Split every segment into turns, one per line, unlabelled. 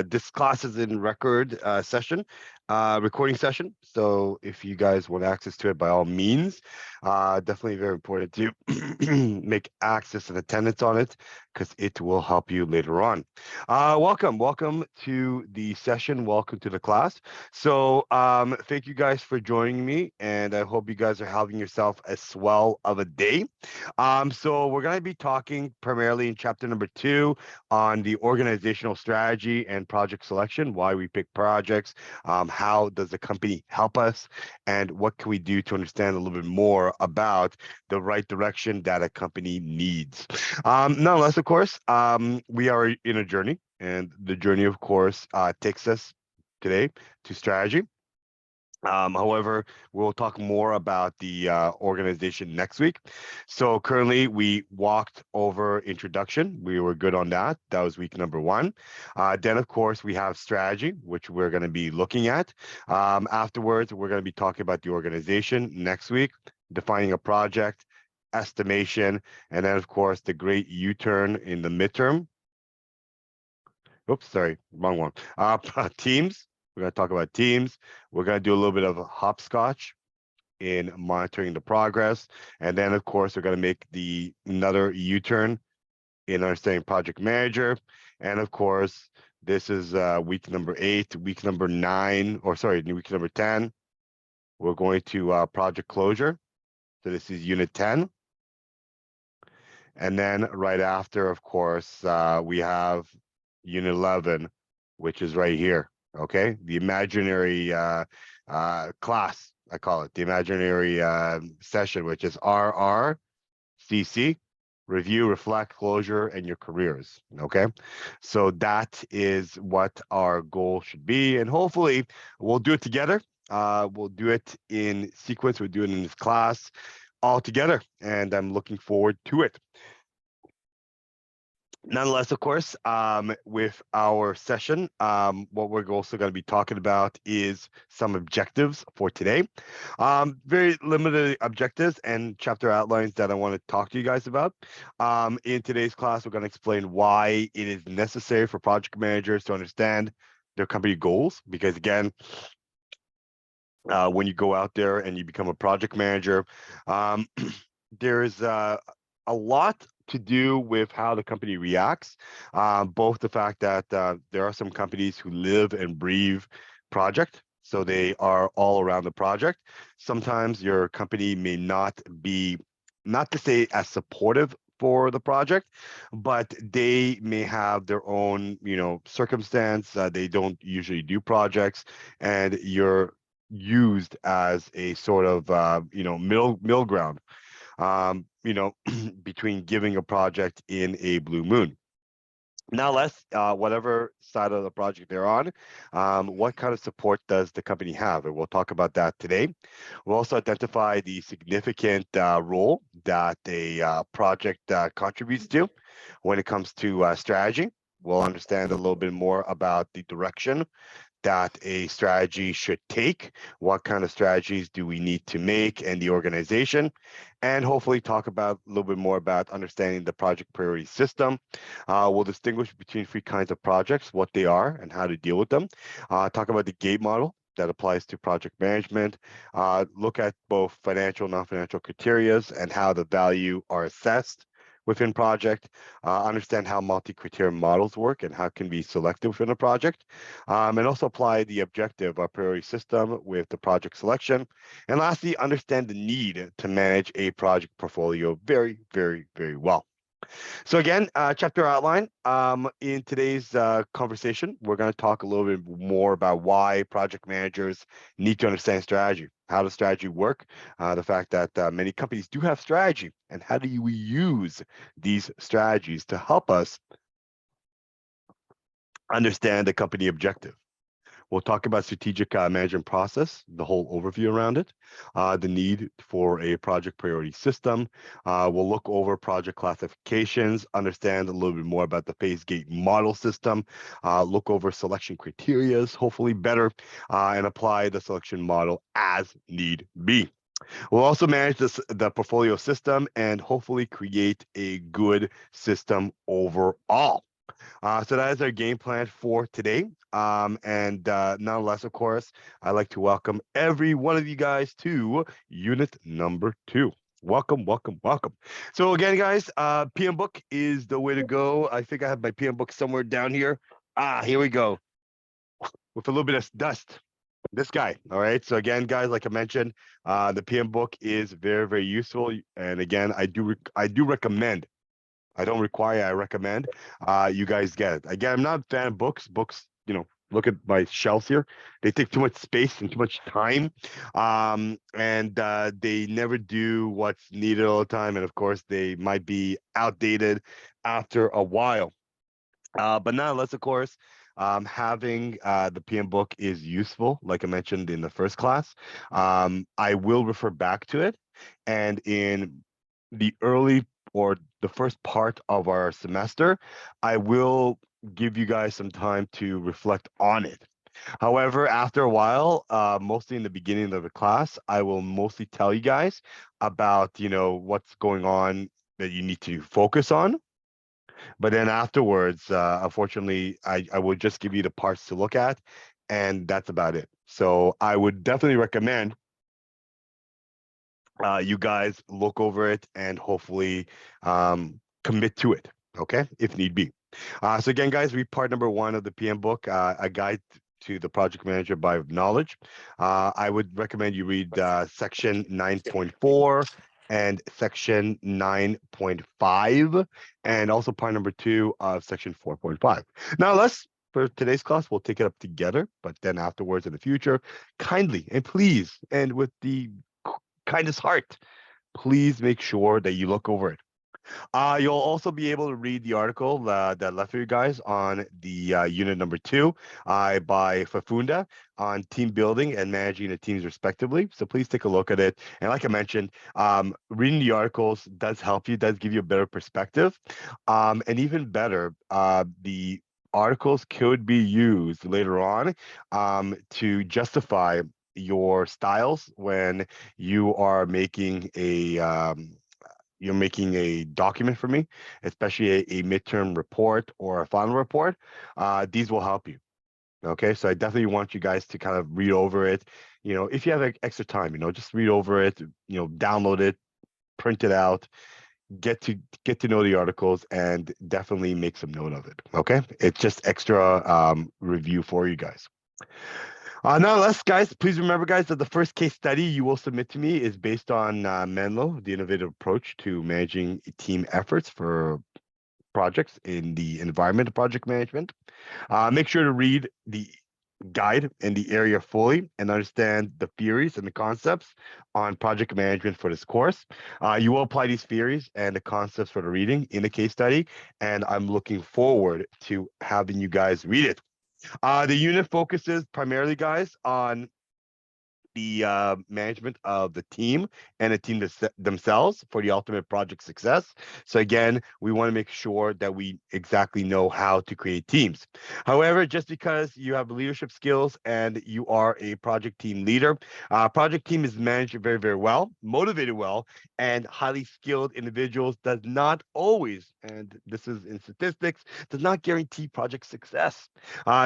This class is in recording session. So if you guys want access to it, by all means, definitely very important to make access and attendance on it because it will help you later on. Welcome to the session. Welcome to the class. So thank you guys for joining me, and I hope you guys are having yourself a swell of a day. So we're going to be talking primarily in chapter number 2 on the organizational strategy and project selection, why we pick projects, how does the company help us, and what can we do to understand a little bit more about the right direction that a company needs. Nonetheless, of course, we are in a journey, and the journey, of course, takes us today to strategy. However, we'll talk more about the organization next week. So currently, we walked over introduction. We were good on that. That was week number 1. Then, of course, we have strategy, which we're going to be looking at. Afterwards, we're going to be talking about the organization next week, defining a project, estimation, and then, of course, the great U-turn in the midterm. Oops, sorry, wrong one. Teams. We're going to talk about teams. We're going to do a little bit of hopscotch in monitoring the progress. And then, of course, we're going to make another U-turn in understanding project manager. And, of course, this is week number 8, week number 9, or sorry, week number 10. We're going to project closure. So this is unit 10. And then right after, of course, we have unit 11, which is right here. Okay, the imaginary class, I call it, the imaginary session, which is RRCC, review, reflect, closure, and your careers. Okay, so that is what our goal should be, and hopefully we'll do it together. We'll do it in sequence. We'll do it in this class all together, and I'm looking forward to it. Nonetheless, of course, with our session, what we're also going to be talking about is some objectives for today. Very limited objectives and chapter outlines that I want to talk to you guys about. In today's class, we're going to explain why it is necessary for project managers to understand their company goals, because again, when you go out there and you become a project manager, there's a lot to do with how the company reacts, both the fact that there are some companies who live and breathe project, so they are all around the project. Sometimes your company may not be, not to say as supportive for the project, but they may have their own, circumstance. They don't usually do projects, and you're used as a sort of, middle ground, between giving a project in a blue moon. Now, whatever side of the project they're on, what kind of support does the company have? And we'll talk about that today. We'll also identify the significant role that a project contributes to when it comes to strategy. We'll understand a little bit more about the direction that a strategy should take, what kind of strategies do we need to make in the organization, and hopefully talk about a little bit more about understanding the project priority system. We'll distinguish between 3 kinds of projects, what they are and how to deal with them. Talk about the GATE model that applies to project management, look at both financial and non-financial criteria and how the value are assessed within project, understand how multi-criteria models work and how it can be selected within a project, and also apply the objective or priority system with the project selection. And lastly, understand the need to manage a project portfolio very, very, very well. So again, chapter outline. In today's conversation, we're going to talk a little bit more about why project managers need to understand strategy. How does strategy work? The fact that many companies do have strategy, and how do we use these strategies to help us understand the company objective? We'll talk about strategic management process, the whole overview around it, the need for a project priority system. We'll look over project classifications, understand a little bit more about the phase gate model system, look over selection criteria, hopefully better, and apply the selection model as need be. We'll also manage the portfolio system and hopefully create a good system overall. So that is our game plan for today. And nonetheless, of course, I'd like to welcome every one of you guys to unit number 2. Welcome, welcome, welcome. So again, guys, PM book is the way to go. I think I have my PM book somewhere down here. Here we go with a little bit of dust. This guy. All right. So again, guys, like I mentioned, the PM book is very, very useful. And again, I do recommend. I don't require. I recommend. You guys get it. Again, I'm not a fan of books. Books, look at my shelves here. They take too much space and too much time, and they never do what's needed all the time. And of course, they might be outdated after a while. But nonetheless, of course, having the PM book is useful, like I mentioned in the first class. I will refer back to it. And in the early or the first part of our semester, I will give you guys some time to reflect on it. However, after a while, mostly in the beginning of the class, I will mostly tell you guys about, what's going on that you need to focus on, but then afterwards, unfortunately, I would just give you the parts to look at, and that's about it. So I would definitely recommend you guys look over it and hopefully commit to it, okay, if need be. So again, guys, read part number 1 of the PM book, a guide to the project manager by knowledge. I would recommend you read section 9.4 and section 9.5, and also part number 2 of section 4.5. Now, for today's class, we'll take it up together, but then afterwards in the future, kindly and please, and with the kindest heart, please make sure that you look over it. You'll also be able to read the article that left for you guys on the unit number 2 by Fafunda on team building and managing the teams respectively. So please take a look at it. And like I mentioned, reading the articles does help you, does give you a better perspective. And even better, the articles could be used later on to justify your styles when you are making a document for me, especially a midterm report or a final report. These will help you. Okay, so I definitely want you guys to kind of read over it. If you have extra time, just read over it. Download it, print it out, get to know the articles, and definitely make some note of it. Okay, it's just extra review for you guys. Nonetheless, guys, please remember, guys, that the first case study you will submit to me is based on Menlo, the innovative approach to managing team efforts for projects in the environment of project management. Make sure to read the guide in the area fully and understand the theories and the concepts on project management for this course. You will apply these theories and the concepts for the reading in the case study, and I'm looking forward to having you guys read it. The unit focuses primarily, guys, on the management of the team and the team themselves for the ultimate project success. So again, we want to make sure that we exactly know how to create teams. However, just because you have leadership skills and you are a project team leader, project team is managed very, very well, motivated well, and highly skilled individuals does not always, and this is in statistics, does not guarantee project success.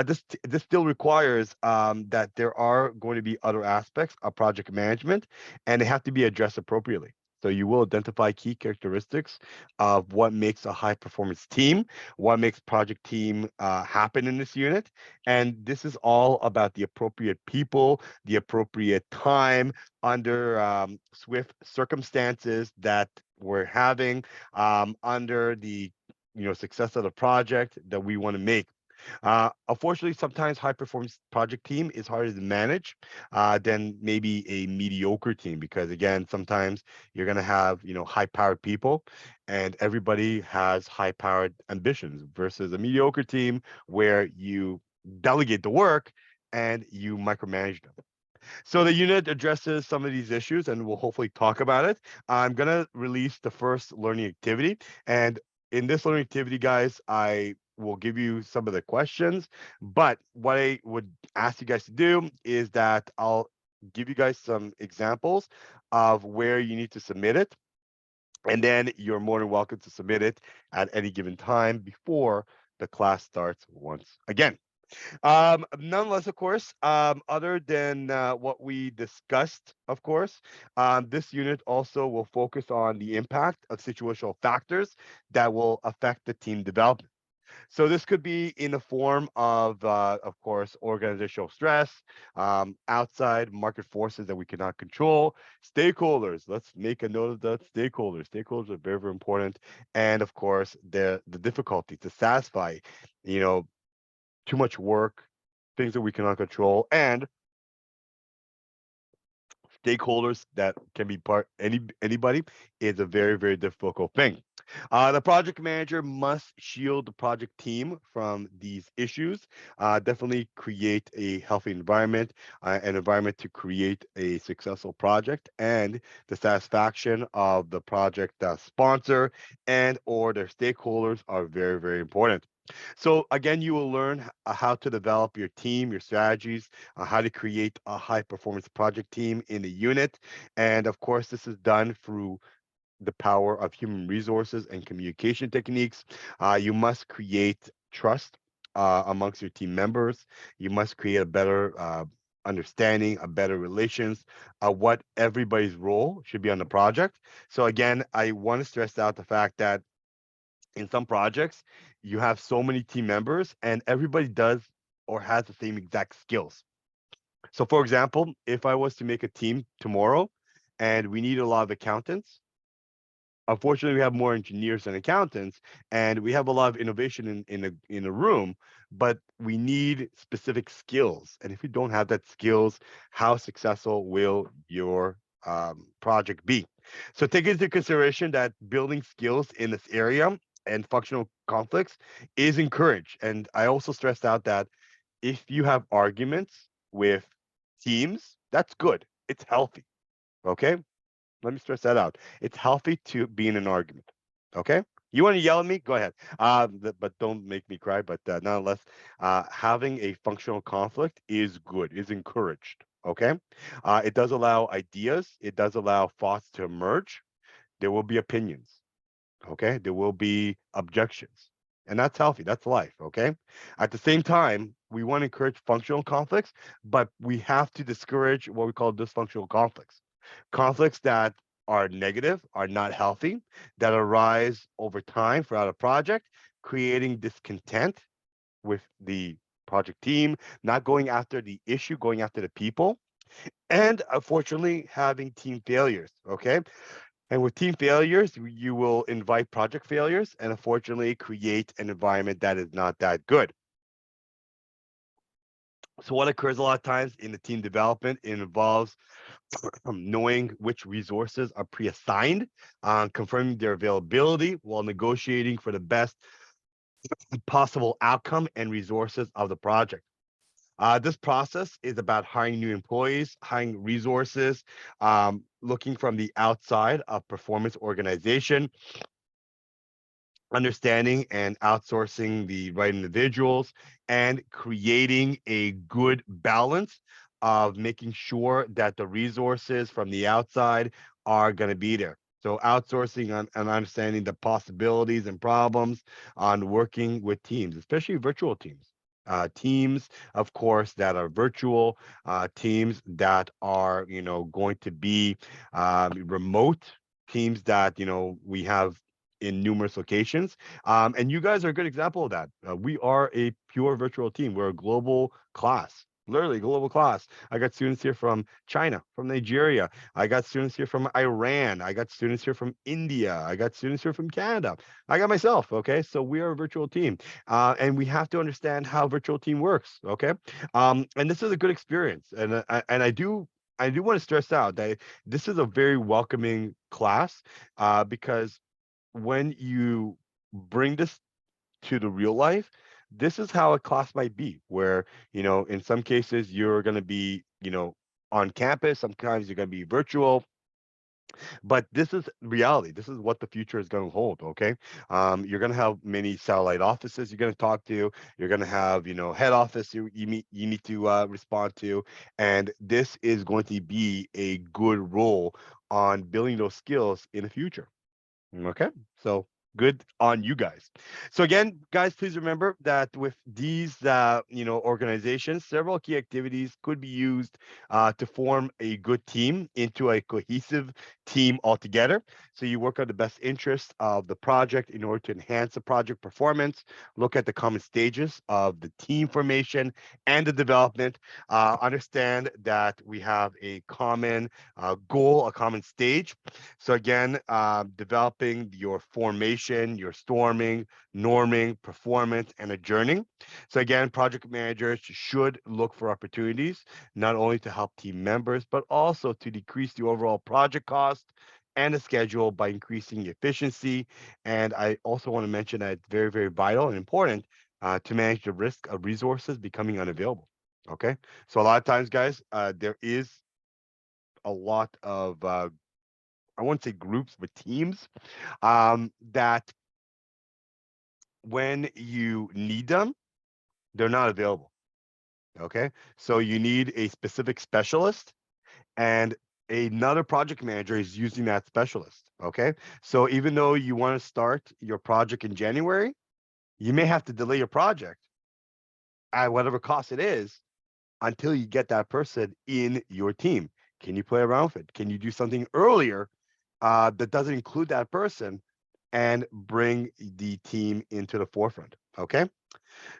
This still requires that there are going to be other aspects of project management, and they have to be addressed appropriately. So you will identify key characteristics of what makes a high performance team, what makes project team happen in this unit. And this is all about the appropriate people, the appropriate time under swift circumstances that we're having, under the success of the project that we want to make. Unfortunately, sometimes high performance project team is harder to manage than maybe a mediocre team, because again, sometimes you're going to have high powered people, and everybody has high powered ambitions versus a mediocre team where you delegate the work and you micromanage them. So the unit addresses some of these issues, and we'll hopefully talk about it. I'm gonna release the first learning activity, and in this learning activity, guys, I will give you some of the questions. But what I would ask you guys to do is that I'll give you guys some examples of where you need to submit it, and then you're more than welcome to submit it at any given time before the class starts once again. Nonetheless, of course, other than what we discussed, of course, this unit also will focus on the impact of situational factors that will affect the team development. So this could be in the form of course, organizational stress, outside market forces that we cannot control, stakeholders. Let's make a note of that. Stakeholders. Stakeholders are very, very important, and of course, the difficulty to satisfy, you know, too much work, things that we cannot control, and stakeholders that can be anybody is a very, very difficult thing. The project manager must shield the project team from these issues. Definitely create a healthy environment, an environment to create a successful project, and the satisfaction of the project sponsor and or their stakeholders are very, very important. So again, you will learn how to develop your team, your strategies, how to create a high performance project team in the unit. And of course, this is done through the power of human resources and communication techniques. You must create trust amongst your team members. You must create a better understanding, a better relations, what everybody's role should be on the project. So again, I want to stress out the fact that in some projects, you have so many team members and everybody does or has the same exact skills. So, for example, if I was to make a team tomorrow and we need a lot of accountants, unfortunately we have more engineers than accountants and we have a lot of innovation in a room, but we need specific skills, and if you don't have that skills, how successful will your project be? So take into consideration that building skills in this area and functional conflicts is encouraged, and I also stressed out that if you have arguments with teams, that's good, it's healthy. Okay, let me stress that out. It's healthy to be in an argument. Okay? You want to yell at me? Go ahead. But don't make me cry. But nonetheless, having a functional conflict is good, is encouraged. Okay? It does allow ideas, it does allow thoughts to emerge. There will be opinions. Okay? There will be objections. And that's healthy. That's life. Okay? At the same time, we want to encourage functional conflicts, but we have to discourage what we call dysfunctional conflicts. Conflicts that are negative, are not healthy, that arise over time throughout a project, creating discontent with the project team, not going after the issue, going after the people, and unfortunately having team failures. Okay. And with team failures, you will invite project failures and unfortunately create an environment that is not that good. So what occurs a lot of times in the team development, it involves knowing which resources are pre-assigned, confirming their availability while negotiating for the best possible outcome and resources of the project. This process is about hiring new employees, hiring resources, looking from the outside of performance organization, understanding and outsourcing the right individuals, and creating a good balance of making sure that the resources from the outside are going to be there. So outsourcing and understanding the possibilities and problems on working with teams, especially virtual teams. Teams, of course, that are virtual, teams that are, going to be remote, teams that, we have in numerous locations. And you guys are a good example of that. We are a pure virtual team. We're a global class, literally global class. I got students here from China, from Nigeria. I got students here from Iran. I got students here from India. I got students here from Canada. I got myself. Okay. So we are a virtual team. And we have to understand how virtual team works. Okay. And this is a good experience. And I do want to stress out that this is a very welcoming class because when you bring this to the real life, this is how a class might be, where, in some cases you're going to be, on campus, sometimes you're going to be virtual, but this is reality. This is what the future is going to hold. Okay. You're going to have many satellite offices you're going to talk to. You're going to have, head office you need to respond to. And this is going to be a good role on building those skills in the future. Okay. So Good on you guys. So again, guys, please remember that with these, organizations, several key activities could be used to form a good team into a cohesive team altogether. So you work on the best interest of the project in order to enhance the project performance. Look at the common stages of the team formation and the development. Understand that we have a common goal, a common stage. So again, developing your formation, your storming, norming, performance, and adjourning. So again, project managers should look for opportunities not only to help team members, but also to decrease the overall project cost and the schedule by increasing efficiency. And I also want to mention that it's very, very vital and important to manage the risk of resources becoming unavailable. Okay, so a lot of times, guys, there is a lot of I won't say groups, but teams that when you need them, they're not available. Okay. So you need a specific specialist and another project manager is using that specialist. Okay. So even though you want to start your project in January, you may have to delay your project at whatever cost it is until you get that person in your team. Can you play around with it? Can you do something earlier that doesn't include that person and bring the team into the forefront? Okay.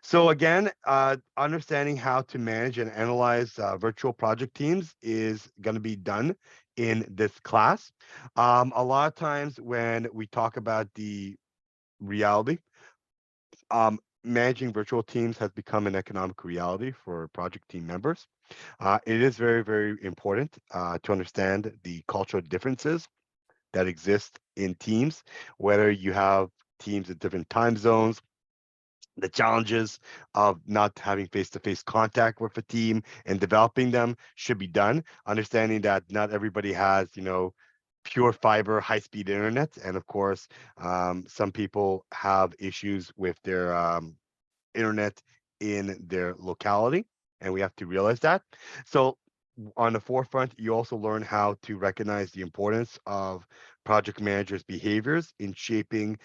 So again, understanding how to manage and analyze virtual project teams is going to be done in this class. A lot of times when we talk about the reality, managing virtual teams has become an economic reality for project team members. It is very, very important to understand the cultural differences that exist in teams, whether you have teams at different time zones, the challenges of not having face-to-face contact with a team and developing them should be done, understanding that not everybody has, pure fiber, high-speed internet. And of course, some people have issues with their internet in their locality, and we have to realize that. So on the forefront, you also learn how to recognize the importance of project managers' behaviors in shaping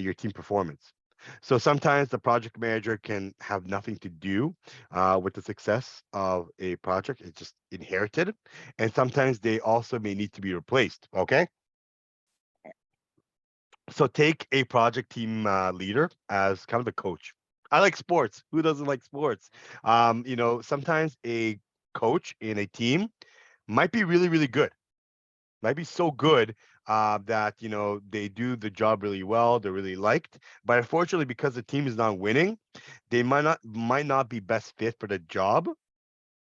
your team performance. So sometimes the project manager can have nothing to do with the success of a project. It's just inherited. And sometimes they also may need to be replaced. Okay. So take a project team leader as kind of a coach. I like sports. Who doesn't like sports? Sometimes a coach in a team might be really, really good. Might be so good that they do the job really well. They're really liked, but unfortunately, because the team is not winning, they might not be best fit for the job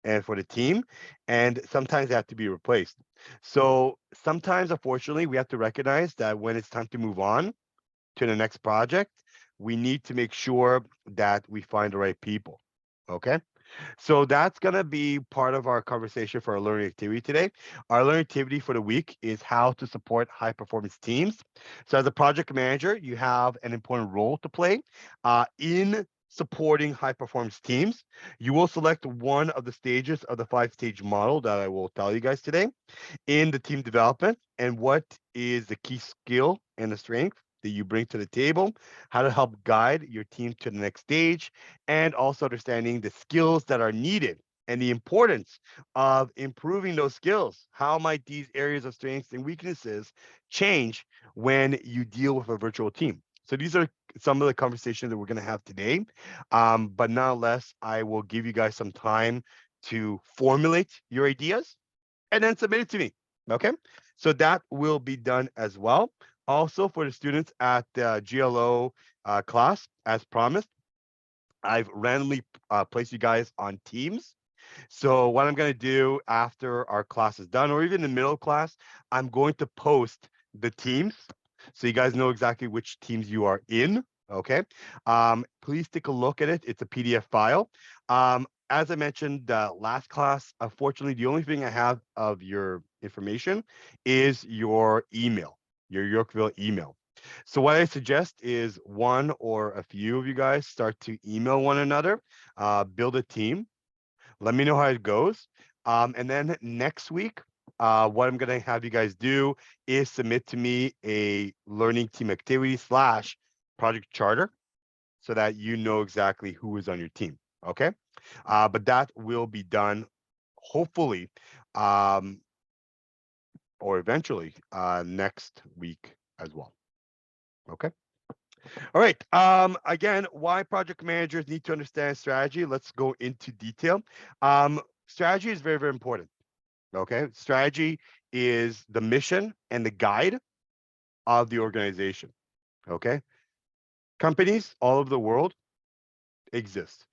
and for the team, and sometimes they have to be replaced. So sometimes, unfortunately, we have to recognize that when it's time to move on to the next project, we need to make sure that we find the right people. Okay. So that's going to be part of our conversation for our learning activity today. Our learning activity for the week is how to support high performance teams. So, as a project manager, you have an important role to play in supporting high performance teams. You will select one of the stages of the five-stage model that I will tell you guys today in the team development and what is the key skill and the strength that you bring to the table, how to help guide your team to the next stage, and also understanding the skills that are needed and the importance of improving those skills. How might these areas of strengths and weaknesses change when you deal with a virtual team? So these are some of the conversations that we're going to have today. But nonetheless, I will give you guys some time to formulate your ideas and then submit it to me. Okay. So that will be done as well. Also, for the students at the GLO class, as promised, I've randomly placed you guys on teams. So what I'm going to do after our class is done, or even in the middle of class, I'm going to post the teams so you guys know exactly which teams you are in. Okay. Please take a look at it. It's a PDF file. As I mentioned last class, unfortunately, the only thing I have of your information is your email, your Yorkville email. So what I suggest is one or a few of you guys start to email one another, build a team. Let me know how it goes. And then next week, what I'm going to have you guys do is submit to me a learning team activity / project charter so that you know exactly who is on your team. Okay. But that will be done hopefully or eventually next week as well. Okay. All right. Again, why project managers need to understand strategy. Let's go into detail. Strategy is very, very important. Okay. Strategy is the mission and the guide of the organization. Okay. Companies all over the world exist.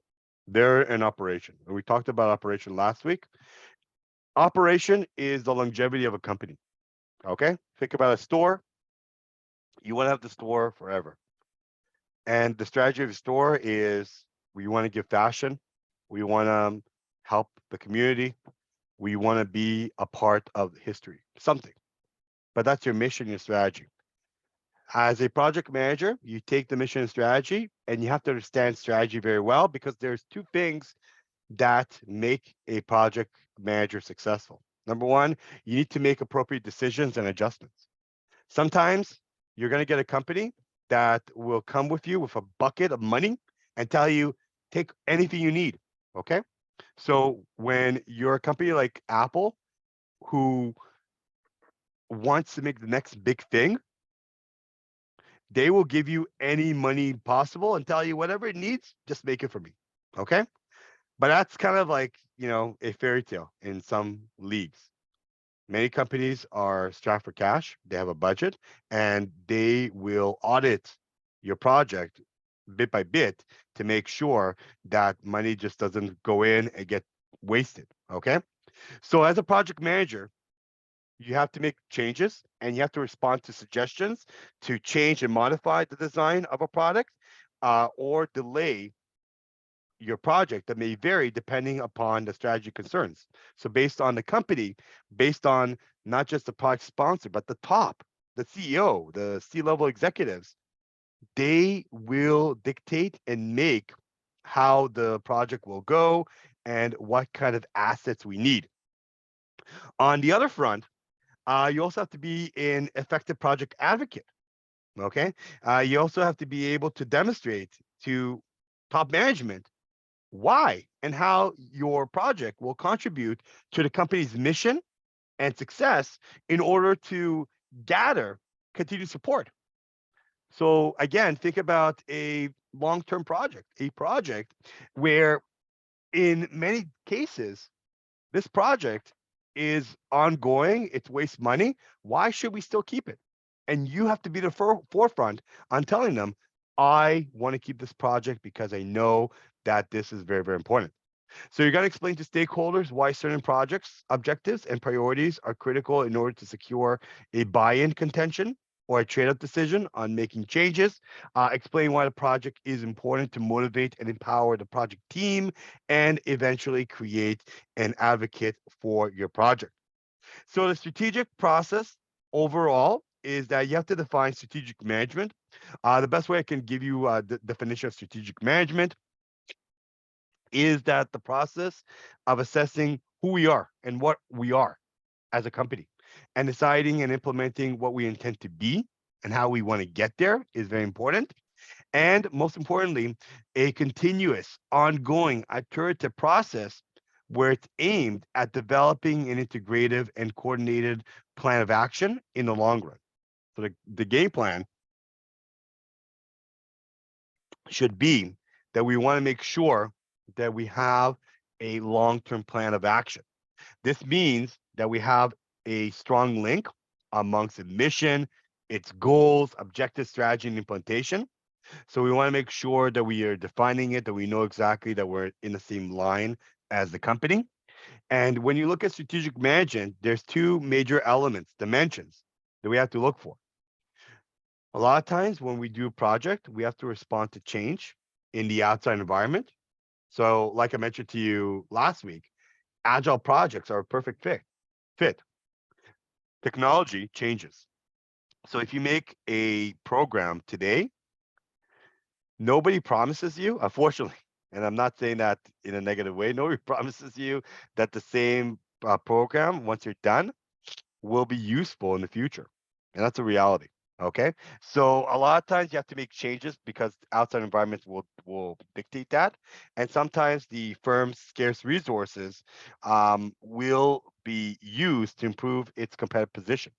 They're in operation. We talked about operation last week. Operation is the longevity of a company. Okay. Think about a store. You want to have the store forever. And the strategy of the store is we want to give fashion. We want to help the community. We want to be a part of history, something. But that's your mission, your strategy. As a project manager, you take the mission and strategy, and you have to understand strategy very well because there's two things that make a project manager successful. Number one, you need to make appropriate decisions and adjustments. Sometimes you're going to get a company that will come with you with a bucket of money and tell you, take anything you need. Okay. So when you're a company like Apple, who wants to make the next big thing, they will give you any money possible and tell you whatever it needs, just make it for me. Okay. But that's kind of like, a fairy tale in some leagues. Many companies are strapped for cash. They have a budget and they will audit your project bit by bit to make sure that money just doesn't go in and get wasted. Okay. So as a project manager, you have to make changes and you have to respond to suggestions to change and modify the design of a product or delay your project that may vary depending upon the strategy concerns. So based on the company, based on not just the product sponsor, but the top, the CEO, the C-level executives, they will dictate and make how the project will go and what kind of assets we need. On the other front, you also have to be an effective project advocate. Okay. You also have to be able to demonstrate to top management why and how your project will contribute to the company's mission and success in order to gather continued support. So again, think about a long-term project, a project where in many cases, this project is ongoing, it wastes money. Why should we still keep it? And you have to be the forefront on telling them, I want to keep this project because I know that this is very, very important. So you got to explain to stakeholders why certain projects, objectives, and priorities are critical in order to secure a buy-in contention or a trade-off decision on making changes. Explain why the project is important to motivate and empower the project team, and eventually create an advocate for your project. So the strategic process overall is that you have to define strategic management. The best way I can give you the definition of strategic management is that the process of assessing who we are and what we are as a company and deciding and implementing what we intend to be and how we want to get there is very important. And most importantly, a continuous, ongoing, iterative process where it's aimed at developing an integrative and coordinated plan of action in the long run. So the game plan should be that we want to make sure that we have a long-term plan of action. This means that we have a strong link amongst the mission, its goals, objective, strategy, and implementation. So we want to make sure that we are defining it, that we know exactly that we're in the same line as the company. And when you look at strategic management, there's two major elements, dimensions that we have to look for. A lot of times when we do a project, we have to respond to change in the outside environment. So like I mentioned to you last week, agile projects are a perfect fit. Technology changes. So if you make a program today, nobody promises you, unfortunately, and I'm not saying that in a negative way, nobody promises you that the same program, once you're done, will be useful in the future. And that's a reality. Okay. So a lot of times you have to make changes because outside environments will dictate that. And sometimes the firm's scarce resources will be used to improve its competitive position.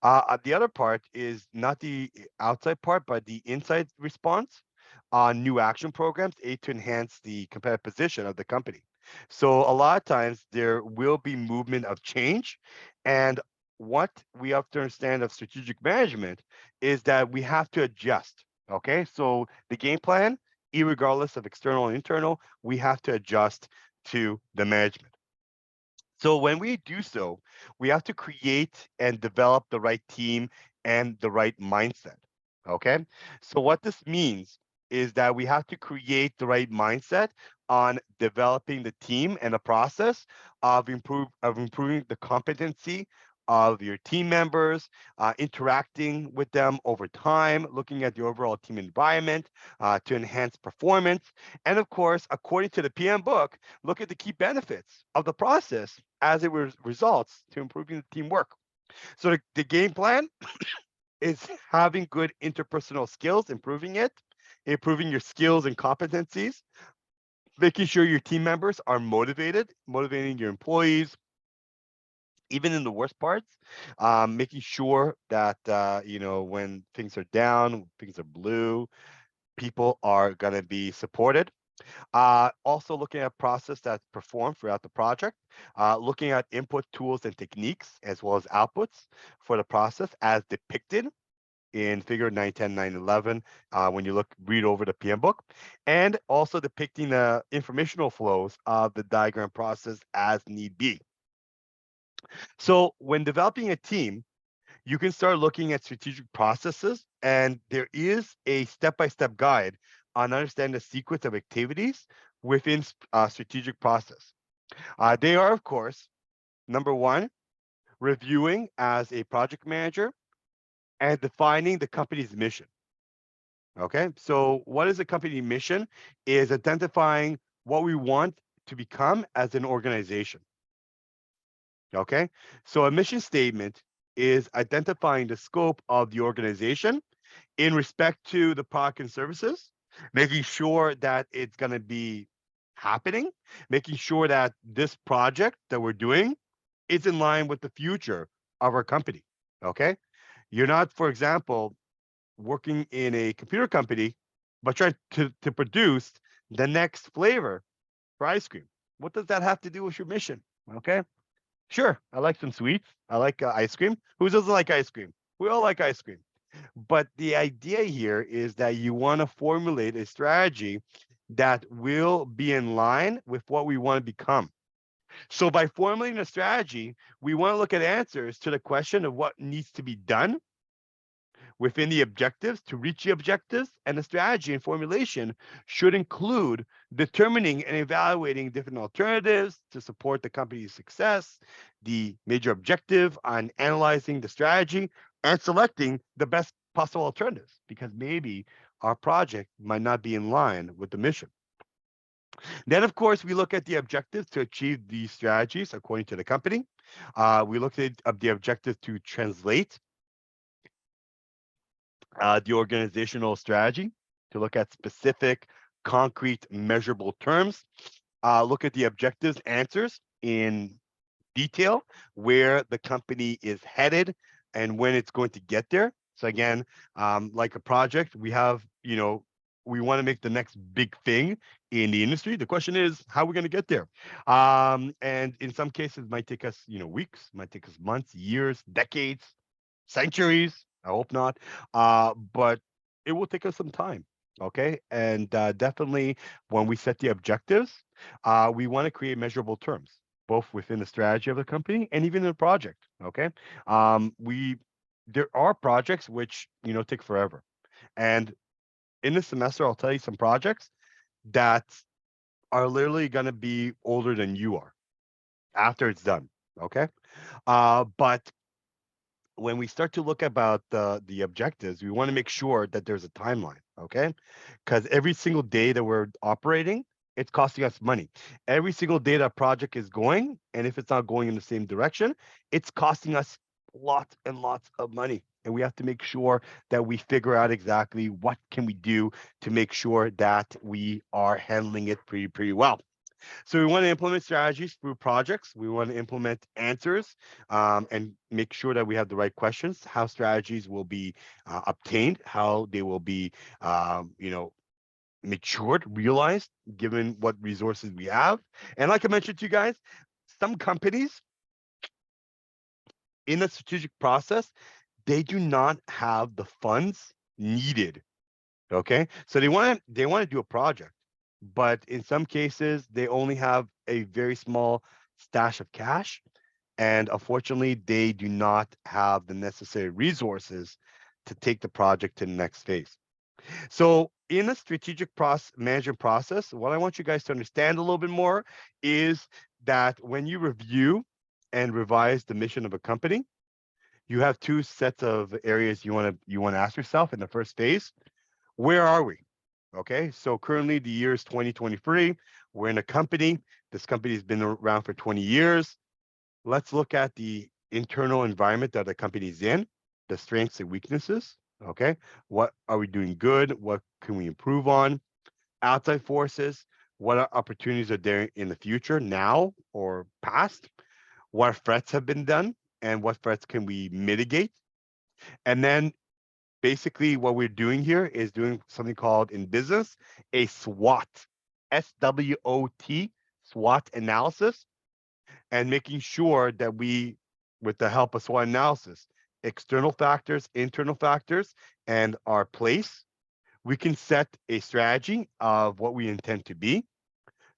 The other part is not the outside part, but the inside response on new action programs aid to enhance the competitive position of the company. So a lot of times there will be movement of change, and what we have to understand of strategic management is that we have to adjust. Okay, so the game plan, irregardless of external and internal, we have to adjust to the management. So when we do so, we have to create and develop the right team and the right mindset. Okay. So what this means is that we have to create the right mindset on developing the team and the process of improving the competency of your team members, interacting with them over time, looking at the overall team environment to enhance performance, and of course, according to the PM book, look at the key benefits of the process as it results to improving the teamwork. So the game plan is having good interpersonal skills, improving your skills and competencies, making sure your team members are motivated, motivating your employees, even in the worst parts, making sure that when things are down, things are blue, people are going to be supported. Also looking at process that's performed throughout the project, looking at input tools and techniques as well as outputs for the process as depicted in figure 910, 911, when you read over the PM book, and also depicting the informational flows of the diagram process as need be. So when developing a team, you can start looking at strategic processes, and there is a step-by-step guide on understanding the sequence of activities within strategic process. They are, of course, number one, reviewing as a project manager and defining the company's mission. Okay, so what is a company mission? Is identifying what we want to become as an organization. Okay, so a mission statement is identifying the scope of the organization in respect to the product and services, making sure that it's going to be happening, making sure that this project that we're doing is in line with the future of our company. Okay. You're not, for example, working in a computer company, but trying to produce the next flavor for ice cream. What does that have to do with your mission? Okay. Sure. I like some sweets. I like ice cream. Who doesn't like ice cream? We all like ice cream. But the idea here is that you want to formulate a strategy that will be in line with what we want to become. So by formulating a strategy, we want to look at answers to the question of what needs to be done within the objectives to reach the objectives, and the strategy and formulation should include determining and evaluating different alternatives to support the company's success, the major objective on analyzing the strategy, and selecting the best possible alternatives because maybe our project might not be in line with the mission. Then, of course, we look at the objectives to achieve these strategies according to the company. We look at the objectives to translate the organizational strategy, to look at specific, concrete, measurable terms, look at the objectives, answers in detail, where the company is headed and when it's going to get there. So again, like a project, we have, we want to make the next big thing in the industry. The question is, how are we going to get there? And in some cases, it might take us, weeks, might take us months, years, decades, centuries. I hope not. But it will take us some time. Okay. And definitely when we set the objectives, we want to create measurable terms, both within the strategy of the company and even in the project. Okay. There are projects which, take forever. And in this semester, I'll tell you some projects that are literally going to be older than you are after it's done. Okay. But when we start to look about the objectives, we want to make sure that there's a timeline, okay? Because every single day that we're operating it's costing us money. Every single day that project is going, and if it's not going in the same direction, it's costing us lots and lots of money. And we have to make sure that we figure out exactly what can we do to make sure that we are handling it pretty well. So we want to implement strategies through projects. We want to implement answers and make sure that we have the right questions, how strategies will be obtained, how they will be, matured, realized, given what resources we have. And like I mentioned to you guys, some companies in a strategic process, they do not have the funds needed. Okay. So they want to do a project, but in some cases they only have a very small stash of cash. And unfortunately, they do not have the necessary resources to take the project to the next phase. So in a strategic management process, what I want you guys to understand a little bit more is that when you review and revise the mission of a company, you have two sets of areas you want to ask yourself in the first phase. Where are we? Okay, so currently the year is 2023. We're in a company. This company has been around for 20 years. Let's look at the internal environment that the company is in, the strengths and weaknesses. Okay, what are we doing good? What can we improve on? Outside forces, what are opportunities are there in the future, now or past? What threats have been done, and what threats can we mitigate? And then basically what we're doing here is doing something called in business a SWOT, SWOT, SWOT analysis, and making sure that we, with the help of SWOT analysis, external factors, internal factors, and our place, we can set a strategy of what we intend to be.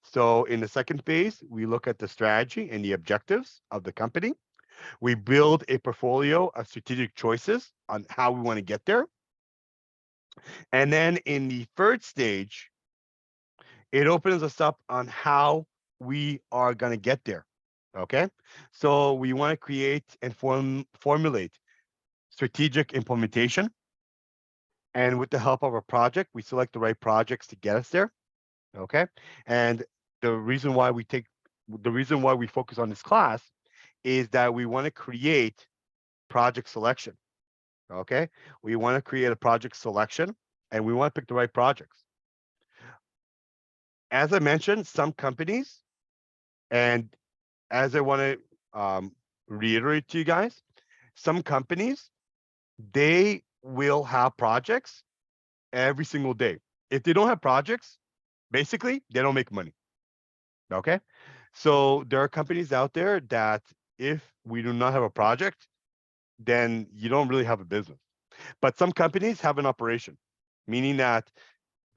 So in the second phase, we look at the strategy and the objectives of the company. We build a portfolio of strategic choices on how we want to get there. And then in the third stage, it opens us up on how we are going to get there. Okay. So we want to create and formulate strategic implementation. And with the help of a project, we select the right projects to get us there. Okay. And the reason why we focus on this class is that we want to create project selection. Okay. We want to create a project selection and we want to pick the right projects. As I mentioned, some companies, and as I want to reiterate to you guys, some companies, they will have projects every single day. If they don't have projects, basically, they don't make money. Okay. So there are companies out there that if we do not have a project, then you don't really have a business. But some companies have an operation, meaning that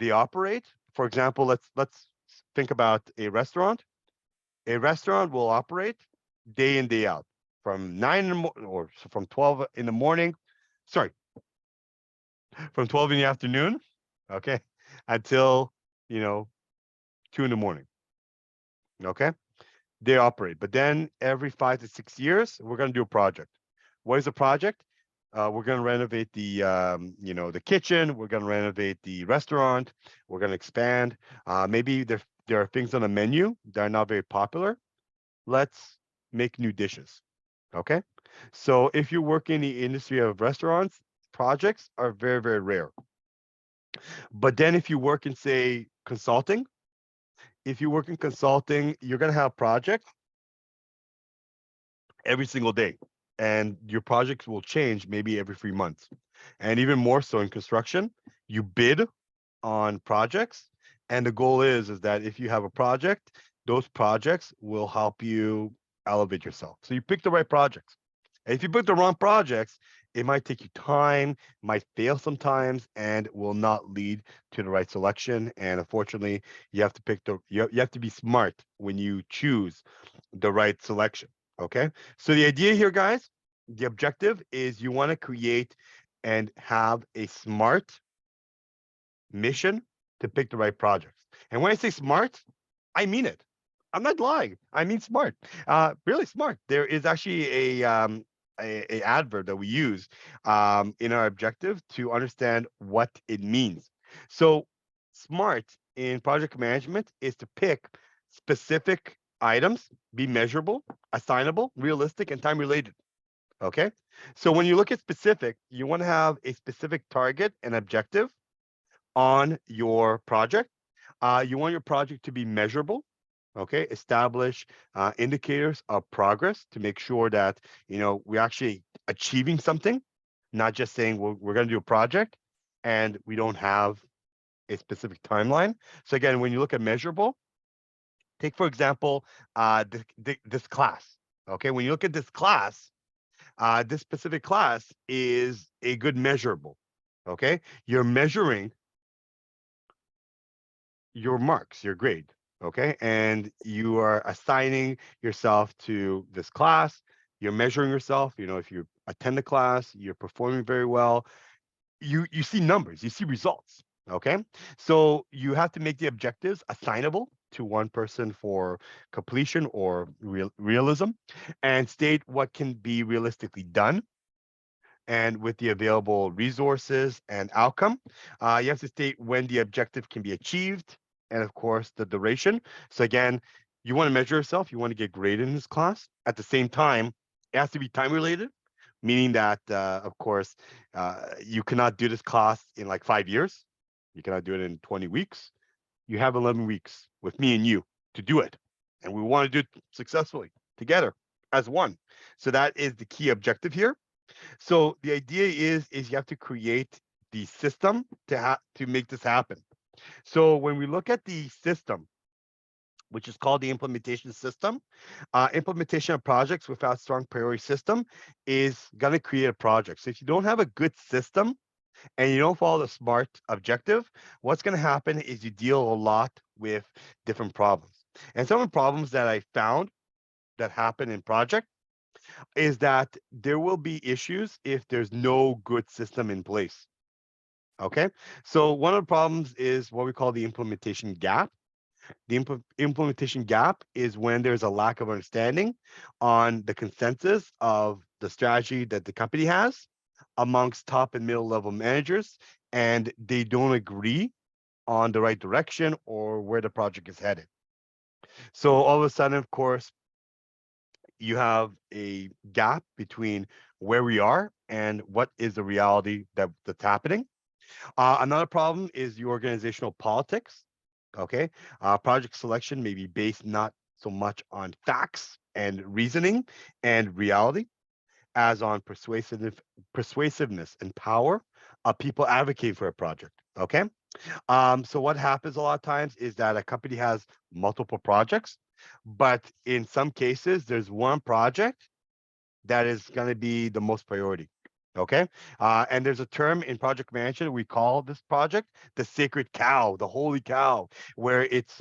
they operate. For example, let's think about a restaurant. A restaurant will operate day in, day out from 9 in the or from 12 in the morning. Sorry, from 12 in the afternoon, okay, until, 2 in the morning. Okay, they operate. But then every 5 to 6 years, we're going to do a project. What is a project? We're going to renovate the kitchen. We're going to renovate the restaurant. We're going to expand. Maybe there are things on the menu that are not very popular. Let's make new dishes. Okay. So if you work in the industry of restaurants, projects are very, very rare. But then if you work in, say, consulting, you're going to have projects every single day. And your projects will change maybe every 3 months. And even more so in construction, you bid on projects. And the goal is that if you have a project, those projects will help you elevate yourself. So you pick the right projects. And if you pick the wrong projects, it might take you time, might fail sometimes, and will not lead to the right selection. And unfortunately, you have to you have to be smart when you choose the right selection. Okay. So the idea here, guys, the objective is you want to create and have a smart mission to pick the right projects. And when I say smart, I mean it. I'm not lying. I mean smart. Really smart. There is actually a adverb that we use in our objective to understand what it means. So smart in project management is to pick specific items, be measurable, assignable, realistic, and time related. Okay. So when you look at specific, you want to have a specific target and objective on your project. You want your project to be measurable. Okay. Establish indicators of progress to make sure that, we're actually achieving something, not just saying we're going to do a project and we don't have a specific timeline. So again, when you look at measurable, take for example, this class. Okay, when you look at this class, this specific class is a good measurable. Okay, you're measuring your marks, your grade. Okay, and you are assigning yourself to this class. You're measuring yourself. If you attend the class, you're performing very well. You see numbers, you see results. Okay, so you have to make the objectives assignable to one person for completion or realism, and state what can be realistically done and with the available resources and outcome. You have to state when the objective can be achieved and, of course, the duration. So again, you want to measure yourself, you want to get graded in this class. At the same time, it has to be time related, meaning that, of course, you cannot do this class in like 5 years. You cannot do it in 20 weeks. You have 11 weeks with me and you to do it. And we want to do it successfully together as one. So that is the key objective here. So the idea is you have to create the system to make this happen. So when we look at the system, which is called the implementation system, implementation of projects without strong priority system is going to create a project. So if you don't have a good system and you don't follow the SMART objective, what's going to happen is you deal a lot with different problems. And some of the problems that I found that happen in project is that there will be issues if there's no good system in place. Okay. So one of the problems is what we call the implementation gap. The implementation gap is when there's a lack of understanding on the consensus of the strategy that the company has amongst top and middle level managers, and they don't agree on the right direction or where the project is headed. So all of a sudden, of course, you have a gap between where we are and what is the reality that's happening. Another problem is the organizational politics. Okay, project selection may be based not so much on facts and reasoning and reality as on persuasiveness and power of people advocating for a project. Okay, so what happens a lot of times is that a company has multiple projects, but in some cases there's one project that is going to be the most priority. Okay. And there's a term in project management, we call this project the sacred cow, the holy cow, where it's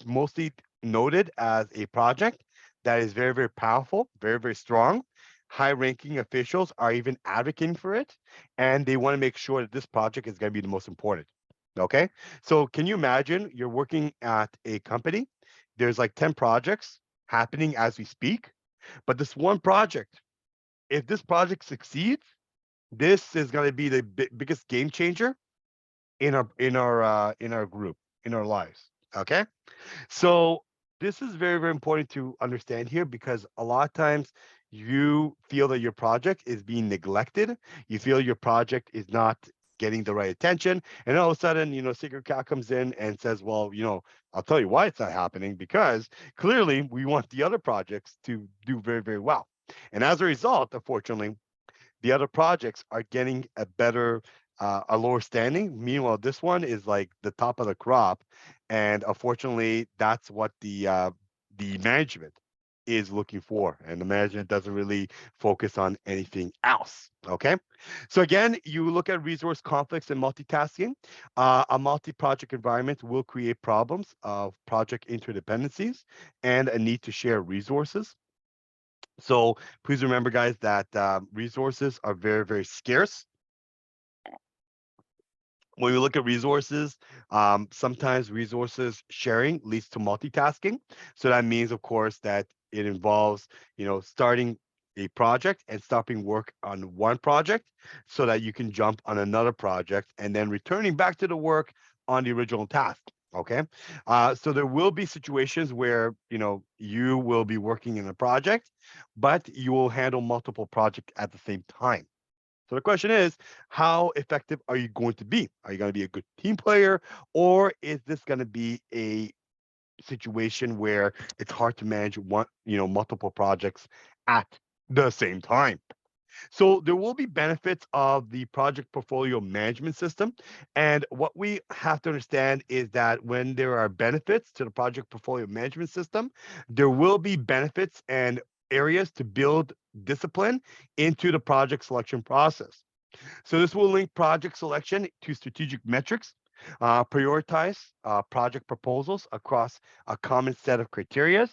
mostly noted as a project that is very, very powerful, very, very strong. High ranking officials are even advocating for it, and they want to make sure that this project is going to be the most important. Okay. So can you imagine you're working at a company? There's like 10 projects happening as we speak, but this one project, if this project succeeds, this is going to be the biggest game changer in our group, in our lives. Okay, so this is very, very important to understand here, because a lot of times you feel that your project is being neglected. You feel your project is not getting the right attention. And all of a sudden, Secret Cat comes in and says, well, I'll tell you why it's not happening, because clearly we want the other projects to do very, very well. And as a result, unfortunately, the other projects are getting a lower standing. Meanwhile, this one is like the top of the crop, and unfortunately, that's what the management is looking for, and the management doesn't really focus on anything else. Okay, so again, you look at resource conflicts and multitasking. A multi-project environment will create problems of project interdependencies and a need to share resources. So please remember, guys, that resources are very, very scarce. When we look at resources, sometimes resources sharing leads to multitasking. So that means, of course, that it involves, starting a project and stopping work on one project so that you can jump on another project and then returning back to the work on the original task. Okay. So there will be situations where, you will be working in a project, but you will handle multiple projects at the same time. So the question is, how effective are you going to be? Are you going to be a good team player, or is this going to be a situation where it's hard to manage multiple projects at the same time? So there will be benefits of the project portfolio management system. And what we have to understand is that when there are benefits to the project portfolio management system, there will be benefits and areas to build discipline into the project selection process. So this will link project selection to strategic metrics, prioritize project proposals across a common set of criteria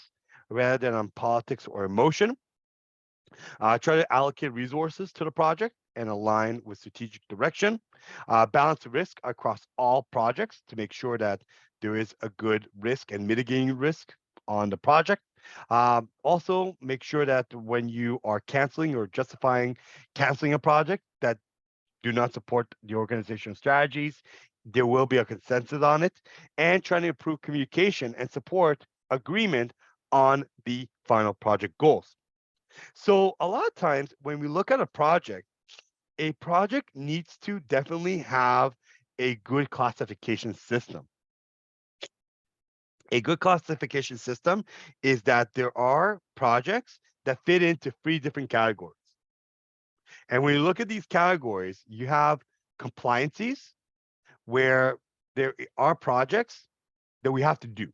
rather than on politics or emotion. Try to allocate resources to the project and align with strategic direction. Balance risk across all projects to make sure that there is a good risk and mitigating risk on the project. Also, make sure that when you are canceling or justifying canceling a project that do not support the organizational strategies, there will be a consensus on it, and trying to improve communication and support agreement on the final project goals. So a lot of times when we look at a project needs to definitely have a good classification system. A good classification system is that there are projects that fit into three different categories. And when you look at these categories, you have compliances where there are projects that we have to do.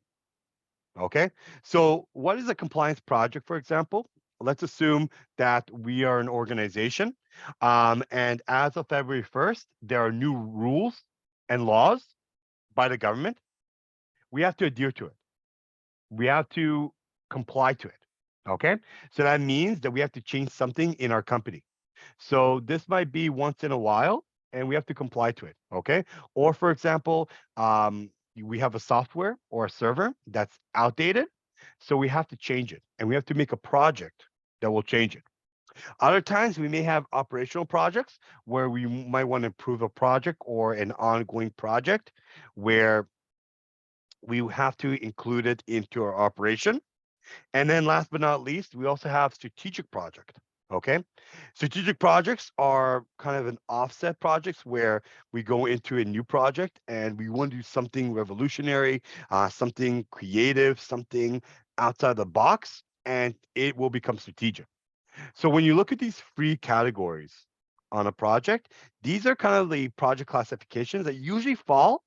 Okay. So what is a compliance project, for example? Let's assume that we are an organization. And as of February 1st, there are new rules and laws by the government. We have to adhere to it. We have to comply to it. Okay. So that means that we have to change something in our company. So this might be once in a while, and we have to comply to it. Okay. Or for example, we have a software or a server that's outdated. So we have to change it, and we have to make a project that will change it. Other times we may have operational projects where we might want to improve a project or an ongoing project where we have to include it into our operation. And then last but not least, we also have strategic project. Okay. Strategic projects are kind of an offset projects where we go into a new project and we want to do something revolutionary, something creative, something outside the box, and it will become strategic. So when you look at these three categories on a project, these are kind of the project classifications that usually fall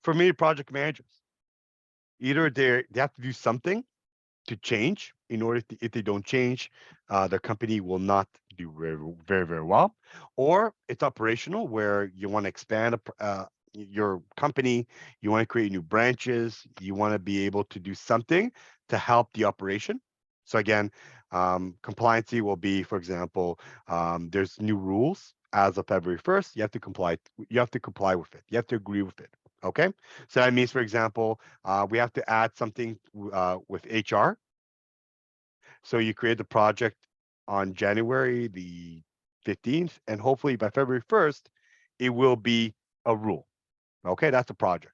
for many project managers. Either they have to do something to change. In order to, if they don't change, the company will not do very, very, very well. Or it's operational where you want to expand your company, you want to create new branches, you want to be able to do something to help the operation. So again, compliancy will be, for example, there's new rules as of February 1st. You have to comply. You have to comply with it. You have to agree with it. Okay. So that means, for example, we have to add something with HR. So you create the project on January the 15th, and hopefully by February 1st, it will be a rule. Okay, that's a project.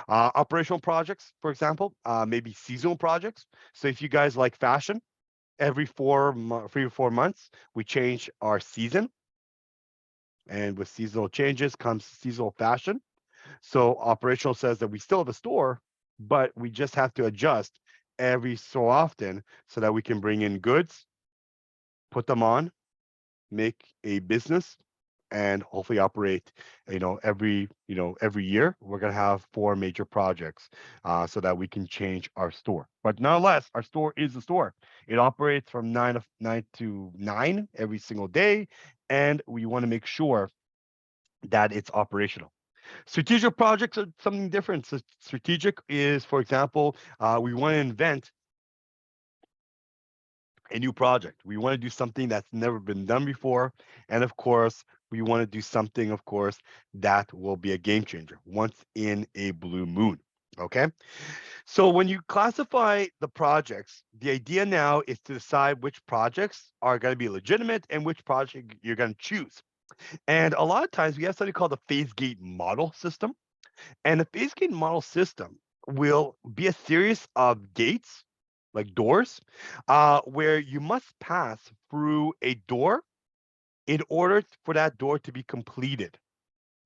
Operational projects, for example, maybe seasonal projects. So if you guys like fashion, every 3 or 4 months, we change our season. And with seasonal changes comes seasonal fashion. So operational says that we still have a store, but we just have to adjust every so often so that we can bring in goods, put them on, make a business, and hopefully operate. Every year we're gonna have 4 major projects, so that we can change our store. But nonetheless, our store is a store. It operates from 9 to 9 every single day, and we want to make sure that it's operational. Strategic projects are something different. So strategic is, for example, we want to invent a new project. We want to do something that's never been done before. And of course, we want to do something, of course, that will be a game changer once in a blue moon. Okay. So when you classify the projects, the idea now is to decide which projects are going to be legitimate and which project you're going to choose. And a lot of times we have something called the phase gate model system. And the phase gate model system will be a series of gates, like doors, where you must pass through a door in order for that door to be completed.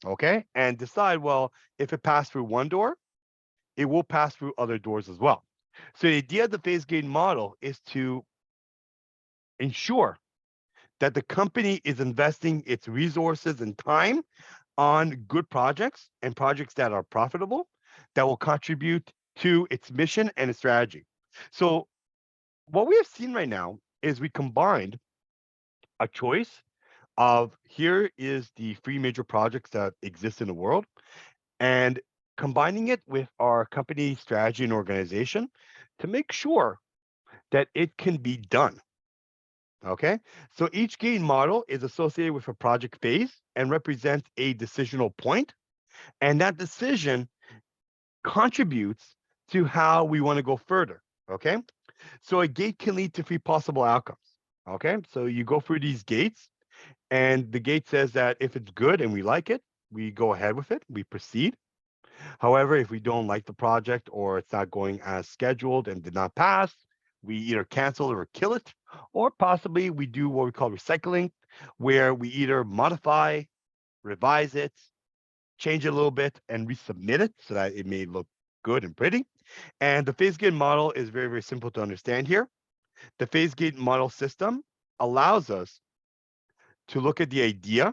Okay. And decide, well, if it passed through one door, it will pass through other doors as well. So the idea of the phase gate model is to ensure that the company is investing its resources and time on good projects and projects that are profitable, that will contribute to its mission and its strategy. So what we have seen right now is we combined a choice of here is the three major projects that exist in the world, and combining it with our company strategy and organization to make sure that it can be done. Okay. So each gain model is associated with a project phase and represents a decisional point, and that decision contributes to how we want to go further. Okay. So a gate can lead to three possible outcomes. Okay. So you go through these gates, and the gate says that if it's good and we like it, we go ahead with it, we proceed. However, if we don't like the project or it's not going as scheduled and did not pass, we either cancel or kill it, or possibly we do what we call recycling, where we either modify, revise it, change it a little bit, and resubmit it so that it may look good and pretty. And the phase gate model is very, very simple to understand here. The phase gate model system allows us to look at the idea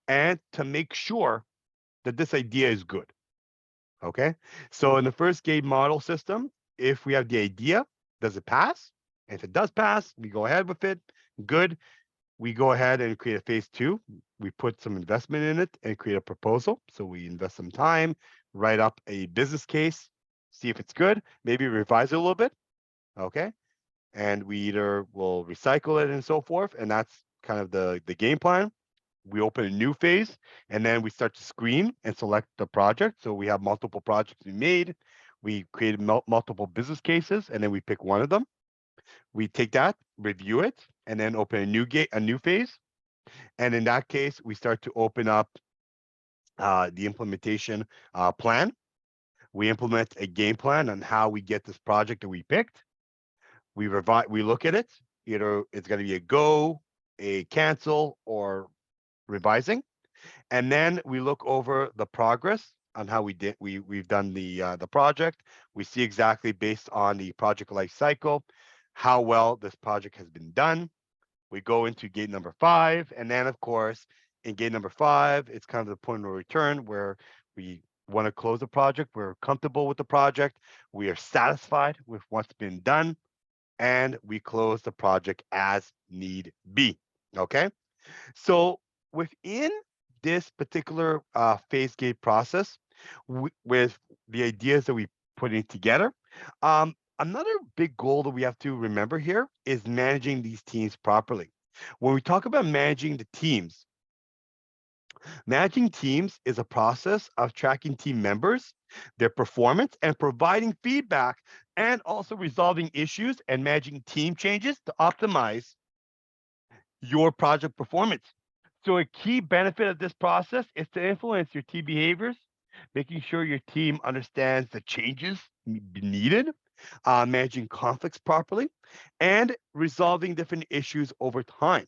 and to make sure that this idea is good. Okay. So in the first gate model system, if we have the idea, does it pass? If it does pass, we go ahead with it. Good. We go ahead and create a phase two. We put some investment in it and create a proposal. So we invest some time, write up a business case, see if it's good, maybe revise it a little bit. Okay. And we either will recycle it and so forth. And that's kind of the game plan. We open a new phase, and then we start to screen and select the project. So we have multiple projects we made. We created multiple business cases, and then we pick one of them. We take that, review it, and then open a new phase. And in that case, we start to open up the implementation plan. We implement a game plan on how we get this project that we picked. We look at it. Either it's going to be a go, a cancel, or revising. And then we look over the progress on how we've done the project. We see exactly based on the project life cycle how well this project has been done. We go into gate number 5, and then of course in gate number 5, it's kind of the point of return where we want to close the project. We're comfortable with the project. We are satisfied with what's been done, and we close the project as need be. Okay. So within this particular phase gate process, with the ideas that we put in together, another big goal that we have to remember here is managing these teams properly. When we talk about managing teams is a process of tracking team members, their performance, and providing feedback, and also resolving issues and managing team changes to optimize your project performance. So a key benefit of this process is to influence your team behaviors, making sure your team understands the changes needed, managing conflicts properly, and resolving different issues over time.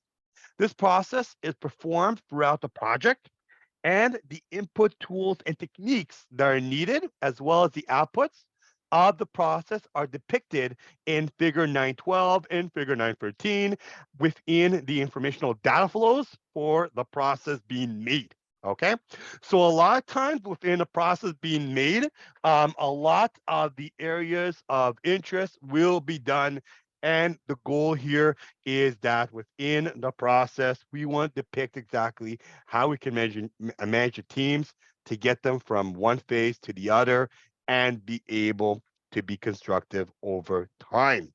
This process is performed throughout the project, and the input tools and techniques that are needed, as well as the outputs of the process, are depicted in Figure 912 and Figure 913 within the informational data flows for the process being made. Okay, so a lot of times within a process being made, a lot of the areas of interest will be done. And the goal here is that within the process, we want to depict exactly how we can manage the teams to get them from one phase to the other and be able to be constructive over time.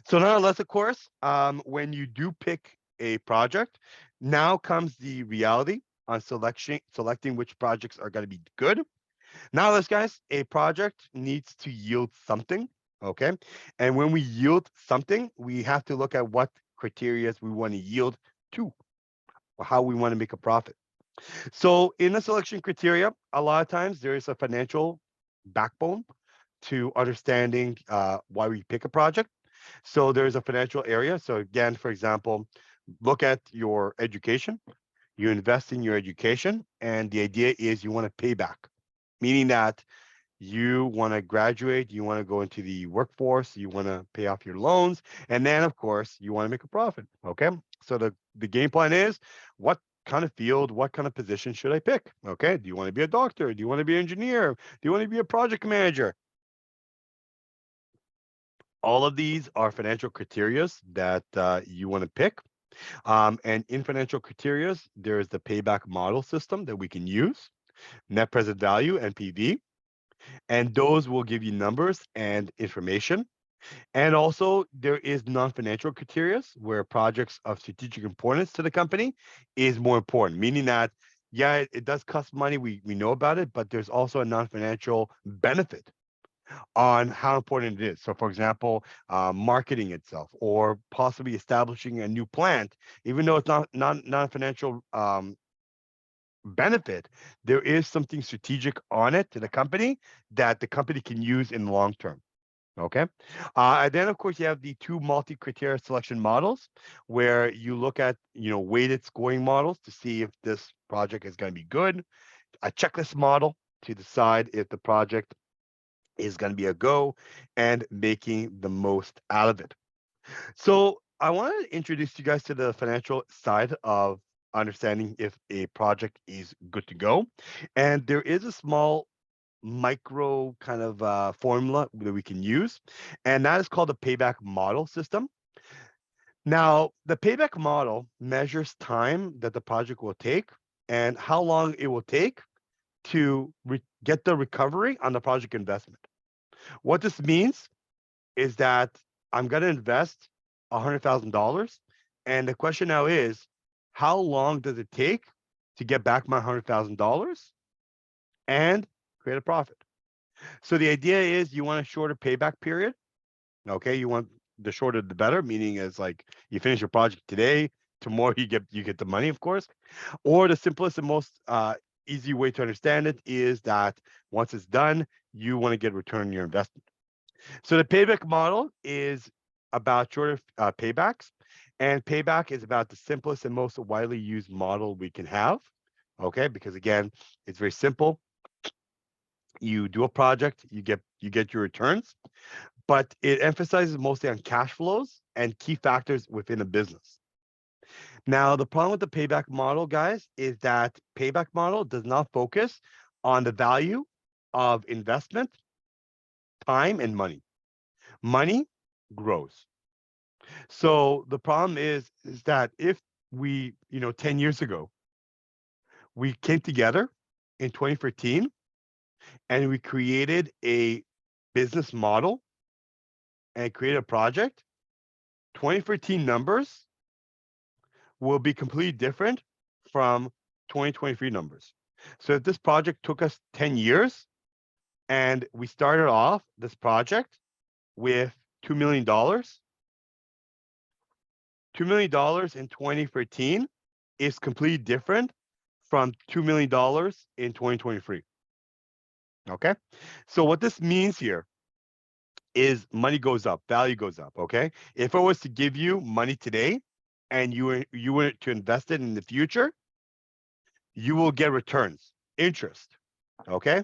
So nonetheless, of course, when you do pick a project, now comes the reality on selecting which projects are going to be good. Now, let's guys, a project needs to yield something, okay? And when we yield something, we have to look at what criteria we want to yield to, or how we want to make a profit. So in the selection criteria, a lot of times there is a financial backbone to understanding why we pick a project. So there's a financial area. So again, for example, look at your education. You invest in your education, and the idea is you want to pay back, meaning that you want to graduate, you want to go into the workforce, you want to pay off your loans, and then of course you want to make a profit. Okay, so the game plan is what kind of field, what kind of position should I pick? Okay, do you want to be a doctor? Do you want to be an engineer? Do you want to be a project manager? All of these are financial criterias that you want to pick. And in financial criterias, there is the payback model system that we can use, net present value, NPV, and those will give you numbers and information. And also, there is non-financial criteria where projects of strategic importance to the company is more important, meaning that, yeah, it does cost money. We know about it, but there's also a non-financial benefit on how important it is. So, for example, marketing itself or possibly establishing a new plant, even though it's not a financial benefit, there is something strategic on it to the company that the company can use in the long term. Okay. And then, of course, you have the two multi-criteria selection models where you look at, weighted scoring models to see if this project is going to be good, a checklist model to decide if the project is going to be a go, and making the most out of it. So I want to introduce you guys to the financial side of understanding if a project is good to go. And there is a small micro kind of formula that we can use, and that is called the payback model system. Now, the payback model measures time that the project will take and how long it will take to get the recovery on the project investment. What this means is that I'm going to invest $100,000. And the question now is, how long does it take to get back my $100,000 and create a profit? So the idea is you want a shorter payback period. Okay, you want the shorter the better, meaning is like you finish your project today, tomorrow you get the money, of course. Or the simplest and most easy way to understand it is that once it's done, you want to get return on your investment. So the payback model is about shorter paybacks, and payback is about the simplest and most widely used model we can have. Okay, because again, it's very simple. You do a project, you get your returns, but it emphasizes mostly on cash flows and key factors within a business. Now, the problem with the payback model, guys, is that payback model does not focus on the value of investment, time, and money. Money grows. So the problem is that if we, 10 years ago, we came together in 2013 and we created a business model and created a project, 2013 numbers will be completely different from 2023 numbers. So if this project took us 10 years and we started off this project with $2 million, $2 million in 2013 is completely different from $2 million in 2023. Okay. So what this means here is money goes up, value goes up. Okay. If I was to give you money today and you were to invest it in the future, you will get returns, interest. Okay.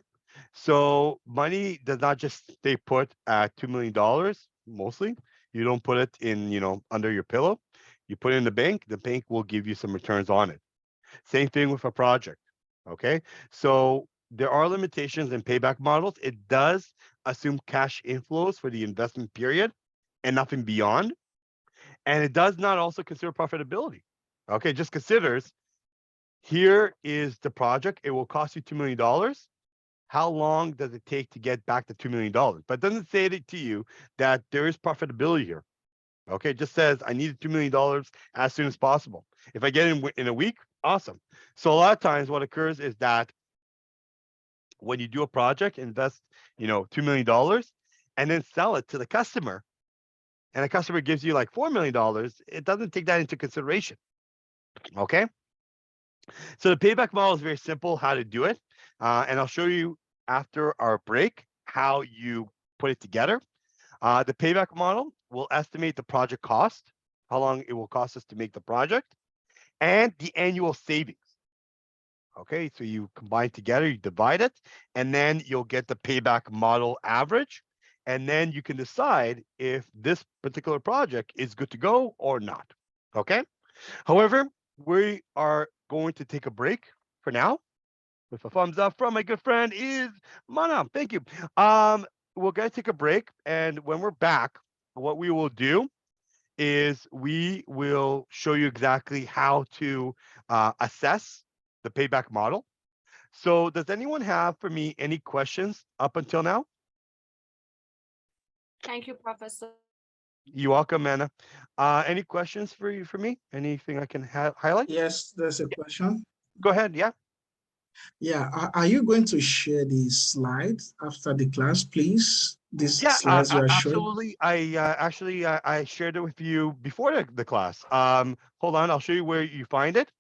So money does not just stay put at $2 million mostly. You don't put it in, under your pillow. You put it in the bank. The bank will give you some returns on it. Same thing with a project. Okay. So there are limitations in payback models. It does assume cash inflows for the investment period and nothing beyond. And it does not also consider profitability. Okay. Just considers here is the project. It will cost you $2 million. How long does it take to get back the $2 million? But it doesn't say to you that there is profitability here. Okay, it just says I need $2 million as soon as possible. If I get it in a week, awesome. So a lot of times what occurs is that when you do a project, invest, $2 million and then sell it to the customer, and the customer gives you like $4 million, it doesn't take that into consideration. Okay. So the payback model is very simple how to do it. And I'll show you after our break how you put it together. The payback model will estimate the project cost, how long it will cost us to make the project, and the annual savings. Okay, so you combine together, you divide it, and then you'll get the payback model average. And then you can decide if this particular project is good to go or not. Okay. However, we are going to take a break for now with a thumbs up from my good friend is Mana. Thank you. We're gonna take a break, and when we're back, what we will do is we will show you exactly how to assess the payback model. So, does anyone have for me any questions up until now?
Thank you, Professor.
You're welcome, Mana. Any questions for you for me? Anything I can highlight?
Yes, there's a
Yeah,
question.
go ahead. Yeah.
Yeah, are you going to share the slides after the class, please? These
Yeah,
slides you are showing.
absolutely. I actually I shared it with you before the class. Hold on, I'll show you where you find it.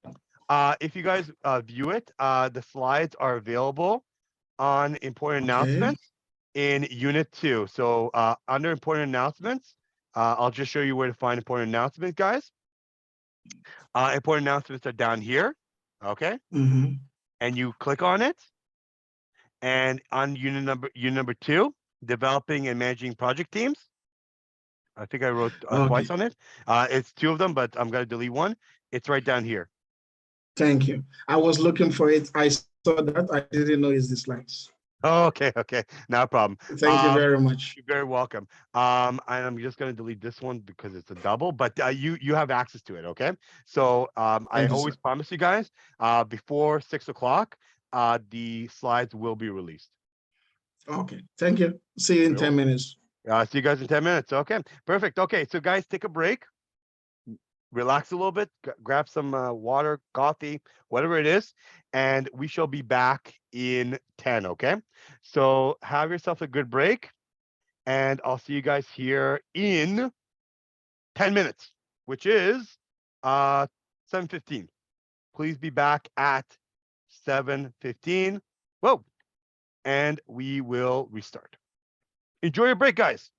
If you guys view it, the slides are available on important
Okay.
announcements in Unit 2. So under important announcements, I'll just show you where to find important announcements, guys. Important announcements are down here. Okay,
Mm-hmm.
and you click on it, and on unit number 2, developing and managing project teams. I think I wrote twice
Okay.
on it. It's 2 of them, but I'm gonna delete one. It's right down here.
Thank you. I was looking for it. I saw that. I didn't know it's the slides.
Oh, okay, okay, no problem.
Thank you very much.
You're very welcome. And I'm just gonna delete this one because it's a double, but you have access to it. Okay, so I
Thank you,
always
sir.
promise you guys before 6 o'clock, the slides will be released.
Okay. Thank you. See you
You're
in
very
10
welcome.
minutes.
See you guys in 10 minutes. Okay, perfect. Okay, so guys, take a break, relax a little bit, grab some water, coffee, whatever it is, and we shall be back in 10. Okay, so have yourself a good break, and I'll see you guys here in 10 minutes, which is 7:15. Please be back at 7:15. Whoa, and we will restart. Enjoy your break, guys.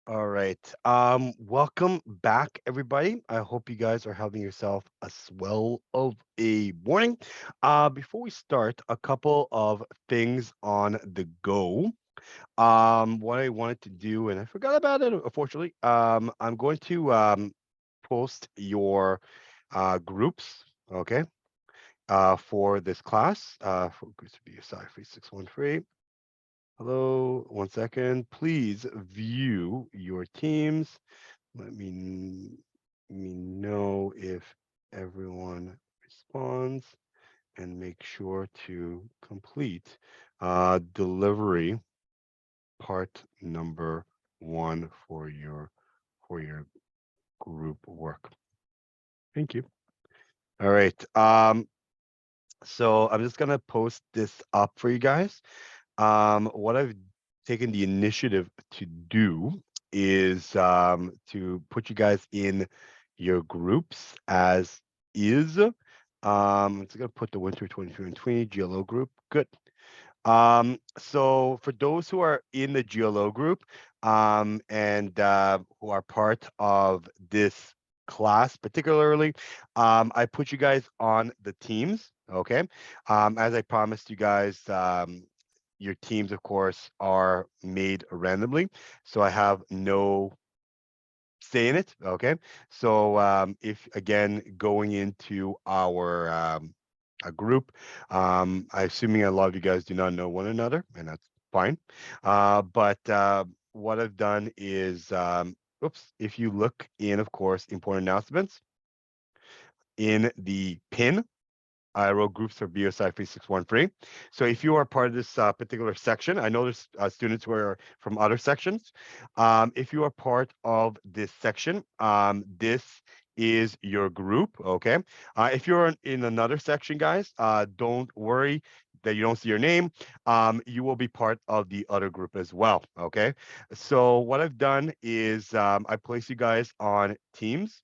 All right. Welcome back, everybody. I hope you guys are having yourself a swell of a morning. Before we start, a couple of things on the go. What I wanted to do, and I forgot about it, unfortunately. I'm going to post your groups, okay, for this class, for groups BSI 3613. Hello, 1 second. Please view your teams. Let me know if everyone responds and make sure to complete delivery part number 1 for your group work. Thank you. All right. So I'm just gonna post this up for you guys. What I've taken the initiative to do is to put you guys in your groups as is. I'm just gonna put the winter 2020 GLO group. Good. So for those who are in the GLO group and who are part of this class particularly, I put you guys on the teams, okay? As I promised you guys, your teams, of course, are made randomly, so I have no say in it, okay? So if again going into our a group, assuming a lot of you guys do not know one another, and that's fine. But what I've done is, oops, if you look in, of course, important announcements in the pin, I wrote groups for BUSI3613. So if you are part of this particular section, I know there's students who are from other sections. If you are part of this section, this is your group, okay? If you're in another section, guys, don't worry that you don't see your name. You will be part of the other group as well, okay? So what I've done is I place you guys on teams.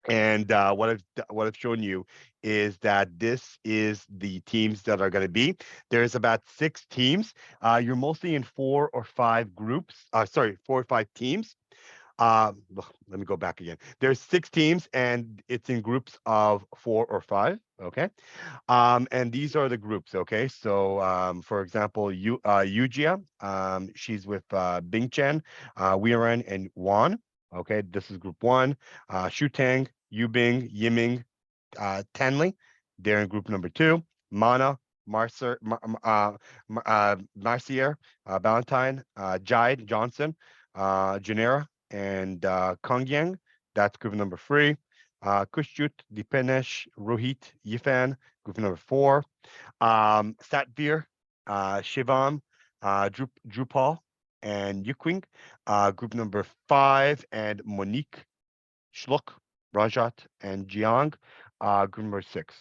And what I've shown you is that this is the teams that are going to be. There's about 6 teams. You're mostly in 4 or 5 groups. Sorry, 4 or 5 teams. Let me go back again. There's 6 teams, and it's in groups of 4 or 5. Okay. And these are the groups. Okay. So, for example, Yujia, she's with Bing Chen, Weiren, and Wan. Okay, this is group 1. Shutang, Yubing, Yiming, Tenley, they're in group number 2. Mana, Marcier, Valentine, Jide Johnson, Janera, and Kongyang, that's group number 3. Kushjut, Dipenesh, Rohit, Yifan, group number 4. Satvir, Shivam, Drupal, and Yukwing, group number 5, and Monique, Shluk, Rajat, and Jiang, group number 6.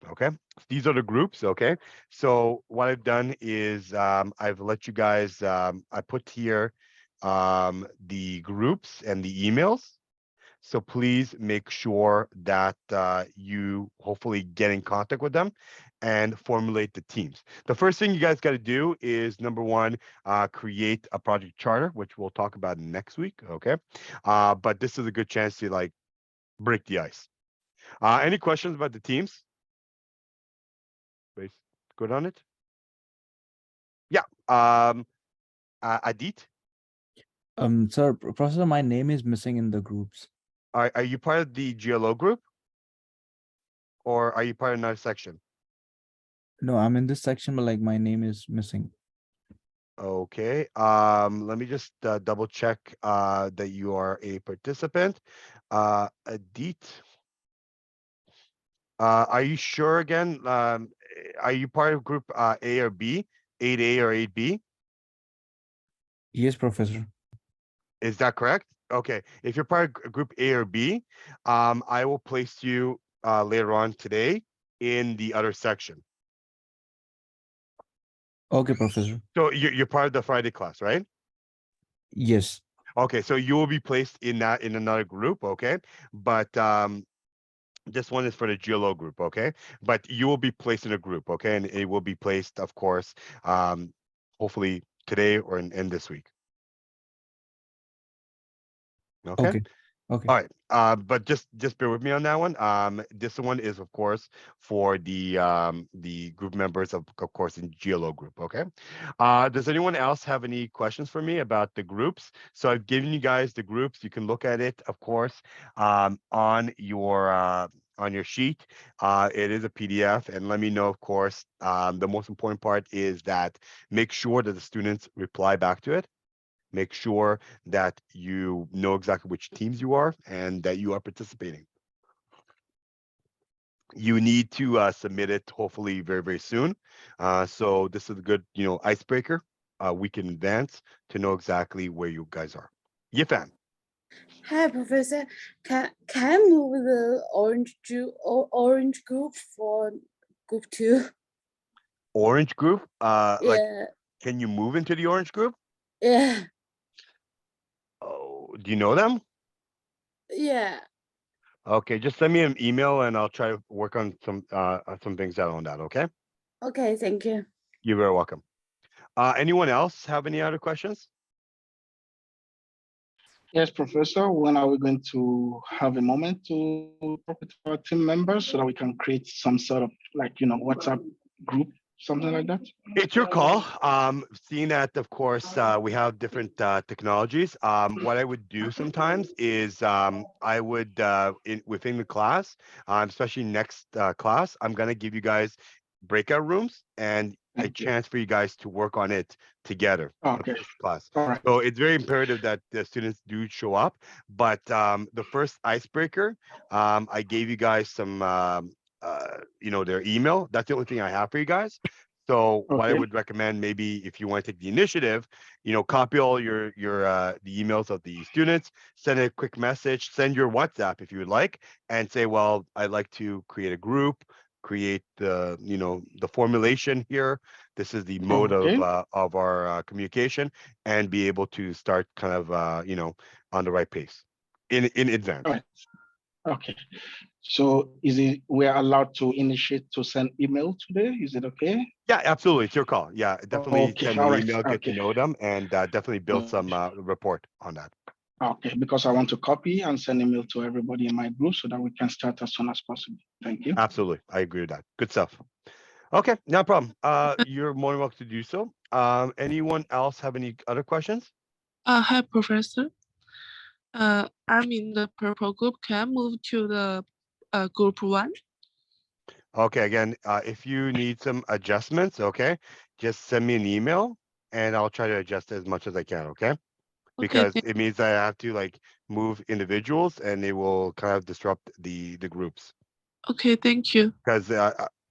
Okay, so these are the groups. Okay, so what I've done is I've let you guys. I put here the groups and the emails. So please make sure that you hopefully get in contact with them and formulate the teams. The first thing you guys got to do is number 1, create a project charter, which we'll talk about next week. Okay, but this is a good chance to like break the ice. Any questions about the teams? Please, good on it. Yeah. Adit,
Sir, Professor, my name is missing in the groups.
are you part of the GLO group, or are you part of another section?
No, I'm in this section, but like my name is missing.
Okay. Let me just double check that you are a participant. Adit, are you sure again? Are you part of group A or B, 8A or 8B?
Yes, Professor.
Is that correct? Okay. If you're part of group A or B, I will place you later on today in the other section.
Okay, Professor.
So you're part of the Friday class, right?
Yes.
Okay, so you will be placed in another group, okay? But this one is for the GLO group, okay? But you will be placed in a group, okay? And it will be placed, of course, hopefully today or in this week. Okay.
Okay. Okay.
All right. But just bear with me on that one. This one is of course for the group members of course in GLO group. Okay. Does anyone else have any questions for me about the groups? So I've given you guys the groups. You can look at it, of course, on your sheet. It is a PDF, and let me know, of course. The most important part is that make sure that the students reply back to it. Make sure that you know exactly which teams you are and that you are participating. You need to submit it hopefully very, very soon. So this is a good, icebreaker a week in advance to know exactly where you guys are. Yifan.
Hi, Professor. Can I move the orange group for group 2?
Orange group. Like,
Yeah,
can you move into the orange group?
yeah,
Oh, do you know them?
yeah.
Okay, just send me an email and I'll try to work on some things out on that. Okay.
Okay, thank you.
You're very welcome. Anyone else have any other questions?
Yes, Professor, when are we going to have a moment to talk with our team members so that we can create some sort of WhatsApp group, something like that?
It's your call. Seeing that, of course, we have different technologies. What I would do sometimes is I would within the class, especially next class, I'm gonna give you guys breakout rooms and a
Thank you.
chance for you guys to work on it together.
Okay.
First class.
All right.
So it's very imperative that the students do show up. But the first icebreaker, I gave you guys some, their email. That's the only thing I have for you guys. So what I
Okay.
would recommend, maybe if you want to take the initiative, copy all your the emails of the students, send a quick message, send your WhatsApp if you would like, and say, well, I'd like to create a group, create the formulation here. This is the mode
Okay.
of our communication, and be able to start kind of on the right pace in advance.
All right. Okay. So is it we are allowed to initiate to send email today? Is it okay?
Yeah, absolutely. It's your call. Yeah, definitely
Okay.
send
All
an
right.
email, get to
Okay.
know them, and definitely build some report on that.
Okay. Because I want to copy and send email to everybody in my group so that we can start as soon as possible. Thank you.
Absolutely. I agree with that. Good stuff. Okay, no problem. You're more than welcome to do so. Anyone else have any other questions?
Hi, Professor. I'm in the purple group. Can I move to the group 1?
Okay, again, if you need some adjustments, okay, just send me an email and I'll try to adjust as much as I can, okay? Because it means that I have to like move individuals and they will kind of disrupt the groups.
Okay, thank you.
Because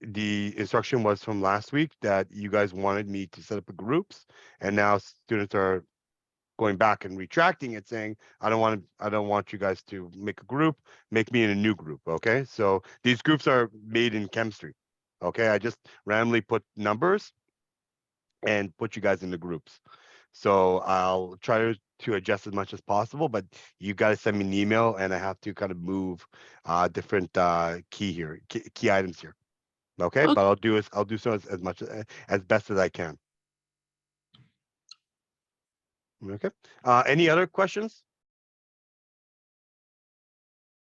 the instruction was from last week that you guys wanted me to set up groups, and now students are going back and retracting it, saying, I don't want you guys to make a group, make me in a new group. Okay. So these groups are made in chemistry. Okay. I just randomly put numbers and put you guys in the groups. So I'll try to adjust as much as possible, but you got to send me an email and I have to kind of move different key items here. Okay.
Okay.
But I'll do so as much as best as I can. Okay. Any other questions?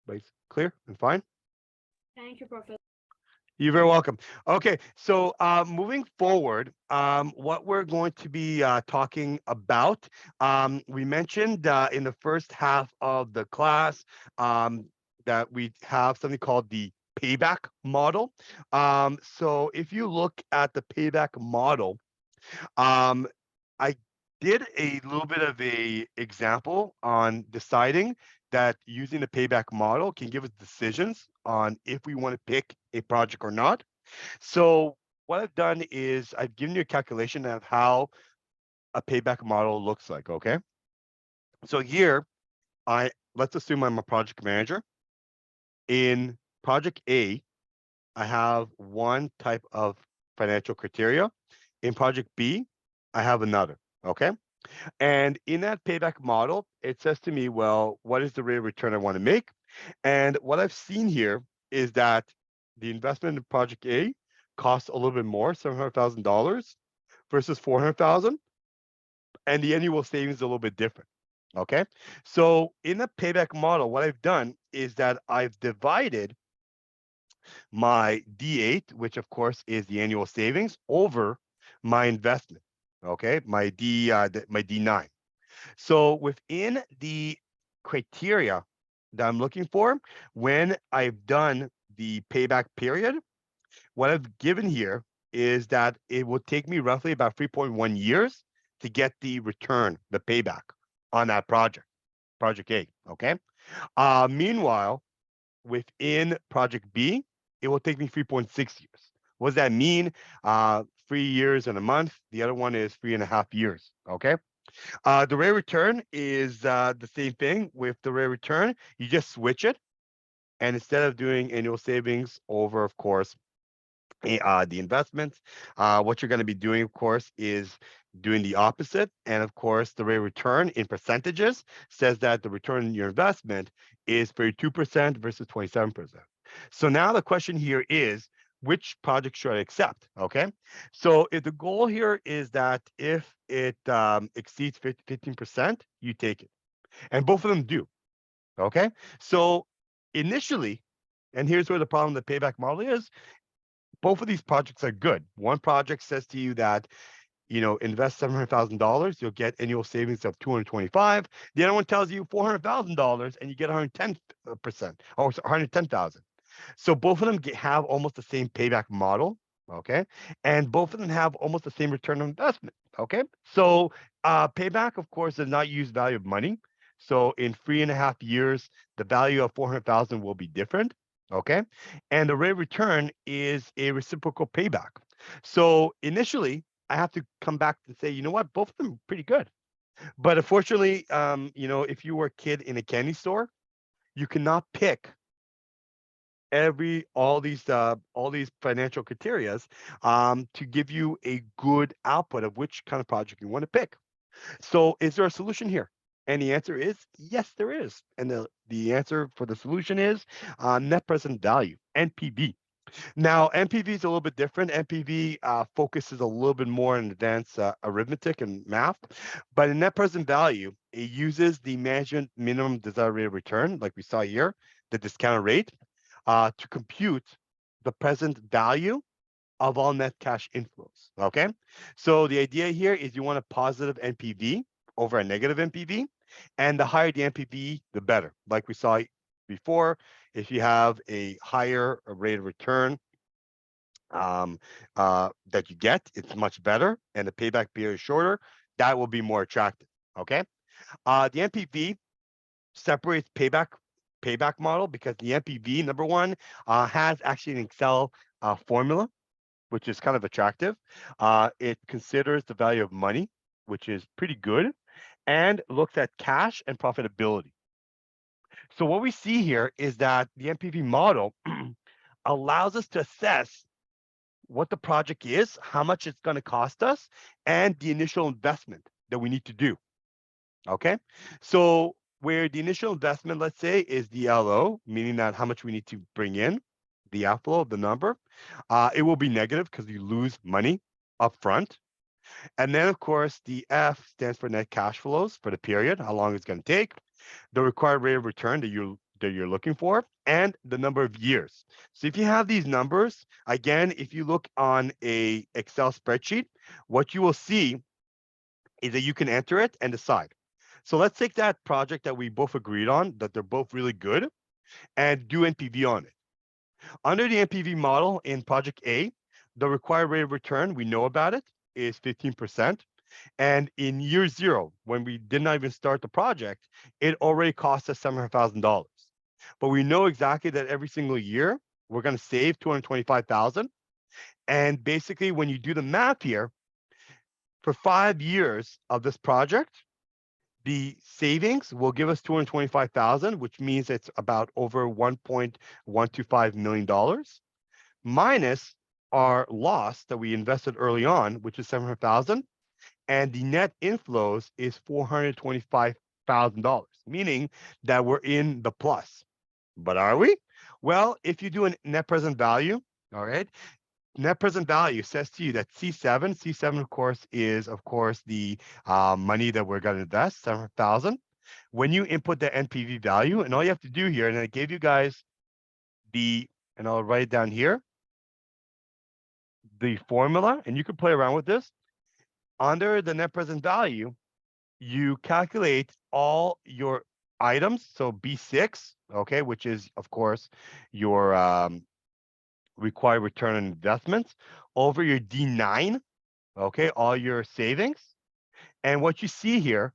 Everybody's clear and fine?
Thank you, Professor.
You're very welcome. Okay, so moving forward, what we're going to be talking about, we mentioned in the first half of the class that we have something called the payback model. So if you look at the payback model, I did a little bit of a example on deciding that using the payback model can give us decisions on if we want to pick a project or not. So what I've done is I've given you a calculation of how a payback model looks like, okay? So here, let's assume I'm a project manager. In project A, I have one type of financial criteria. In project B, I have another, okay? And in that payback model, it says to me, well, what is the rate of return I want to make? And what I've seen here is that the investment in project A costs a little bit more, $700,000 versus 400,000, and the annual savings is a little bit different. Okay, so in the payback model, what I've done is that I've divided my D8, which of course is the annual savings, over my investment. Okay, my D9. So within the criteria that I'm looking for, when I've done the payback period, what I've given here is that it will take me roughly about 3.1 years to get the return, the payback on that project A. Okay. Meanwhile, within project B, it will take me 3.6 years. What does that mean? 3 years and a month. The other one is 3.5 years. Okay. The rate of return is the same thing. With the rate of return, you just switch it. And instead of doing annual savings over, of course, the investments, what you're going to be doing, of course, is doing the opposite. And of course, the rate of return in percentages says that the return on your investment is 32% versus 27%. So now the question here is, which project should I accept? Okay. So if the goal here is that if it exceeds 15%, you take it. And both of them do. Okay. So initially, and here's where the problem of the payback model is, both of these projects are good. One project says to you that, invest $700,000, you'll get annual savings of 225. The other one tells you $400,000 and you get 110%, or 110,000. So both of them have almost the same payback model. Okay. And both of them have almost the same return on investment. Okay. So payback, of course, does not use value of money. So in 3.5 years, the value of 400,000 will be different. Okay. And the rate of return is a reciprocal payback. So initially, I have to come back and say, you know what, both of them are pretty good. But unfortunately, if you were a kid in a candy store, you cannot pick all these financial criterias to give you a good output of which kind of project you want to pick. So is there a solution here? And the answer is yes, there is. And the answer for the solution is net present value, NPV. Now, NPV is a little bit different. NPV focuses a little bit more on advanced arithmetic and math, but in net present value, it uses the management minimum desired rate of return, like we saw here, the discount rate, to compute the present value of all net cash inflows. Okay, so the idea here is you want a positive NPV over a negative NPV, and the higher the NPV, the better. Like we saw before, if you have a higher rate of return that you get, it's much better, and the payback period is shorter. That will be more attractive. Okay, the NPV separates payback model because the NPV, number one, has actually an Excel formula, which is kind of attractive. It considers the value of money, which is pretty good, and looks at cash and profitability. So what we see here is that the NPV model allows us to assess what the project is, how much it's going to cost us, and the initial investment that we need to do. Okay, so where the initial investment, let's say, is the LO, meaning that how much we need to bring in, the outflow, the number, it will be negative because you lose money up front. And then, of course, the F stands for net cash flows for the period, how long it's going to take, the required rate of return that you're looking for, and the number of years. So if you have these numbers, again, if you look on a Excel spreadsheet, what you will see is that you can enter it and decide. So let's take that project that we both agreed on, that they're both really good, and do NPV on it. Under the NPV model in project A, the required rate of return, we know about it, is 15%. And in year zero, when we did not even start the project, it already cost us $700,000. But we know exactly that every single year, we're going to save $225,000. And basically, when you do the math here, for 5 years of this project, the savings will give us $225,000, which means it's about over $1.125 million, minus our loss that we invested early on, which is $700,000, and the net inflows is $425,000, meaning that we're in the plus. But are we? Well, if you do a net present value, all right, net present value says to you that C7, of course, is, of course, the money that we're going to invest, 700,000. when you input the NPV value, and all you have to do here, and I gave you guys and I'll write it down here, the formula, and you can play around with this. Under the net present value, you calculate all your items. So B6, okay, which is of course your required return on investments, over your D9, okay, all your savings. And what you see here,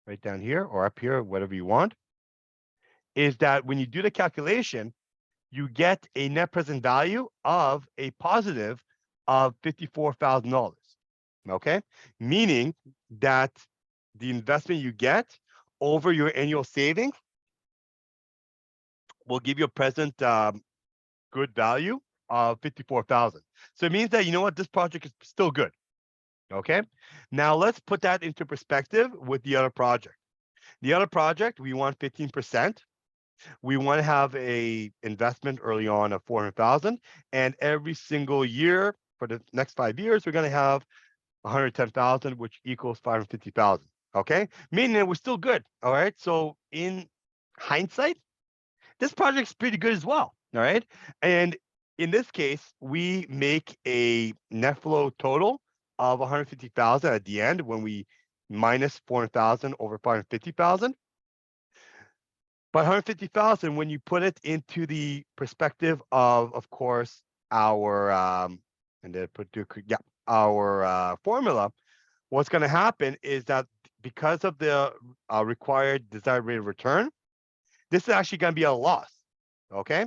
right down here or up here, whatever you want, is that when you do the calculation, you get a net present value of a positive of $54,000. Okay, meaning that the investment you get over your annual savings will give you a present good value of 54,000. So it means that, you know what, this project is still good. Okay, now let's put that into perspective with the other project. The other project, we want 15%. We want to have a investment early on of 400,000, and every single year for the next 5 years, we're going to have 110,000, which equals 550,000. Okay, meaning that we're still good. All right, so in hindsight, this project's pretty good as well. All right, and in this case, we make a net flow total of 150,000 at the end when we minus 400,000 over 550,000. But 150,000, when you put it into the perspective of course, our and then put our formula, what's going to happen is that because of the required desired rate of return, this is actually going to be a loss. Okay.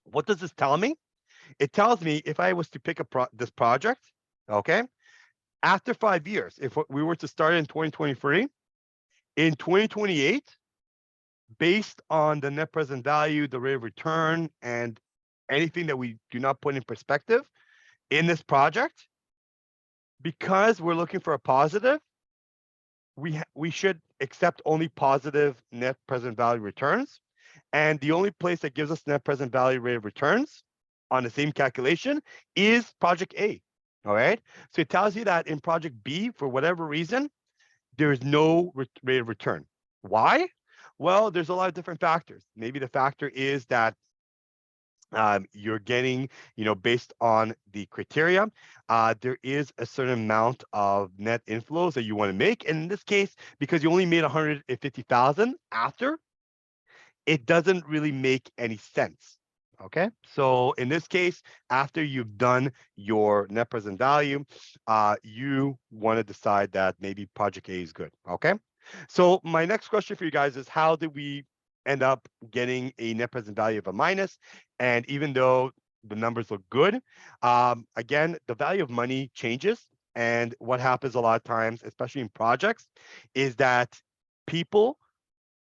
What does this tell me? It tells me if I was to pick this project, okay, after 5 years, if we were to start in 2023, in 2028, based on the net present value, the rate of return, and anything that we do not put in perspective in this project, because we're looking for a positive, we should accept only positive net present value returns. And the only place that gives us net present value rate of returns on the same calculation is project A. All right. So it tells you that in project B, for whatever reason, there is no rate of return. Why? Well, there's a lot of different factors. Maybe the factor is that you're getting, based on the criteria, there is a certain amount of net inflows that you want to make. And in this case, because you only made 150,000 after, it doesn't really make any sense. Okay, so in this case, after you've done your net present value, you want to decide that maybe project A is good. Okay, so my next question for you guys is, how did we end up getting a net present value of a minus? And even though the numbers look good, again, the value of money changes. And what happens a lot of times, especially in projects, is that people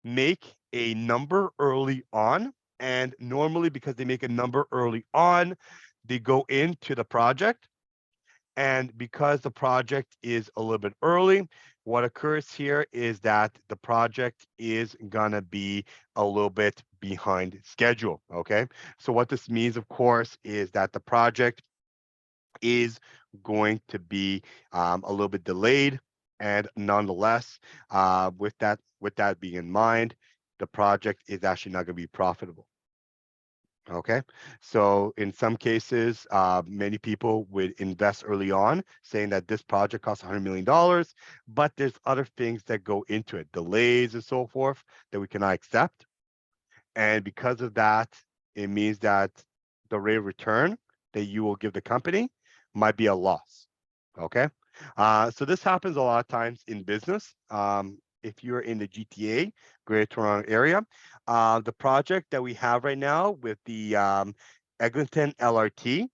make a number early on. And normally, because they make a number early on, they go into the project. And because the project is a little bit early, what occurs here is that the project is gonna be a little bit behind schedule, okay? So what this means, of course, is that the project is going to be a little bit delayed. And nonetheless, with that being in mind, the project is actually not gonna be profitable. Okay, so in some cases, many people would invest early on, saying that this project costs $100 million, but there's other things that go into it, delays and so forth, that we cannot accept. And because of that, it means that the rate of return that you will give the company might be a loss. Okay, so this happens a lot of times in business. If you're in the GTA, Greater Toronto Area, the project that we have right now with the Eglinton LRT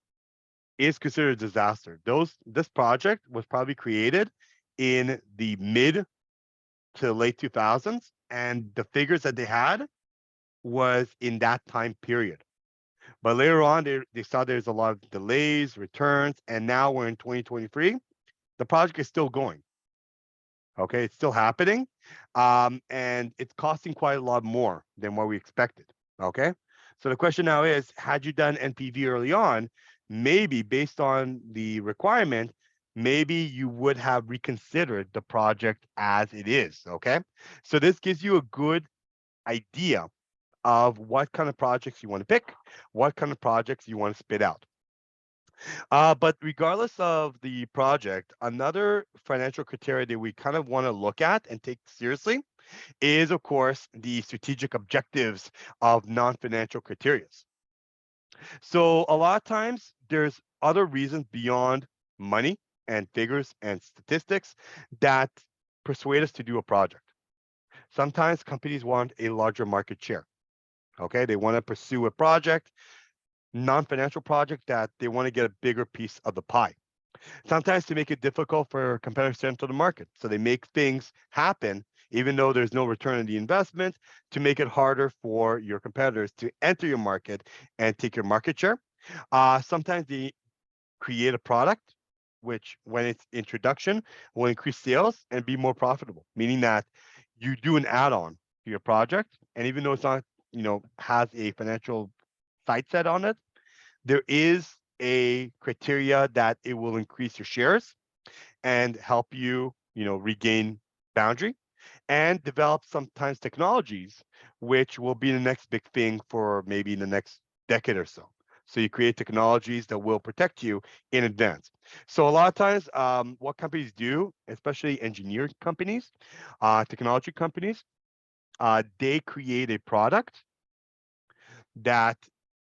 is considered a disaster. This project was probably created in the mid to late 2000s, and the figures that they had was in that time period. But later on, they saw there's a lot of delays, returns, and now we're in 2023. The project is still going. Okay, it's still happening, and it's costing quite a lot more than what we expected. Okay, so the question now is, had you done NPV early on, maybe based on the requirement, maybe you would have reconsidered the project as it is. Okay. So this gives you a good idea of what kind of projects you want to pick, what kind of projects you want to spit out. But regardless of the project, another financial criteria that we kind of want to look at and take seriously is, of course, the strategic objectives of non-financial criteria. So a lot of times there's other reasons beyond money and figures and statistics that persuade us to do a project. Sometimes companies want a larger market share. Okay, they want to pursue a project, non-financial project, that they want to get a bigger piece of the pie. Sometimes to make it difficult for competitors to enter the market. So they make things happen even though there's no return on the investment, to make it harder for your competitors to enter your market and take your market share. Sometimes they create a product which, when its introduction, will increase sales and be more profitable, meaning that you do an add-on to your project, and even though it's not, has a financial sight set on it, there is a criteria that it will increase your shares and help you, regain boundary and develop sometimes technologies which will be the next big thing for maybe in the next decade or so. So you create technologies that will protect you in advance. So a lot of times, what companies do, especially engineering companies, technology companies, they create a product that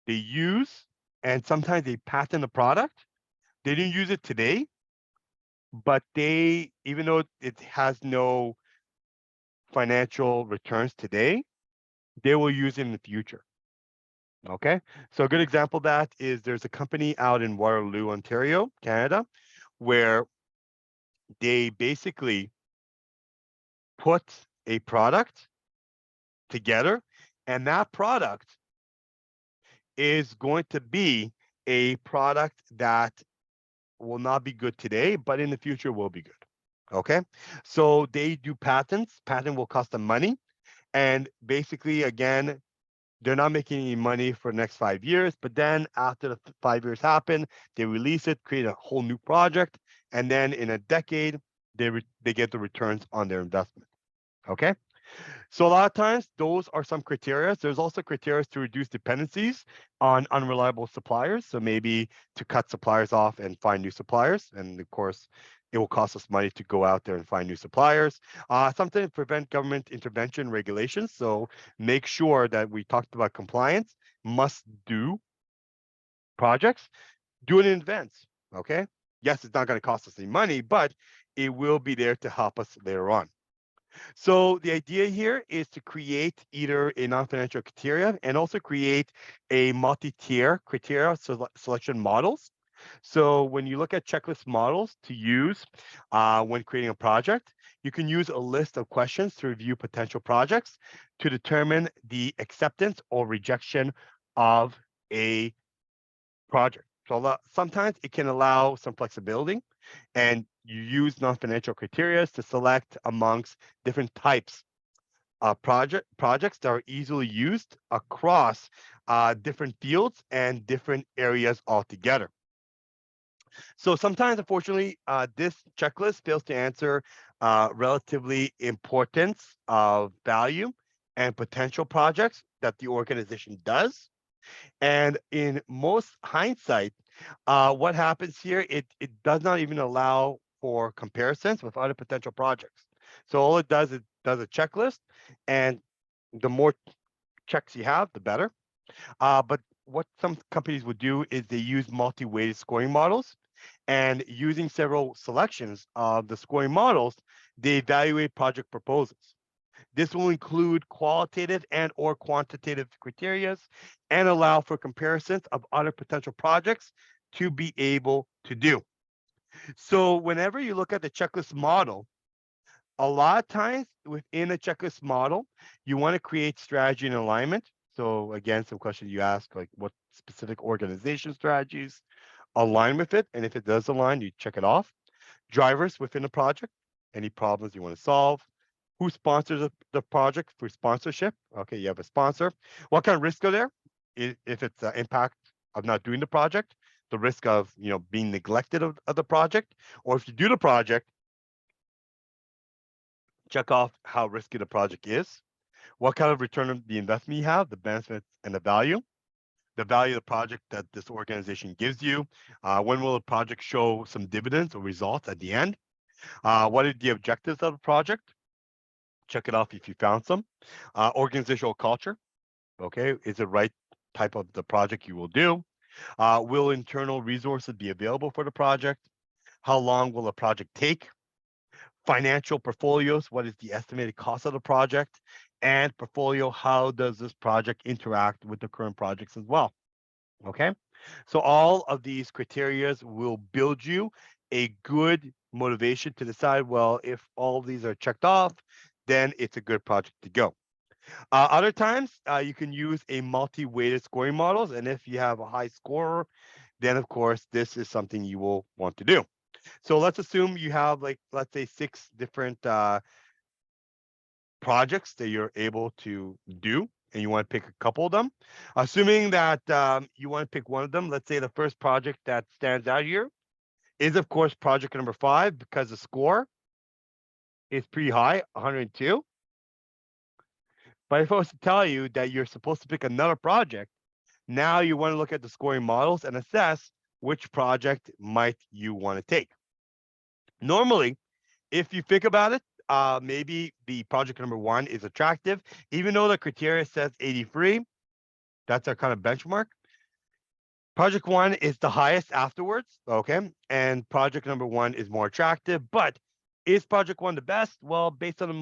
they use, and sometimes they patent the product. They didn't use it today, but they, even though it has no financial returns today, they will use it in the future. Okay, so a good example of that is there's a company out in Waterloo, Ontario, Canada, where they basically put a product together, and that product is going to be a product that will not be good today, but in the future will be good. Okay, so they do patents. Patent will cost them money, and basically, again, they're not making any money for the next 5 years, but then after the 5 years happen, they release it, create a whole new project, and then in a decade, they get the returns on their investment. Okay. So a lot of times, those are some criteria. There's also criteria to reduce dependencies on unreliable suppliers. So maybe to cut suppliers off and find new suppliers. And of course, it will cost us money to go out there and find new suppliers. Something to prevent government intervention regulations. So make sure that we talked about compliance, must do projects, do it in advance. Okay. Yes, it's not going to cost us any money, but it will be there to help us later on. So the idea here is to create either a non-financial criteria and also create a multi-tier criteria selection models. So when you look at checklist models to use when creating a project, you can use a list of questions to review potential projects to determine the acceptance or rejection of a project. So sometimes it can allow some flexibility, and you use non-financial criteria to select amongst different types of projects that are easily used across different fields and different areas altogether. So sometimes, unfortunately, this checklist fails to answer relatively importance of value and potential projects that the organization does. And in most hindsight, what happens here, it does not even allow for comparisons with other potential projects. So all it does a checklist, and the more checks you have, the better. But what some companies would do is they use multi-weighted scoring models, and using several selections of the scoring models, they evaluate project proposals. This will include qualitative and or quantitative criteria and allow for comparisons of other potential projects to be able to do. So whenever you look at the checklist model, a lot of times within a checklist model, you want to create strategy and alignment. So again, some questions you ask, like what specific organization strategies align with it. And if it does align, you check it off. Drivers within the project, any problems you want to solve. Who sponsors the project for sponsorship? Okay, you have a sponsor. What kind of risks are there? If it's the impact of not doing the project, the risk of, being neglected of the project, or if you do the project, check off how risky the project is, what kind of return on the investment you have, the benefits and the value of the project that this organization gives you. When will the project show some dividends or results at the end? What are the objectives of the project? Check it off if you found some. Organizational culture. Okay, is it right type of the project you will do? Will internal resources be available for the project? How long will the project take? Financial portfolios, what is the estimated cost of the project? And portfolio, how does this project interact with the current projects as well? Okay, so all of these criteria will build you a good motivation to decide, well, if all of these are checked off, then it's a good project to go. Other times, you can use a multi-weighted scoring models, and if you have a high scorer, then of course this is something you will want to do. So let's assume you have, like, let's say 6 different projects that you're able to do, and you want to pick a couple of them. Assuming that you want to pick one of them, let's say the first project that stands out here is, of course, project number 5, because the score is pretty high, 102. But if I was to tell you that you're supposed to pick another project, now you want to look at the scoring models and assess which project might you want to take. Normally, if you think about it, maybe the project number 1 is attractive, even though the criteria says 83. That's our kind of benchmark. Project 1 is the highest afterwards, okay? And project number 1 is more attractive, but is project 1 the best? Well, based on the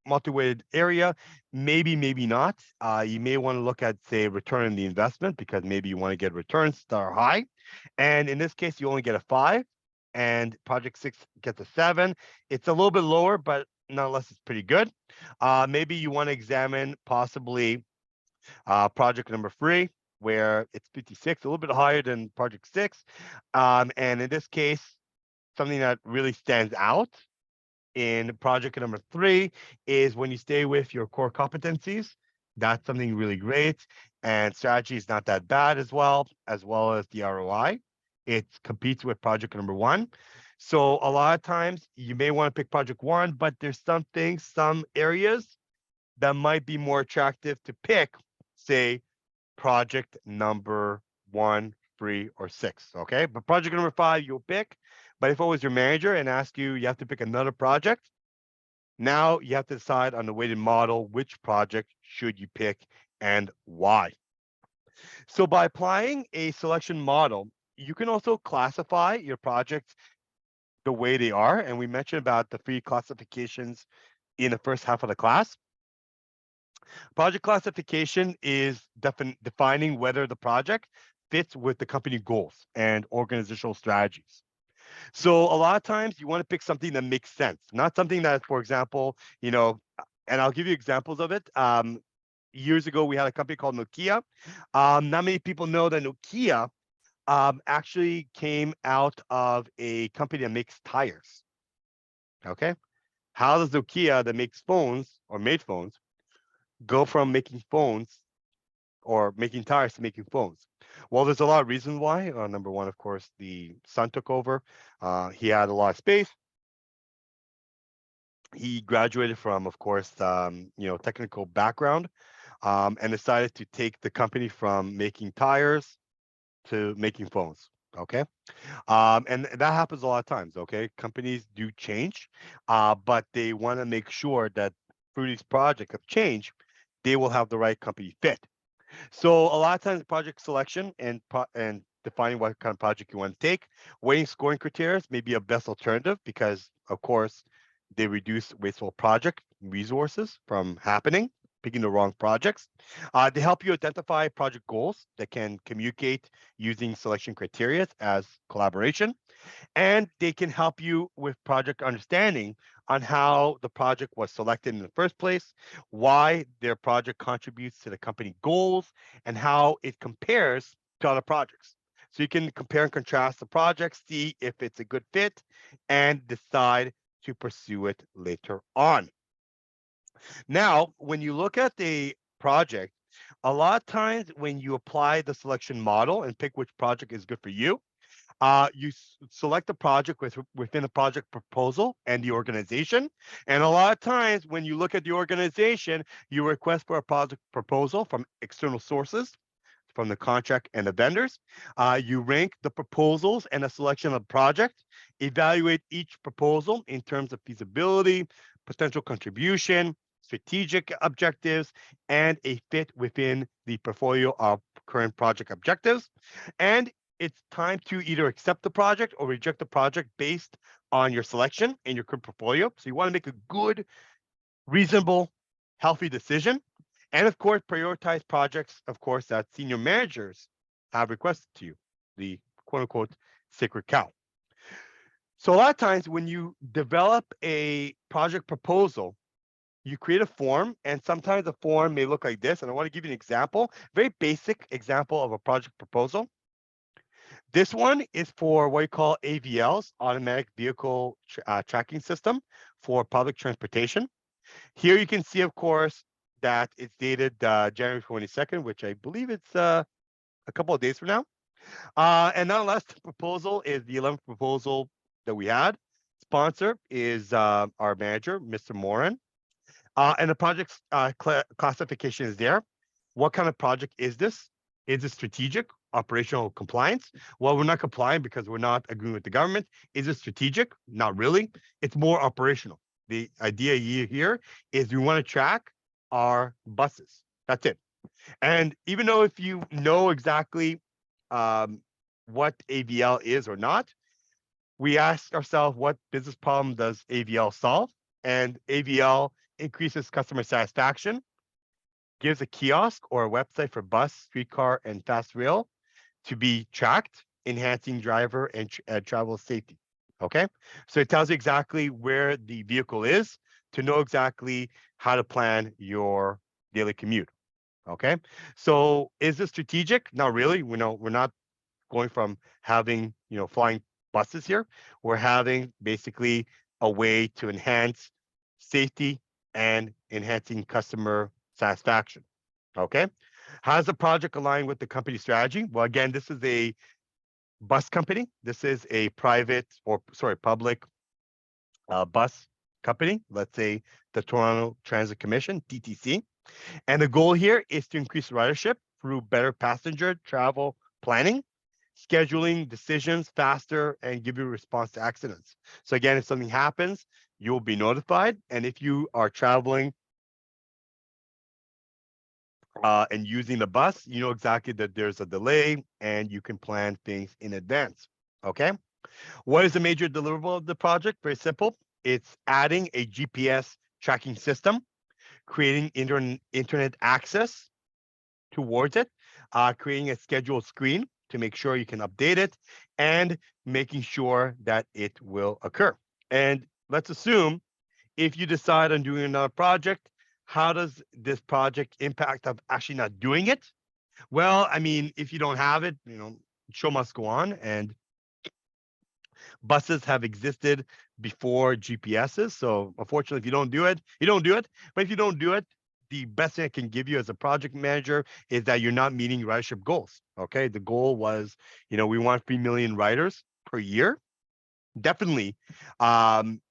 multi-weighted area, maybe not. You may want to look at, say, return on the investment, because maybe you want to get returns that are high. And in this case, you only get a 5, and project 6 gets a 7. It's a little bit lower, but nonetheless, it's pretty good. Maybe you want to examine possibly project number 3, where it's 56, a little bit higher than project 6. And in this case, something that really stands out in project number 3 is when you stay with your core competencies. That's something really great. And strategy is not that bad as well as the ROI. It competes with project number 1. So a lot of times you may want to pick project 1, but there's some things, some areas that might be more attractive to pick, say, project number 1, 3, or 6. Okay, but project number 5 you'll pick. But if I was your manager and ask you, you have to pick another project, now you have to decide on the weighted model, which project should you pick and why. So by applying a selection model, you can also classify your projects the way they are. And we mentioned about the 3 classifications in the first half of the class. Project classification is defining whether the project fits with the company goals and organizational strategies. So a lot of times you want to pick something that makes sense, not something that, for example, and I'll give you examples of it. Years ago, we had a company called Nokia. Not many people know that Nokia actually came out of a company that makes tires. Okay. How does Nokia, that makes phones or made phones, go from making phones or making tires to making phones? Well, there's a lot of reasons why. Number 1, of course, the son took over. He had a lot of space. He graduated from, of course, technical background, and decided to take the company from making tires to making phones. Okay. And that happens a lot of times. Okay. Companies do change, but they want to make sure that through these projects of change, they will have the right company fit. So a lot of times project selection and defining what kind of project you want to take, weighting scoring criteria may be a best alternative, because of course they reduce wasteful project resources from happening, picking the wrong projects. They help you identify project goals that can communicate using selection criteria as collaboration. And they can help you with project understanding on how the project was selected in the first place, why their project contributes to the company goals, and how it compares to other projects. So you can compare and contrast the projects, see if it's a good fit, and decide to pursue it later on. Now, when you look at the project, a lot of times when you apply the selection model and pick which project is good for you, you select the project within the project proposal and the organization. And a lot of times when you look at the organization, you request for a project proposal from external sources, from the contract and the vendors. You rank the proposals and a selection of the project, evaluate each proposal in terms of feasibility, potential contribution, strategic objectives, and a fit within the portfolio of current project objectives. And it's time to either accept the project or reject the project based on your selection and your current portfolio. So you want to make a good, reasonable, healthy decision. And of course, prioritize projects, of course, that senior managers have requested to you, the quote unquote sacred cow. So a lot of times when you develop a project proposal, you create a form, and sometimes the form may look like this. And I want to give you an example, very basic example of a project proposal. This one is for what you call AVLs, automatic vehicle tracking system for public transportation. Here you can see, of course, that it's dated January 22nd, which I believe it's a couple of days from now. And nonetheless, the proposal is the 11th proposal that we had. Sponsor is our manager, Mr. Moran. And the project's classification is there. What kind of project is this? Is it strategic, operational compliance? Well, we're not complying because we're not agreeing with the government. Is it strategic? Not really. It's more operational. The idea here is we want to track our buses. That's it. And even though if you know exactly what AVL is or not, we ask ourselves, what business problem does AVL solve? And AVL increases customer satisfaction, gives a kiosk or a website for bus, streetcar, and fast rail to be tracked, enhancing driver and travel safety. Okay, so it tells you exactly where the vehicle is to know exactly how to plan your daily commute. Okay, so is it strategic? Not really. We know we're not going from having flying buses here. We're having basically a way to enhance safety and enhancing customer satisfaction. Okay, how does the project align with the company strategy? Well, again, this is a bus company. This is a public bus company. Let's say the Toronto Transit Commission, TTC. And the goal here is to increase ridership through better passenger travel planning, scheduling decisions faster, and give you a response to accidents. So again, if something happens, you will be notified. And if you are traveling and using the bus, you know exactly that there's a delay and you can plan things in advance. Okay. What is the major deliverable of the project? Very simple. It's adding a GPS tracking system, creating internet access towards it, creating a scheduled screen to make sure you can update it, and making sure that it will occur. And let's assume if you decide on doing another project, how does this project impact of actually not doing it? Well, I mean, if you don't have it, show must go on, and buses have existed before GPSs. So unfortunately, if you don't do it, you don't do it. But if you don't do it, the best thing I can give you as a project manager is that you're not meeting ridership goals. Okay. The goal was, we want 3 million riders per year. Definitely,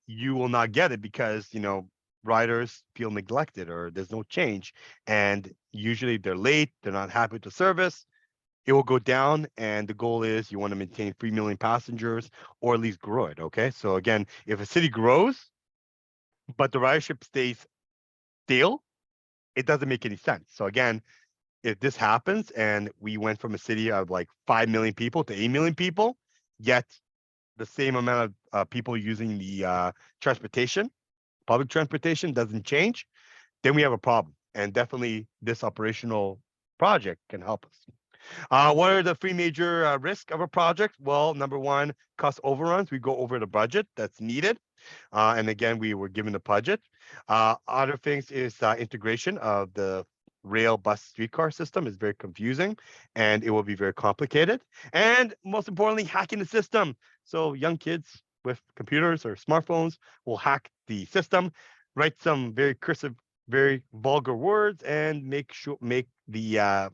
you will not get it because, riders feel neglected or there's no change. And usually they're late, they're not happy with the service. It will go down, and the goal is you want to maintain 3 million passengers or at least grow it. Okay. So again, if a city grows, but the ridership stays stale, it doesn't make any sense. So again, if this happens and we went from a city of like 5 million people to 8 million people, yet the same amount of people using the public transportation doesn't change, then we have a problem. And definitely this operational project can help us. What are the three major risks of a project? Well, number one, cost overruns. We go over the budget that's needed. And again, we were given the budget. Other things is integration of the rail bus streetcar system is very confusing and it will be very complicated. And most importantly, hacking the system. So young kids with computers or smartphones will hack the system, write some very cursive very vulgar words and make the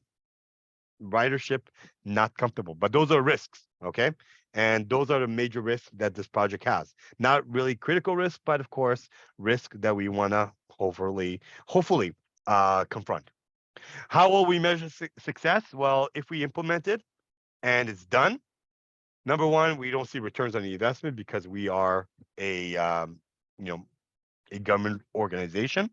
ridership not comfortable. But those are risks, okay? And those are the major risks that this project has. Not really critical risk, but of course, risk that we want to hopefully confront. How will we measure success? Well, if we implement it and it's done, number one, we don't see returns on the investment because we are a you know a government organization.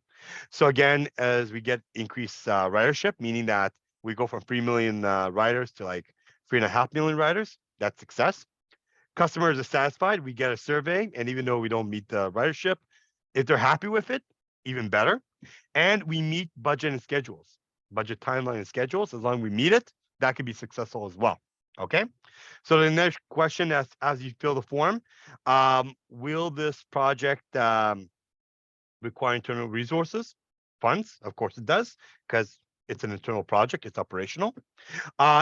So again, as we get increased ridership, meaning that we go from 3 million riders to like 3.5 million riders, that's success. Customers are satisfied. We get a survey, and even though we don't meet the ridership, if they're happy with it, even better. And we meet budget and schedules, budget timeline and schedules. As long as we meet it, that could be successful as well. Okay. So the next question, as you fill the form, will this project require internal resources, funds? Of course it does, because it's an internal project, it's operational.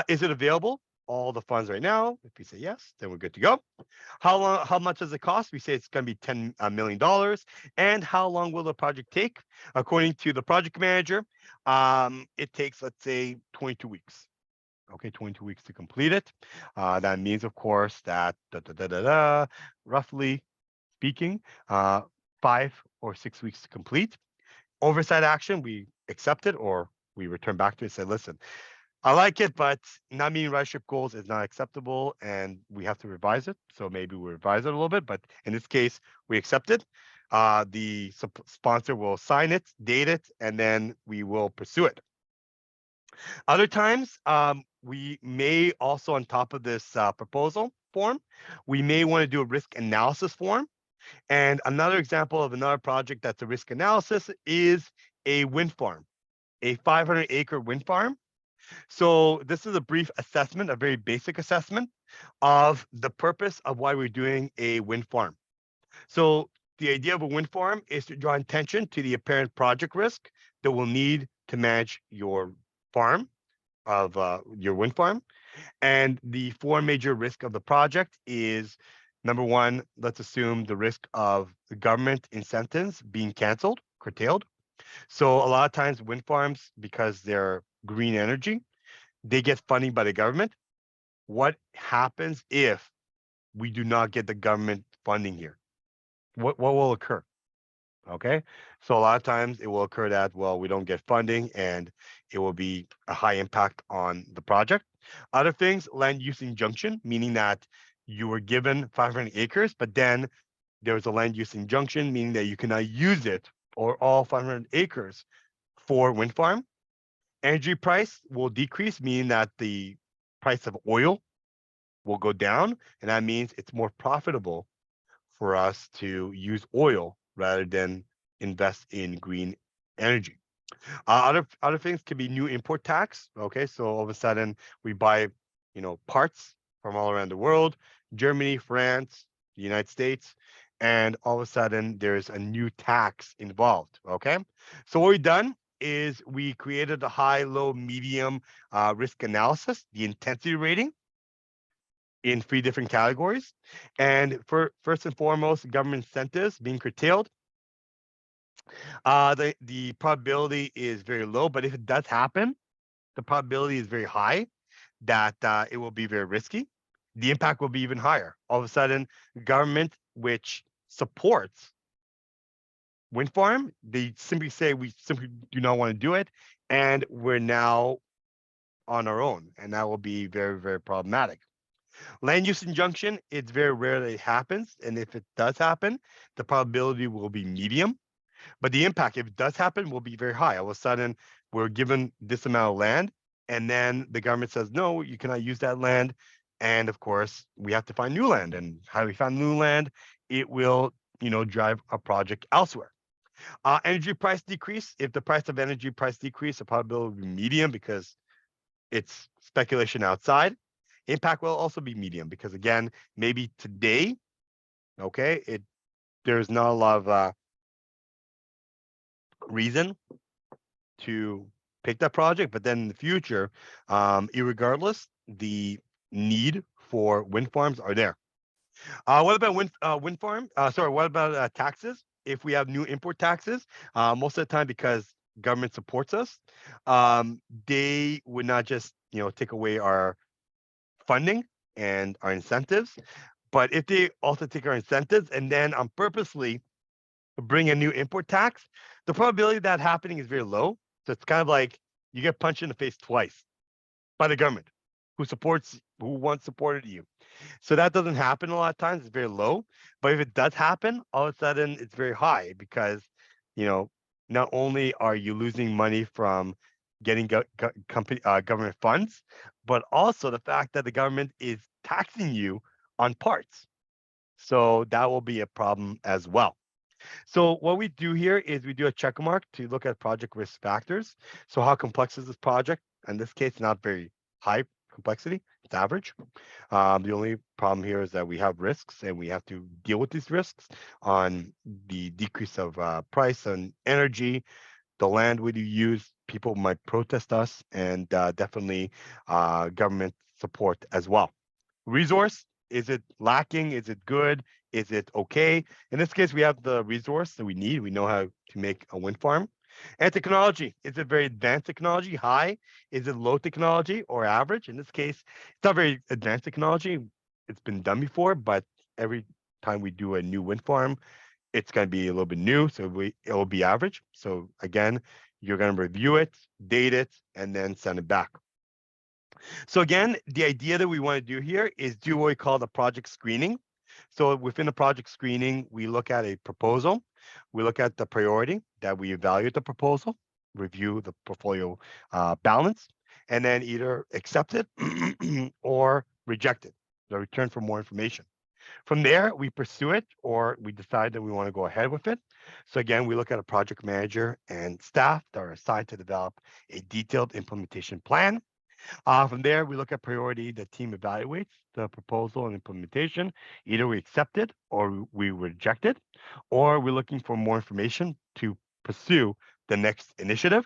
Is it available? All the funds right now. If you say yes, then we're good to go. How much does it cost? We say it's going to be $10 million. And how long will the project take? According to the project manager, it takes, let's say, 22 weeks. Okay, 22 weeks to complete it. That means, of course, that roughly speaking, 5 or 6 weeks to complete. Oversight action, we accept it or we return back to it and say, listen, I like it, but not meeting ridership goals is not acceptable and we have to revise it. So maybe we revise it a little bit, but in this case, we accept it. The sponsor will sign it, date it, and then we will pursue it. Other times, we may also, on top of this proposal form, we may want to do a risk analysis form. And another example of another project that's a risk analysis is a wind farm, a 500-acre wind farm. So this is a brief assessment, a very basic assessment of the purpose of why we're doing a wind farm. So the idea of a wind farm is to draw attention to the apparent project risk that we'll need to manage your farm of your wind farm. And the four major risks of the project is, number one, let's assume the risk of the government incentives being canceled, curtailed. So a lot of times wind farms, because they're green energy, they get funding by the government. What happens if we do not get the government funding here? What will occur? Okay, so a lot of times it will occur that, well, we don't get funding and it will be a high impact on the project. Other things, land use injunction, meaning that you were given 500 acres, but then there's a land use injunction, meaning that you cannot use it or all 500 acres for wind farm. Energy price will decrease, meaning that the price of oil will go down, and that means it's more profitable for us to use oil rather than invest in green energy. Other things could be new import tax. Okay, so all of a sudden we buy, parts from all around the world, Germany, France, the United States, and all of a sudden there's a new tax involved. Okay, so what we've done is we created a high, low, medium risk analysis, the intensity rating, in 3 different categories. And first and foremost, government incentives being curtailed. The probability is very low, but if it does happen, the probability is very high that it will be very risky. The impact will be even higher. All of a sudden, government, which supports wind farm, they simply say we simply do not want to do it, and we're now on our own, and that will be very, very problematic. Land use injunction, it's very rare that it happens. And if it does happen, the probability will be medium. But the impact, if it does happen, will be very high. All of a sudden, we're given this amount of land, and then the government says, no, you cannot use that land. And of course, we have to find new land. And how do we find new land? It will, drive a project elsewhere. Energy price decrease. If the price of energy price decrease, the probability will be medium because it's speculation outside. Impact will also be medium because, again, maybe today, okay, there's not a lot of reason to pick that project, but then in the future, irregardless, the need for wind farms are there. What about wind farm? What about taxes? if we have new import taxes, most of the time because government supports us, they would not just take away our funding and our incentives, but if they also take our incentives and then purposely bring a new import tax, the probability of that happening is very low. So it's kind of like you get punched in the face twice by the government who once supported you. So that doesn't happen a lot of times. It's very low. But if it does happen, all of a sudden it's very high because, you know, not only are you losing money from getting government funds, but also the fact that the government is taxing you on parts. So that will be a problem as well. So what we do here is we do a check mark to look at project risk factors. So how complex is this project? In this case, not very high complexity. It's average. The only problem here is that we have risks and we have to deal with these risks on the decrease of price and energy, the land we use. People might protest us, and definitely government support as well. Resource, is it lacking? Is it good? Is it okay? In this case, we have the resource that we need. We know how to make a wind farm. And technology, is it very advanced technology, high? Is it low technology or average? In this case, it's not very advanced technology. It's been done before, but every time we do a new wind farm, it's going to be a little bit new, so it will be average. So again, you're going to review it, date it, and then send it back. So again, the idea that we want to do here is do what we call the project screening. So within the project screening, we look at a proposal, we look at the priority, that we evaluate the proposal, review the portfolio balance, and then either accept it or reject it, the return for more information. From there, we pursue it or we decide that we want to go ahead with it. So again, we look at a project manager and staff that are assigned to develop a detailed implementation plan. From there, we look at priority. The team evaluates the proposal and implementation. Either we accept it or we reject it, or we're looking for more information to pursue the next initiative.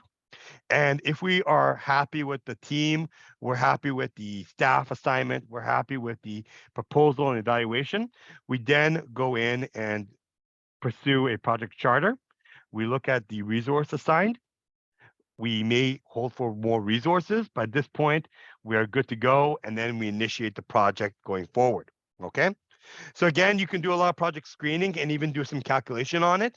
And if we are happy with the team, we're happy with the staff assignment, we're happy with the proposal and evaluation, we then go in and pursue a project charter. We look at the resource assigned. We may hold for more resources, but at this point, we are good to go, and then we initiate the project going forward, okay? So again, you can do a lot of project screening and even do some calculation on it.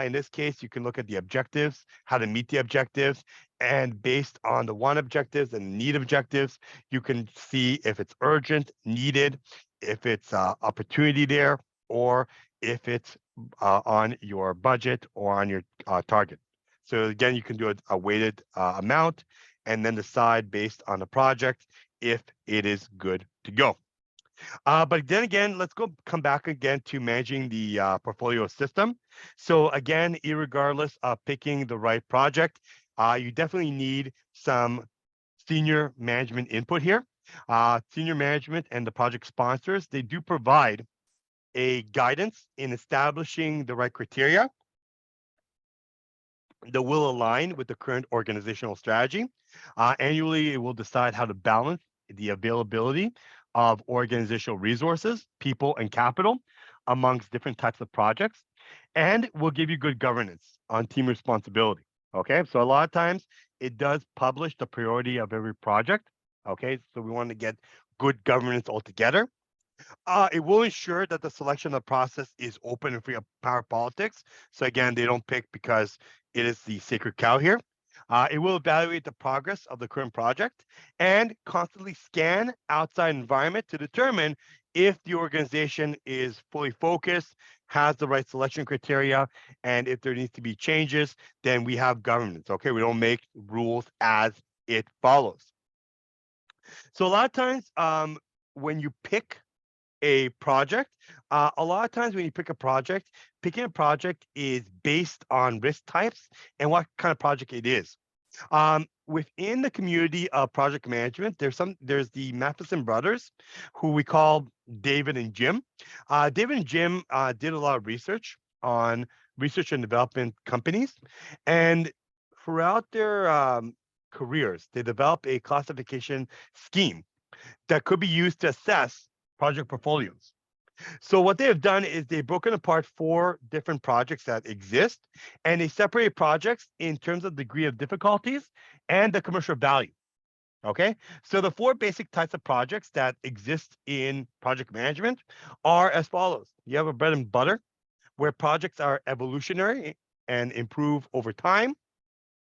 In this case, you can look at the objectives, how to meet the objectives, and based on the want objectives and need objectives, you can see if it's urgent, needed, if it's opportunity there, or if it's on your budget or on your target. So again, you can do a weighted amount and then decide based on the project if it is good to go. But then again, let's come back again to managing the portfolio system. So again, irregardless of picking the right project, you definitely need some senior management input here. Senior management and the project sponsors, they do provide a guidance in establishing the right criteria that will align with the current organizational strategy. Annually, it will decide how to balance the availability of organizational resources, people, and capital amongst different types of projects, and will give you good governance on team responsibility. Okay, so a lot of times it does publish the priority of every project. Okay, so we want to get good governance altogether. It will ensure that the selection of the process is open and free of power politics. So again, they don't pick because it is the sacred cow here. It will evaluate the progress of the current project and constantly scan outside environment to determine if the organization is fully focused, has the right selection criteria, and if there needs to be changes, then we have governance. Okay, we don't make rules as it follows. So a lot of times when you pick a project, a lot of times when you pick a project, picking a project is based on risk types and what kind of project it is. Within the community of project management, there's the Matheson brothers, who we call David and Jim. David and Jim did a lot of research on research and development companies, and throughout their careers, they developed a classification scheme that could be used to assess project portfolios. So what they have done is they've broken apart 4 different projects that exist, and they separate projects in terms of degree of difficulties and the commercial value. Okay, so the 4 basic types of projects that exist in project management are as follows. You have a bread and butter, where projects are evolutionary and improve over time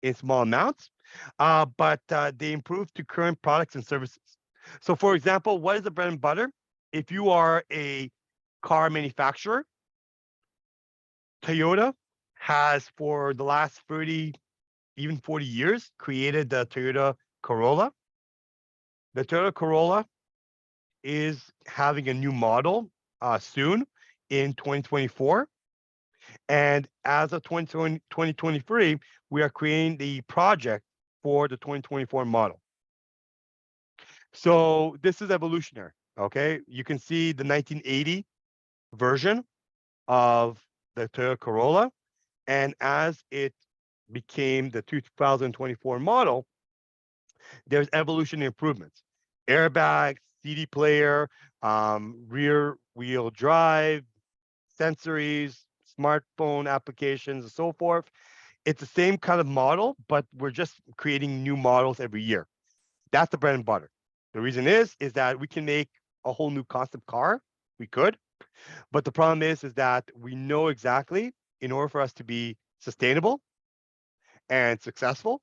in small amounts, but they improve to current products and services. So, for example, what is the bread and butter? If you are a car manufacturer, Toyota has for the last 30, even 40 years, created the Toyota Corolla. The Toyota Corolla is having a new model soon in 2024. And as of 2023, we are creating the project for the 2024 model. So this is evolutionary, okay? You can see the 1980 version of the Toyota Corolla. And as it became the 2024 model, there's evolutionary improvements. Airbags, CD player, rear wheel drive, sensories, smartphone applications, and so forth. It's the same kind of model, but we're just creating new models every year. That's the bread and butter. The reason is that we can make a whole new concept car. We could, but the problem is that we know exactly in order for us to be sustainable and successful,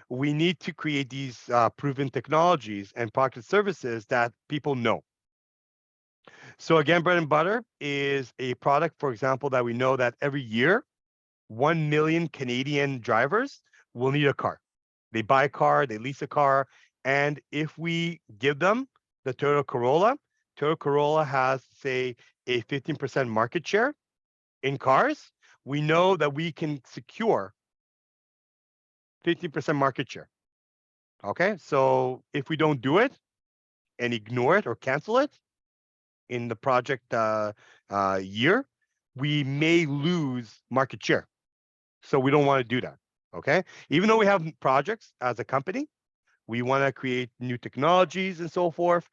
we need to create these proven technologies and product and services that people know. So again, bread and butter is a product, for example, that we know that every year, 1 million Canadian drivers will need a car. They buy a car, they lease a car, and if we give them the Toyota Corolla has, say, a 15% market share in cars, we know that we can secure 15% market share. Okay, so if we don't do it and ignore it or cancel it in the project year, we may lose market share. So we don't want to do that. Okay, even though we have projects as a company, we want to create new technologies and so forth.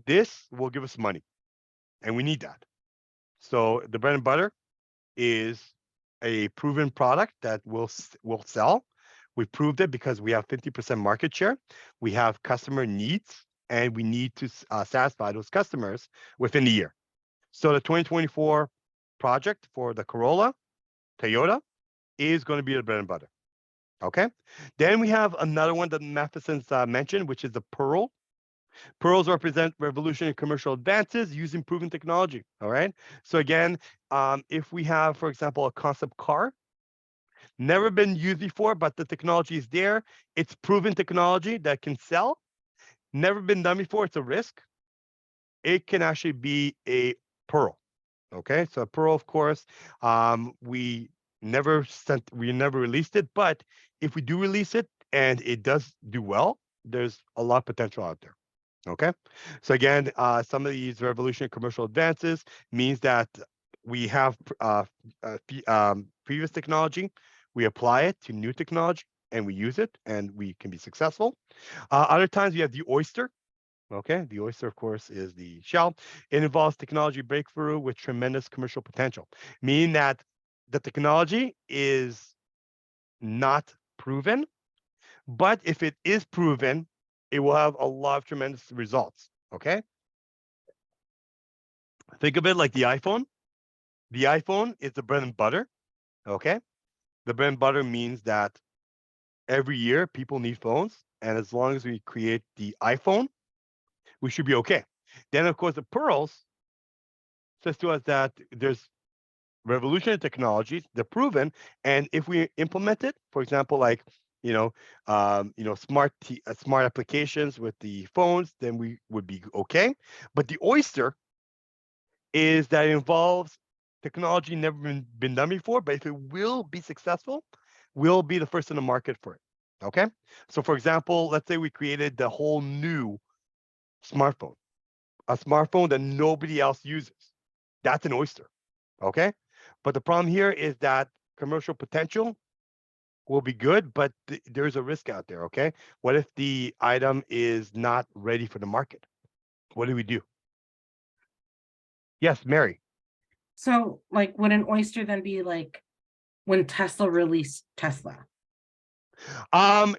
This will give us money, and we need that. So the bread and butter is a proven product that will sell. We proved it because we have 50% market share. We have customer needs, and we need to satisfy those customers within the year. So the 2024 project for the Corolla, Toyota, is going to be the bread and butter. Okay. Then we have another one that Matheson's mentioned, which is the Pearl. Pearls represent revolutionary commercial advances using proven technology. All right. So again, if we have, for example, a concept car, never been used before, but the technology is there. It's proven technology that can sell. Never been done before. It's a risk. It can actually be a Pearl. Okay. So a Pearl, of course, we never released it, but if we do release it and it does do well, there's a lot of potential out there. Okay, so again, some of these revolutionary commercial advances means that we have previous technology, we apply it to new technology, and we use it, and we can be successful. Other times we have the oyster. Okay, the oyster, of course, is the shell. It involves technology breakthrough with tremendous commercial potential, meaning that the technology is not proven, but if it is proven, it will have a lot of tremendous results. Okay, think of it like the iPhone. The iPhone is the bread and butter. Okay, the bread and butter means that every year people need phones, and as long as we create the iPhone, we should be okay. Then, of course, the pearls says to us that there's revolutionary technologies, they're proven, and if we implement it, for example, like smart applications with the phones, then we would be okay. But the oyster is that it involves technology never been done before, but if it will be successful, we'll be the first in the market for it. Okay, so for example, let's say we created the whole new smartphone, a smartphone that nobody else uses. That's an oyster. Okay, but the problem here is that commercial potential will be good, but there's a risk out there. Okay, what if the item is not ready for the market? What do we do? Yes, Mary.
So, like, would an oyster then be like when Tesla released Tesla?
Um,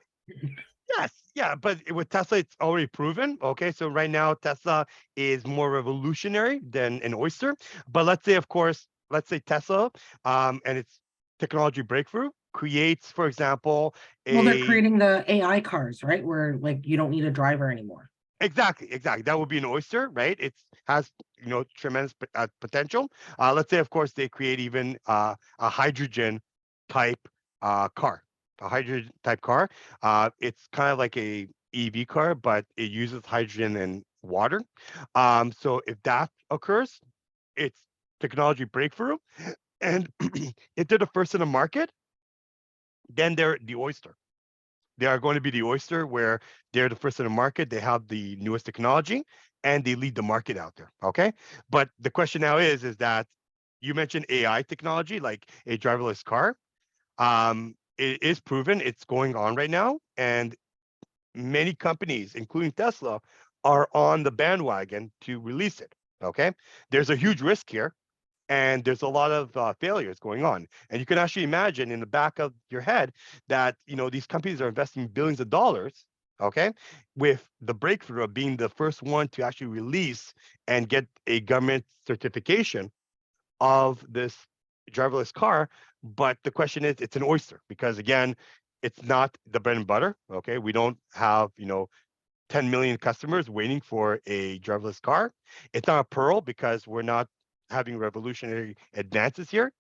yes, yeah, but with Tesla, it's already proven. Okay, so right now Tesla is more revolutionary than an oyster. But let's say, of course, let's say Tesla, and its technology breakthrough creates, for example,
Well, they're
a
creating the AI cars, right? Where like you don't need a driver anymore.
exactly that would be an oyster, right? It has tremendous potential. Let's say, of course, they create even a hydrogen type car, a hydrogen type car. It's kind of like a EV car, but it uses hydrogen and water. So if that occurs, it's technology breakthrough, and if they're the first in the market, then they're the oyster. They are going to be the oyster where they're the first in the market. They have the newest technology and they lead the market out there. Okay. But the question now is that you mentioned AI technology, like a driverless car. It is proven, it's going on right now. And many companies, including Tesla, are on the bandwagon to release it. Okay. There's a huge risk here and there's a lot of failures going on. And you can actually imagine in the back of your head that these companies are investing billions of dollars, okay, with the breakthrough of being the first one to actually release and get a government certification of this driverless car. But the question is, it's an oyster because again, it's not the bread and butter. Okay, we don't have 10 million customers waiting for a driverless car. It's not a pearl because we're not having revolutionary advances here.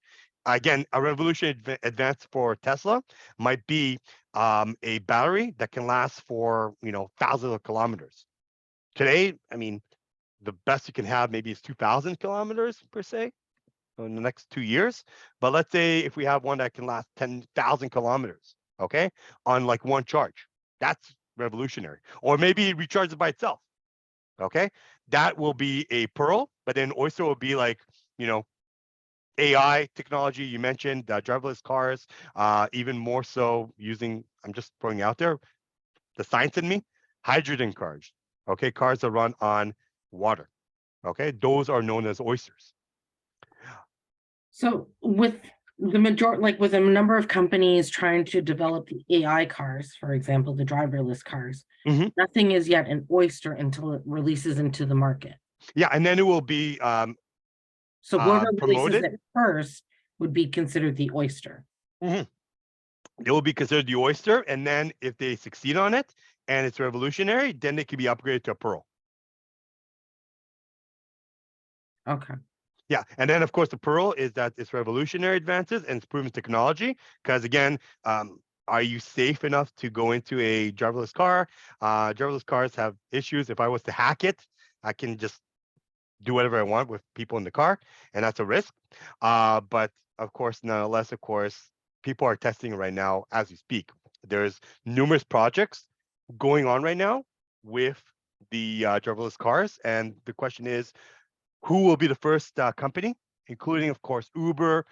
Again, a revolutionary advance for Tesla might be a battery that can last for thousands of kilometers. Today, I mean, the best you can have maybe is 2,000 kilometers per se in the next 2 years. But let's say if we have one that can last 10,000 kilometers, okay, on like one charge, that's revolutionary. Or maybe it recharges by itself, okay? That will be a pearl, but then oyster will be like, AI technology. You mentioned driverless cars, even more so using, I'm just throwing out there, the science in me, hydrogen cars, okay? Cars that run on water, okay? Those are known as oysters.
So with the majority, like with a number of companies trying to develop the AI cars, for example, the driverless cars, nothing is yet an oyster until it releases into the market.
Yeah, and then it will be
so whoever releases
promoted.
it first would be considered the oyster.
It will be considered the oyster, and then if they succeed on it and it's revolutionary, then they can be upgraded to a pearl.
Okay.
Yeah, and then of course the pearl is that it's revolutionary advances and it's proven technology. Because again, are you safe enough to go into a driverless car? Driverless cars have issues. If I was to hack it, I can just do whatever I want with people in the car, and that's a risk. But of course, nonetheless, of course, people are testing right now as we speak. There's numerous projects going on right now with the driverless cars, and the question is, who will be the first company, including, of course, Uber,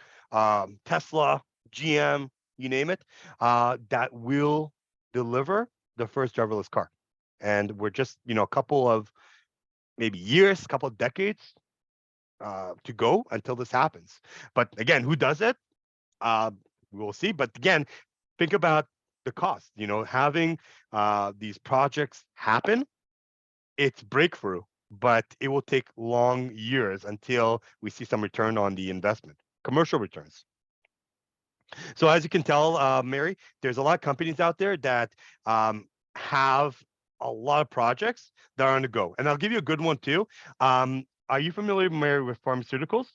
Tesla, GM, you name it, that will deliver the first driverless car. And we're just, a couple of maybe years, couple of decades to go until this happens. But again, who does it? We'll see. But again, think about the cost. Having these projects happen, it's breakthrough, but it will take long years until we see some return on the investment, commercial returns. So as you can tell, Mary, there's a lot of companies out there that have a lot of projects that are on the go. And I'll give you a good one too. Are you familiar, Mary, with pharmaceuticals?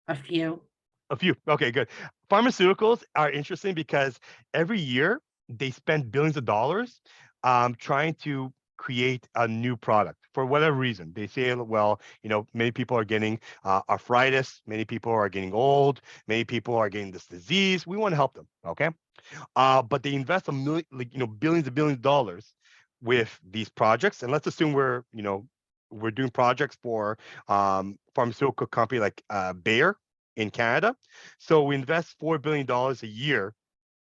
A few.
A few. Okay, good. Pharmaceuticals are interesting because every year they spend billions of dollars trying to create a new product for whatever reason. They say, well, many people are getting arthritis, many people are getting old, many people are getting this disease. We want to help them, okay? But they invest billions and billions of dollars with these projects. And let's assume we're doing projects for pharmaceutical company like Bayer in Canada. So we invest $4 billion a year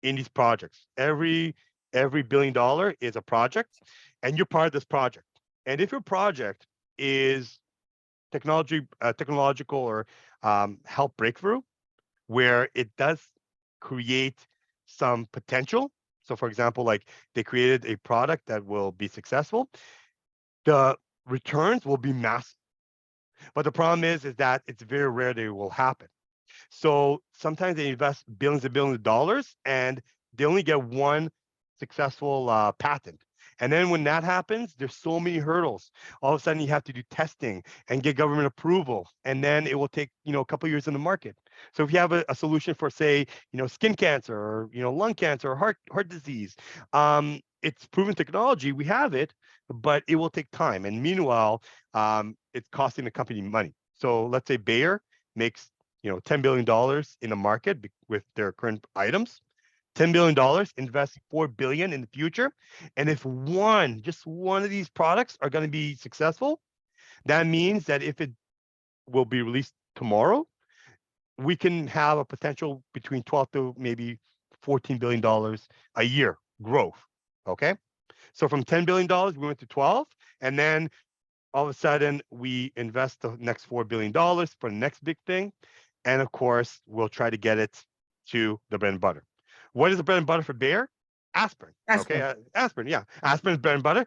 in these projects. Every $1 billion is a project, and you're part of this project. And if your project is technological or help breakthrough where it does create some potential. So, for example, like they created a product that will be successful, the returns will be massive. But the problem is that it's very rare that it will happen. So sometimes they invest billions and billions of dollars and they only get one successful patent. And then when that happens, there's so many hurdles. All of a sudden, you have to do testing and get government approval, and then it will take a couple of years in the market. So if you have a solution for, say, skin cancer or lung cancer or heart disease, it's proven technology. We have it, but it will take time. And meanwhile, it's costing the company money. So let's say Bayer makes $10 billion in the market with their current items. $10 billion, invest $4 billion in the future. And if just one of these products are going to be successful, that means that if it will be released tomorrow, we can have a potential between 12 to maybe $14 billion a year growth. Okay. So from $10 billion, we went to 12. And then all of a sudden, we invest the next $4 billion for the next big thing. And of course, we'll try to get it to the bread and butter. What is the bread and butter for Bayer? Aspirin. Okay, aspirin. Yeah, aspirin is bread and butter.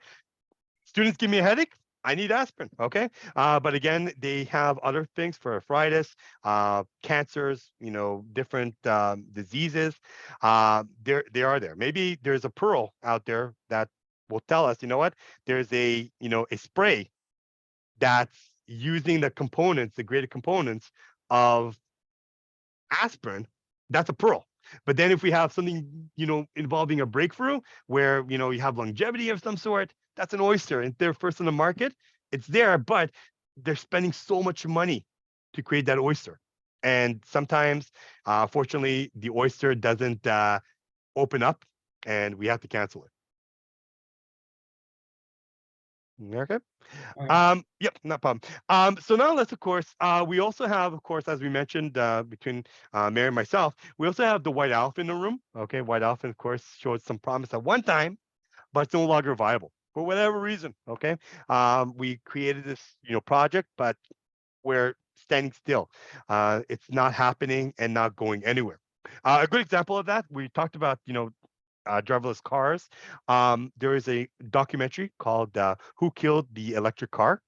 Students give me a headache. I need aspirin. Okay, but again, they have other things for arthritis, cancers, different diseases. They are there. Maybe there's a pearl out there that will tell us, what? There's a spray that's using the components, the greater components of aspirin. That's a pearl. But then if we have something, involving a breakthrough where, you have longevity of some sort, that's an oyster. And they're first in the market. It's there, but they're spending so much money to create that oyster. And sometimes, fortunately, the oyster doesn't open up and we have to cancel it. Okay. Yep, no problem. So now let's, of course, we also have, of course, as we mentioned, between Mary and myself, we also have the white elephant in the room. Okay, white elephant, of course, showed some promise at one time, but it's no longer viable for whatever reason. Okay, we created this, project, but we're standing still. It's not happening and not going anywhere. A good example of that, we talked about, driverless cars. There is a documentary called "Who Killed the Electric Car?"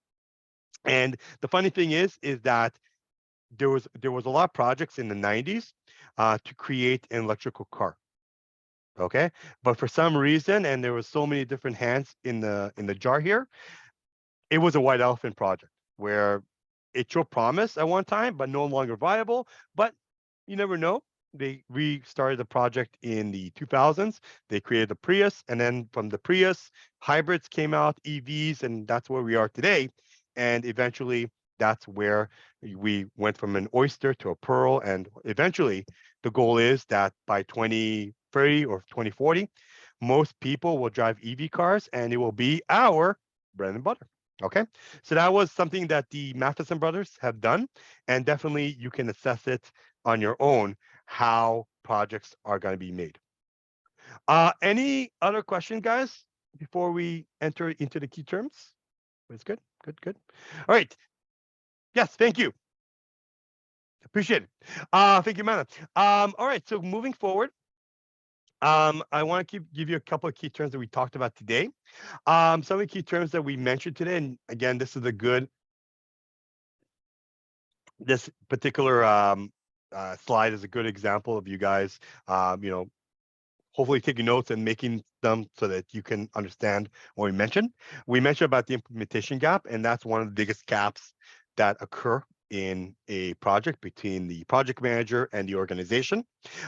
And the funny thing is that there was a lot of projects in the 90s to create an electrical car. Okay, but for some reason, and there was so many different hands in the jar here, it was a white elephant project where it showed promise at one time, but no longer viable. But you never know. They restarted the project in the 2000s. They created the Prius, and then from the Prius, hybrids came out, EVs, and that's where we are today. And eventually, that's where we went from an oyster to a pearl. And eventually, the goal is that by 2030 or 2040, most people will drive EV cars, and it will be our bread and butter. Okay, so that was something that the Matheson brothers have done, and definitely you can assess it on your own how projects are going to be made. Any other question, guys, before we enter into the key terms? It's good. All right. Yes, thank you. Appreciate it. Thank you, Mana. All right, so moving forward, I want to give you a couple of key terms that we talked about today. Some of the key terms that we mentioned today, and again, this particular slide is a good example of you guys, hopefully taking notes and making them so that you can understand what we mentioned. We mentioned about the implementation gap, and that's one of the biggest gaps that occur in a project between the project manager and the organization.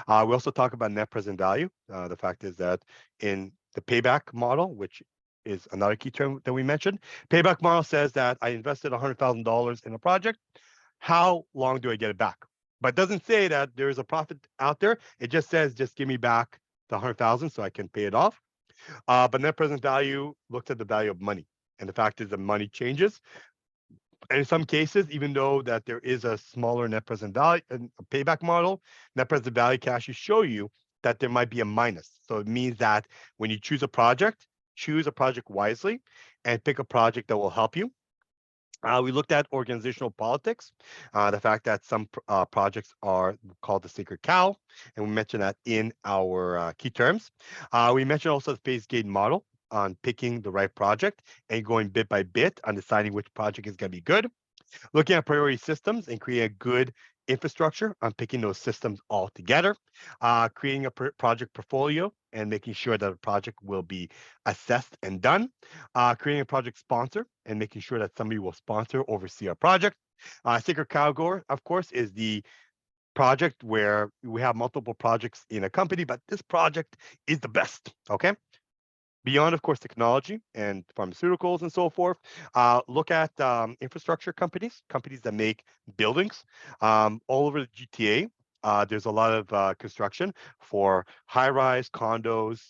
We also talk about net present value. The fact is that in the payback model, which is another key term that we mentioned, payback model says that I invested $100,000 in a project. How long do I get it back? But it doesn't say that there is a profit out there. It just says, just give me back the 100,000 so I can pay it off. But net present value looks at the value of money. And the fact is that money changes. And in some cases, even though that there is a smaller net present value and a payback model, net present value can actually show you that there might be a minus. So it means that when you choose a project wisely and pick a project that will help you. We looked at organizational politics, the fact that some projects are called the sacred cow, and we mentioned that in our key terms. We mentioned also the phase gate model on picking the right project and going bit by bit on deciding which project is going to be good. Looking at priority systems and creating a good infrastructure on picking those systems all together, creating a project portfolio and making sure that a project will be assessed and done, creating a project sponsor and making sure that somebody will sponsor, oversee our project. Sacred cow, of course, is the project where we have multiple projects in a company, but this project is the best, okay? Beyond, of course, technology and pharmaceuticals and so forth, look at infrastructure companies that make buildings all over the GTA. There's a lot of construction for high-rise condos,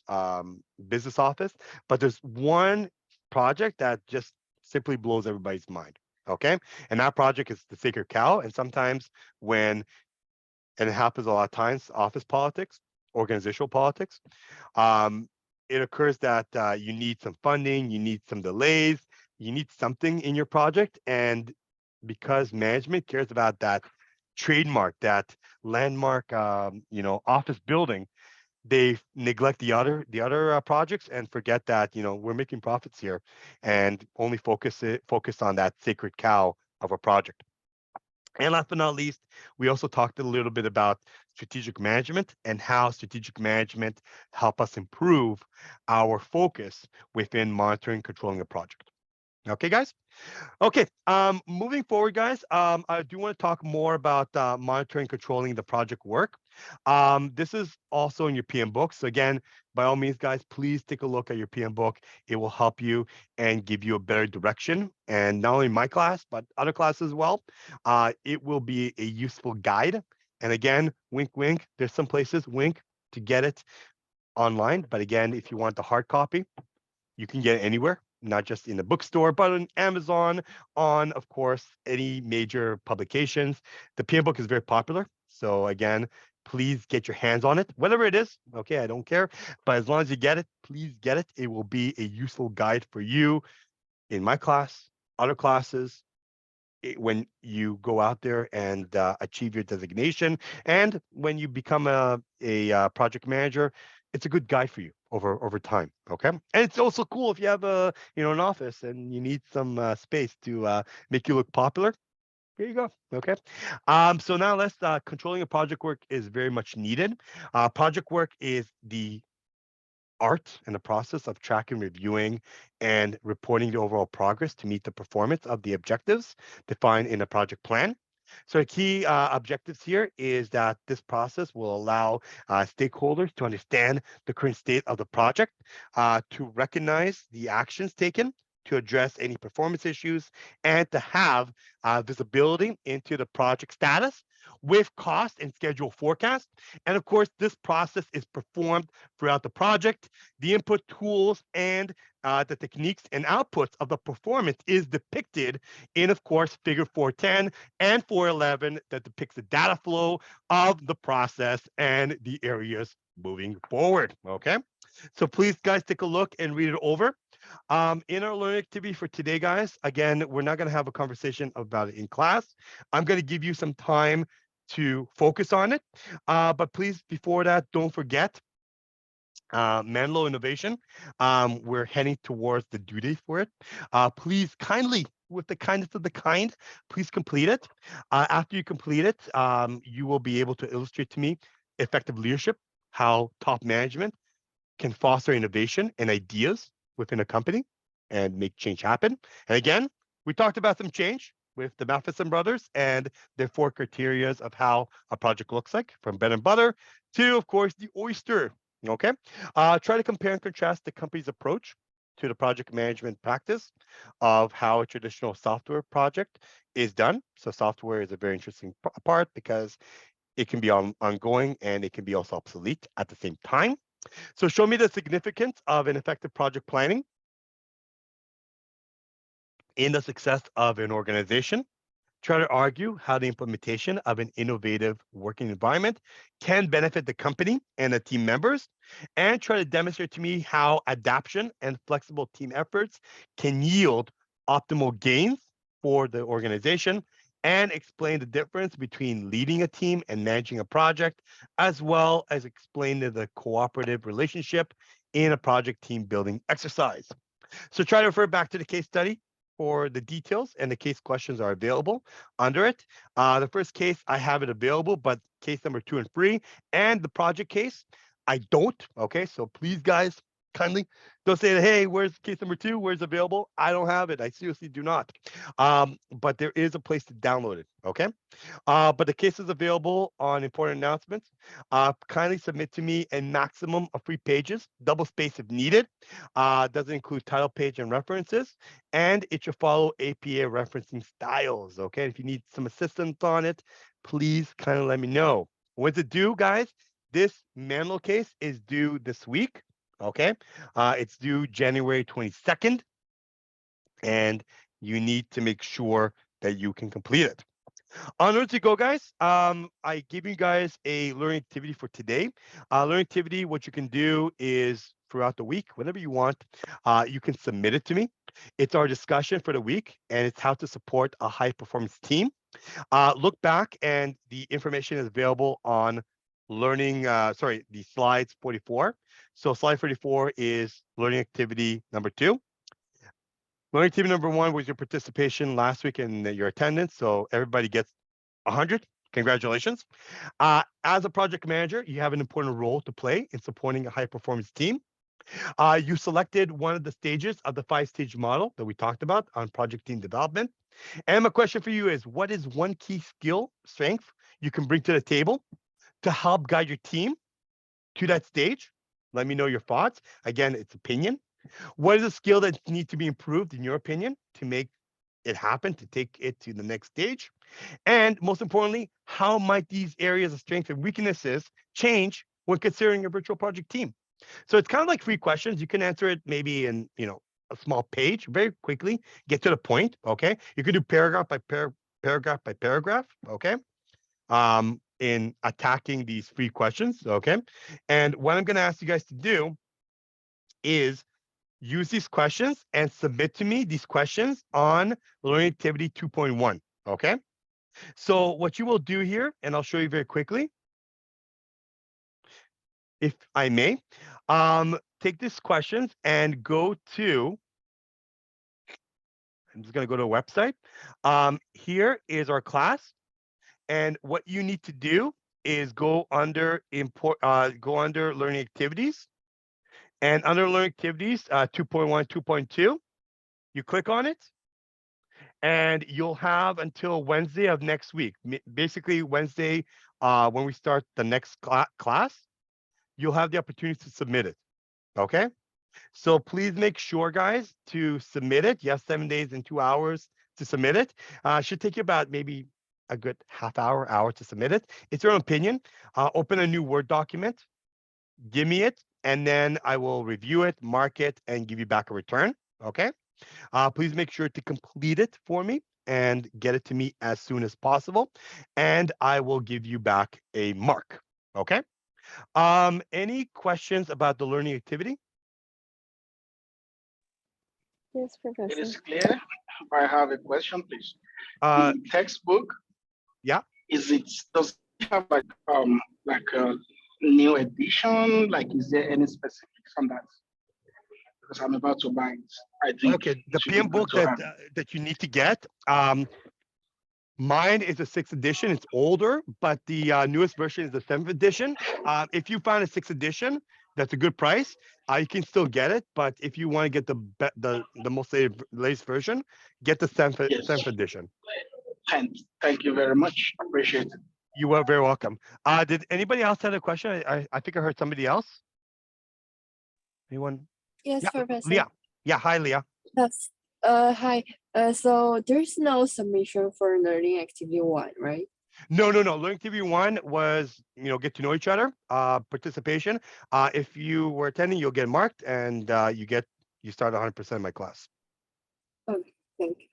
business office, but there's one project that just simply blows everybody's mind. Okay, and that project is the sacred cow. And sometimes and it happens a lot of times, office politics, organizational politics. It occurs that you need some funding, you need some delays, you need something in your project. And because management cares about that trademark, that landmark, office building, they neglect the other projects and forget that, we're making profits here and only focus on that sacred cow of a project. And last but not least, we also talked a little bit about strategic management and how strategic management help us improve our focus within monitoring, controlling a project. Okay, guys? Okay, moving forward, guys, I do want to talk more about monitoring, controlling the project work. This is also in your PM book. So again, by all means, guys, please take a look at your PM book. It will help you and give you a better direction. And not only my class, but other classes as well. It will be a useful guide. And again, wink, wink, there's some places, wink, to get it online. But again, if you want the hard copy, you can get it anywhere, not just in the bookstore, but on Amazon, on, of course, any major publications. The PM book is very popular. So again, please get your hands on it, whatever it is. Okay, I don't care. But as long as you get it, please get it. It will be a useful guide for you in my class, other classes, when you go out there and achieve your designation. And when you become a project manager, it's a good guide for you over time. Okay, and it's also cool if you have an office and you need some space to make you look popular. Here you go. Okay. So now let's controlling a project work is very much needed. Project work is the art and the process of tracking, reviewing, and reporting the overall progress to meet the performance of the objectives defined in the project plan. So the key objectives here is that this process will allow stakeholders to understand the current state of the project, to recognize the actions taken, to address any performance issues, and to have visibility into the project status with cost and schedule forecast. And of course, this process is performed throughout the project. The input tools and the techniques and outputs of the performance is depicted in, of course, figure 410 and 411 that depicts the data flow of the process and the areas moving forward. Okay, so please, guys, take a look and read it over. In our learning activity for today, guys, again, we're not going to have a conversation about it in class. I'm going to give you some time to focus on it. But please, before that, don't forget Menlo Innovation. We're heading towards the due date for it. Please kindly, with the kindness of the kind, please complete it. After you complete it, you will be able to illustrate to me effective leadership, how top management can foster innovation and ideas within a company and make change happen. And again, we talked about some change with the Matheson brothers and their 4 criteria of how a project looks like, from bread and butter to, of course, the oyster. Okay, try to compare and contrast the company's approach to the project management practice of how a traditional software project is done. So software is a very interesting part because it can be ongoing and it can be also obsolete at the same time. So show me the significance of an effective project planning in the success of an organization. Try to argue how the implementation of an innovative working environment can benefit the company and the team members, and try to demonstrate to me how adaptation and flexible team efforts can yield optimal gains for the organization, and explain the difference between leading a team and managing a project, as well as explain the cooperative relationship in a project team building exercise. So try to refer back to the case study for the details, and the case questions are available under it. The first case, I have it available, but case number 2 and 3 and the project case, I don't. Okay, so please, guys, kindly don't say that, hey, where's case number 2? Where's available? I don't have it. I seriously do not. But there is a place to download it. Okay. But the case is available on important announcements. Kindly submit to me a maximum of 3 pages, double space if needed. Doesn't include title page and references, and it should follow APA referencing styles. Okay. If you need some assistance on it, please kind of let me know. When's it due, guys? This manual case is due this week. Okay. It's due January 22nd, and you need to make sure that you can complete it. Onward to go, guys. I give you guys a learning activity for today. Learning activity, what you can do is throughout the week, whenever you want, you can submit it to me. It's our discussion for the week, and it's how to support a high performance team. Look back, and the information is available on the slides 44. So slide 44 is learning activity number 2. Learning activity number 1 was your participation last week and your attendance. So everybody gets 100. Congratulations. As a project manager, you have an important role to play in supporting a high performance team. You selected one of the stages of the 5-stage model that we talked about on project team development. And my question for you is, what is one key skill, strength you can bring to the table to help guide your team to that stage? Let me know your thoughts. Again, it's opinion. What is a skill that needs to be improved, in your opinion, to make it happen, to take it to the next stage? And most importantly, how might these areas of strengths and weaknesses change when considering a virtual project team? So it's kind of like 3 questions. You can answer it maybe in, a small page, very quickly, get to the point. Okay. You can do paragraph by paragraph. Okay. In attacking these 3 questions. Okay. And what I'm going to ask you guys to do is use these questions and submit to me these questions on Learning Activity 2.1. Okay. So what you will do here, and I'll show you very quickly, if I may, take these questions and go to, I'm just going to go to a website. Here is our class. And what you need to do is go under learning activities, and under learning activities, 2.1, 2.2, you click on it, and you'll have until Wednesday of next week. Basically Wednesday, when we start the next class, you'll have the opportunity to submit it. Okay. So please make sure, guys, to submit it. You have 7 days and 2 hours to submit it. Should take you about maybe a good half hour to submit it. It's your own opinion. Open a new Word document, give me it, and then I will review it, mark it, and give you back a return. Okay. Please make sure to complete it for me and get it to me as soon as possible, and I will give you back a mark. Okay. Any questions about the learning activity?
Yes,
It
Professor.
is clear. I have a question, please.
Uh,
The textbook.
Yeah.
Does it have like a new edition? Like, is there any specifics on that? Because I'm about to buy it. I think
Okay, the
it should be
PM
good
book
to
that
have.
that you need to get. Mine is a 6th edition. It's older, but the newest version is the 7th edition. If you find a 6th edition, that's a good price. You can still get it, but if you want to get the most latest version, get the 7th,
Yes.
7th edition.
Thank you very much. Appreciate it.
You are very welcome. Did anybody else have a question? I think I heard somebody else. Anyone?
Yes,
Yeah,
Professor.
Leah. Yeah, hi, Leah.
Yes. Hi. So there's no submission for learning activity 1, right?
No. Learning Activity 1 was, get to know each other, participation. If you were attending, you'll get marked, and you start 100% in my class.
Okay, thank you.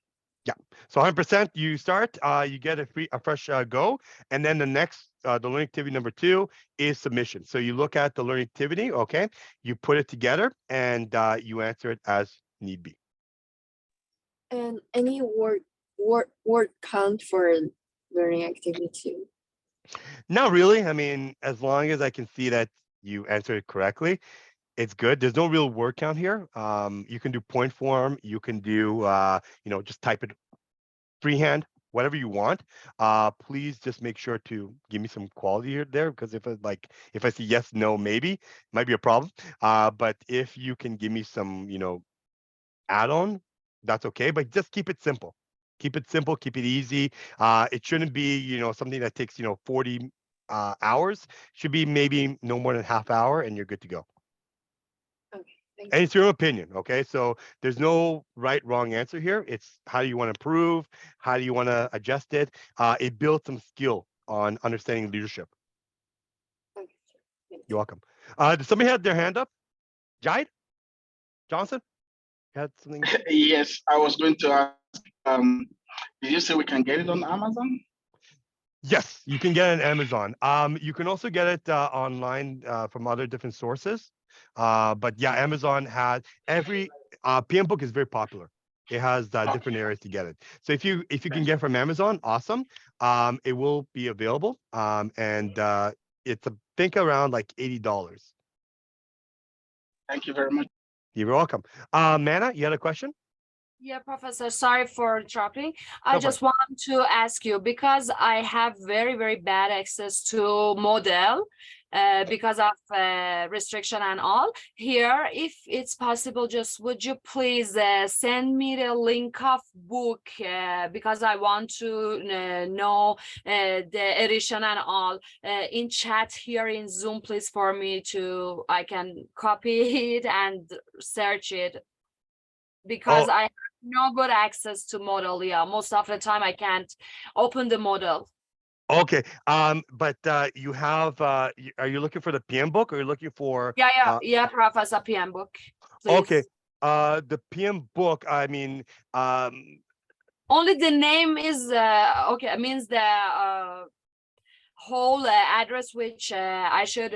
Yeah. So 100%, you start, you get a fresh go, and then the next, the learning activity number 2 is submission. So you look at the learning activity, okay, you put it together, and you answer it as need be.
And any word count for learning activity too?
Not really. I mean, as long as I can see that you answered it correctly, it's good. There's no real word count here. You can do point form. You can do, just type it freehand, whatever you want. Please just make sure to give me some quality here there, because if I see yes, no, maybe, might be a problem. But if you can give me some, add-on, that's okay. But just keep it simple. Keep it simple. Keep it easy. It shouldn't be, something that takes, 40 hours. Should be maybe no more than half hour, and you're good to go.
Okay, thank
And
you.
it's your own opinion, okay? So there's no right, wrong answer here. It's how do you want to improve? How do you want to adjust it? It builds some skill on understanding leadership.
Okay, sure. Thank
You're
you.
welcome. Did somebody have their hand up? Jide? Johnson? You had something?
Yes, I was going to ask, did you say we can get it on Amazon?
Yes, you can get it on Amazon. You can also get it online from other different sources. But yeah, Amazon has every PM book is very popular. It has different areas to get it. So if you can get from Amazon, awesome. It will be available. And it's think around like $80.
Thank you very much.
You're welcome. Mana, you had a question?
Yeah, Professor, sorry for interrupting. I
Go for
just
it.
want to ask you, because I have very, very bad access to Moodle because of restriction and all. Here, if it's possible, just would you please send me the link of book because I want to know the edition and all in chat here in Zoom, please, for me to, I can copy it and search it, because I have no good access to Moodle. Yeah, most of the time I can't open the Moodle.
Okay. But you have are you looking for the PM book, or you're looking for
Yeah, Professor PM book, please.
Okay. The PM book, I mean,
Only the name is okay, means the whole address which I should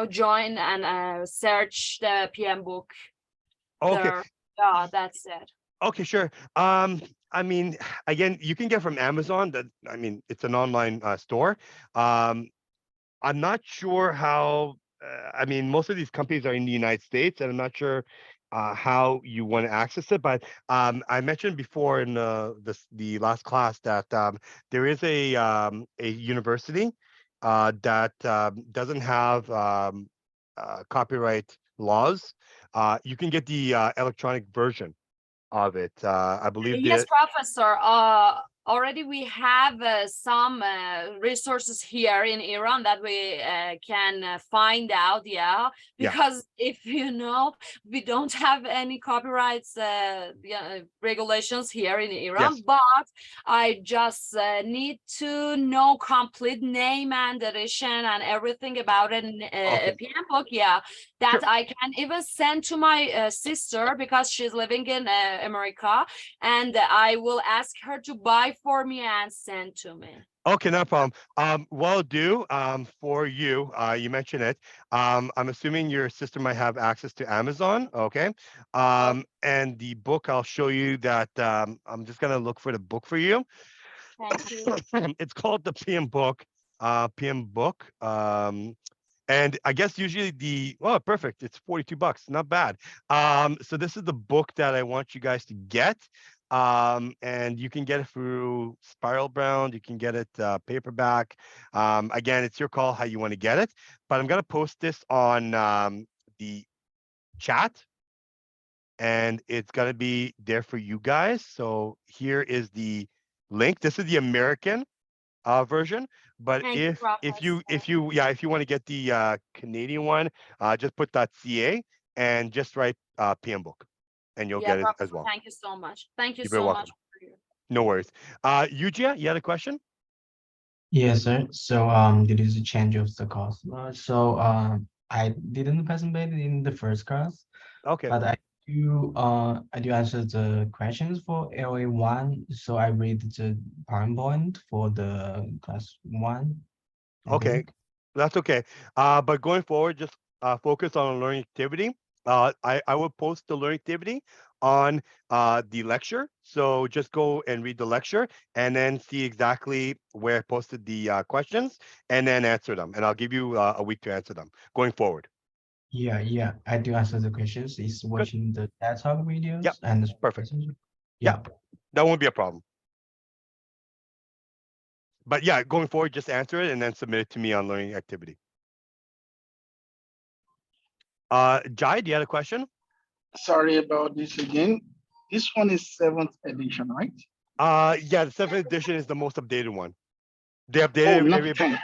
join and search the PM book
okay.
there. Yeah, that's it.
Okay, sure. I mean, again, you can get from Amazon. I mean, it's an online store. I'm not sure how. I mean, most of these companies are in the United States, and I'm not sure how you want to access it. But I mentioned before in the last class that there is a university that doesn't have copyright laws. You can get the electronic version of it. I believe
Yes,
that.
Professor. Already we have some resources here in Iran that we can find out. Yeah,
Yeah.
because if we don't have any copyrights regulations here in Iran.
Yes.
But I just need to know complete name and edition and everything about it in
Okay.
PM book. Yeah, that
Sure.
I can even send to my sister, because she's living in America, and I will ask her to buy for me and send to me.
Okay, no problem. Well, for you, you mentioned it. I'm assuming your sister might have access to Amazon. Okay. And the book, I'll show you that. I'm just gonna look for the book for you.
Thank you.
It's called the PM book. PM book. And I guess usually perfect. It's $42. Not bad. So this is the book that I want you guys to get. And you can get it through Spiral Bound. You can get it paperback. Again, it's your call how you want to get it. But I'm gonna post this on the chat, and it's gonna be there for you guys. So here is the link. This is the American version. But
Thank you,
if you
Professor.
if you want to get the Canadian one, just put .ca and just write PM book, and you'll
Yeah,
get it as
Professor,
well.
thank you so much. Thank you
You're very
so much
welcome.
for you.
No worries. Yujia, you had a question?
Yes, sir. So there is a change of the course. I didn't participate in the first class,
Okay.
but I do answer the questions for LA1. So I read the PowerPoint for the class one, I
Okay.
think.
That's okay. But going forward, just focus on a learning activity. I will post the learning activity on the lecture. So just go and read the lecture and then see exactly where I posted the questions and then answer them. And I'll give you a week to answer them going forward.
Yeah, I do answer the questions. Is watching the TED Talk videos
Yep,
and the
perfect.
Yeah.
That won't be a problem. But yeah, going forward, just answer it and then submit it to me on learning activity. Jai, do you have a question?
Sorry about this again. This one is 7th edition, right?
Yeah, the 7th edition is the most updated one. They
Oh,
updated
not
every.
10th.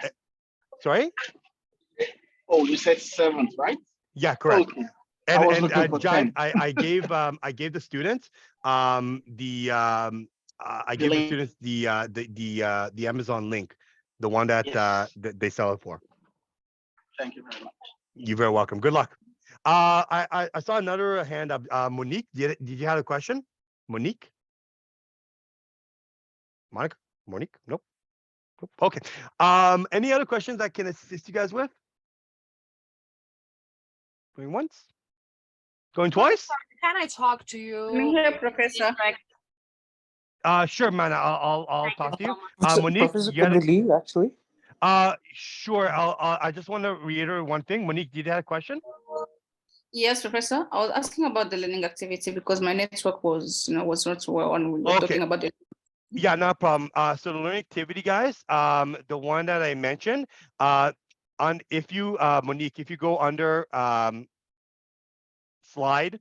Sorry?
Oh, you said 7th, right?
Yeah, correct.
Okay. I was looking for
Jai,
10.
I gave the students I gave the
link.
students the Amazon link, the one that
Yes.
that they sell it for.
Thank you very much.
You're very welcome. Good luck. I saw another hand up. Monique, did you have a question? Monique? Monica? Monique? Nope. Nope. Okay. Any other questions I can assist you guys with? Going once? Going twice?
Can I talk to you?
I'm here, Professor.
Sure, man. I'll talk to you.
So,
Monique,
Professor,
you had
could we leave actually?
sure. I just want to reiterate one thing. Monique, did you have a question?
Yes, Professor. I was asking about the learning activity because my network was, was not well when we were
Okay.
talking about it.
Yeah, no problem. So the learning activity, guys, the one that I mentioned, if you, Monique, if you go under slide,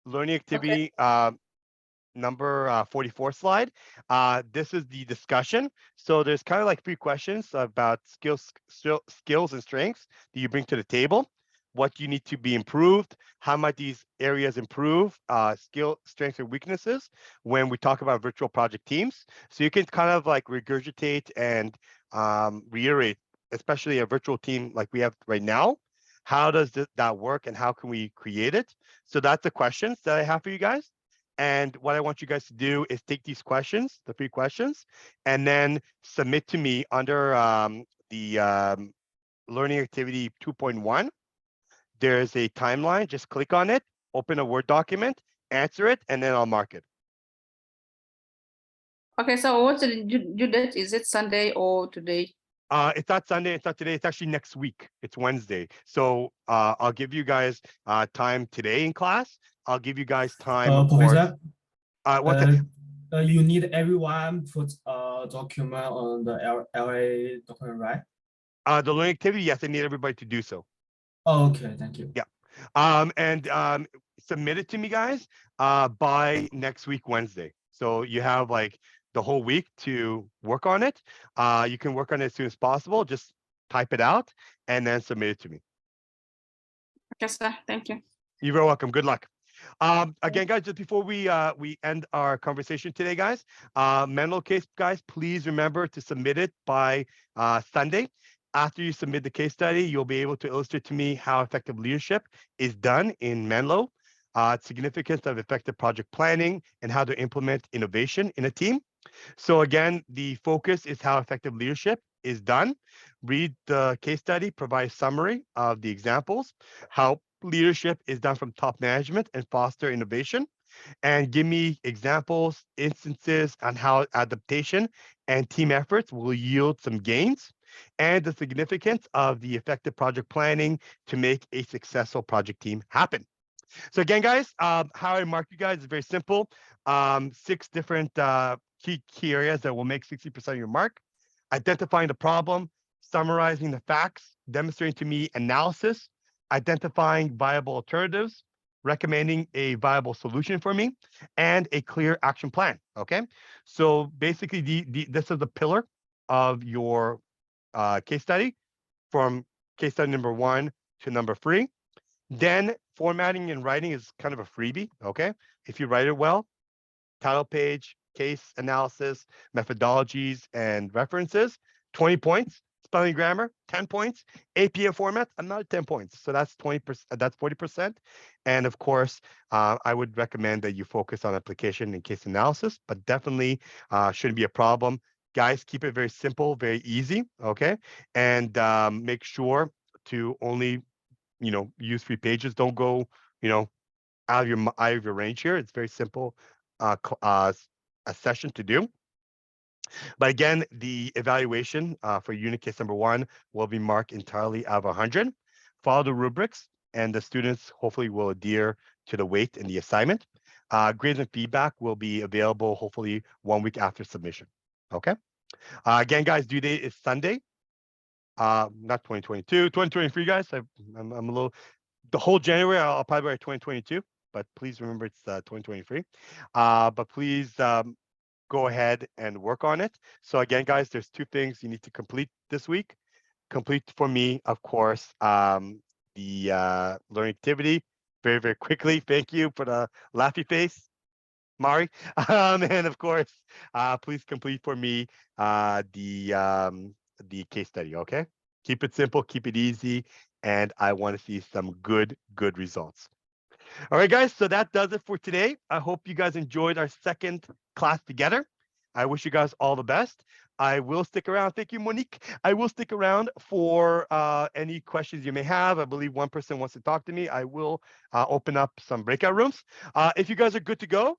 learning activity, number 44 slide, this is the discussion. So there's kind of like 3 questions about skills and strengths that you bring to the table. What you need to be improved, how might these areas improve, skill, strengths, and weaknesses when we talk about virtual project teams. So you can kind of like regurgitate and reiterate, especially a virtual team like we have right now. How does that work and how can we create it? So that's the questions that I have for you guys. And what I want you guys to do is take these questions, the 3 questions, and then submit to me under the learning activity 2.1. There's a timeline. Just click on it, open a Word document, answer it, and then I'll mark it.
Okay, so what's the due date? Is it Sunday or today?
It's not Sunday. It's not today. It's actually next week. It's Wednesday. So I'll give you guys time today in class. I'll give you guys time, of
Professor,
course.
You need everyone put a document on the LA document, right?
The learning activity, yes, I need everybody to do so.
Oh, okay, thank you.
Yeah. And submit it to me, guys, by next week, Wednesday. So you have like the whole week to work on it. You can work on it as soon as possible. Just type it out and then submit it to me.
Okay, sir. Thank you.
You're very welcome. Good luck. Again, guys, just before we end our conversation today, guys, Menlo case, guys, please remember to submit it by Sunday. After you submit the case study, you'll be able to illustrate to me how effective leadership is done in Menlo, significance of effective project planning, and how to implement innovation in a team. So again, the focus is how effective leadership is done. Read the case study, provide a summary of the examples, how leadership is done from top management and foster innovation, and give me examples, instances on how adaptation and team efforts will yield some gains, and the significance of the effective project planning to make a successful project team happen. So again, guys, how I mark you guys is very simple. 6 different key areas that will make 60% of your mark. Identifying the problem, summarizing the facts, demonstrating to me analysis, identifying viable alternatives, recommending a viable solution for me, and a clear action plan. Okay, so basically, this is the pillar of your case study, from case study number 1 to number 3. Then formatting and writing is kind of a freebie. Okay, if you write it well, title page, case analysis, methodologies, and references, 20 points. Spelling grammar, 10 points. APA format, another 10 points. So that's 20%, that's 40%. And of course, I would recommend that you focus on application and case analysis, but definitely shouldn't be a problem. Guys, keep it very simple, very easy, okay? And make sure to only, use 3 pages. Don't go, out of your range here. It's very simple a session to do. But again, the evaluation for unit case number 1 will be marked entirely out of 100. Follow the rubrics, and the students hopefully will adhere to the weight in the assignment. Grades and feedback will be available hopefully 1 week after submission. Okay. Again, guys, due date is Sunday. Not 2022, 2023, guys. I'm a little. The whole January, I'll probably write 2022, but please remember it's 2023. But please go ahead and work on it. So again, guys, there's 2 things you need to complete this week. Complete for me, of course, the learning activity very, very quickly. Thank you for the laughy face, Mari. And of course, please complete for me the case study, okay? Keep it simple, keep it easy, and I want to see some good results. All right, guys, so that does it for today. I hope you guys enjoyed our second class together. I wish you guys all the best. I will stick around. Thank you, Monique. I will stick around for any questions you may have. I believe one person wants to talk to me. I will open up some breakout rooms. If you guys are good to go,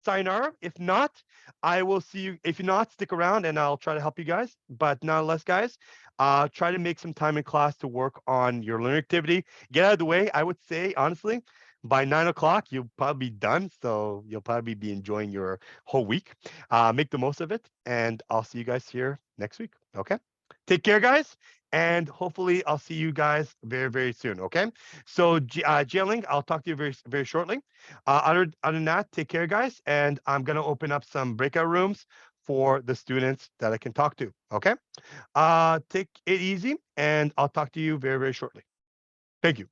sayonara. If not, I will see you. If you're not, stick around and I'll try to help you guys. But nonetheless, guys, try to make some time in class to work on your learning activity. Get out of the way. I would say, honestly, by 9 o'clock, you'll probably be done. So you'll probably be enjoying your whole week. Make the most of it. And I'll see you guys here next week. Okay. Take care, guys. And hopefully I'll see you guys very, very soon. Okay. So Jialing, I'll talk to you very, very shortly. Other than that, take care, guys. And I'm going to open up some breakout rooms for the students that I can talk to. Okay. Take it easy, and I'll talk to you very, very shortly. Thank you.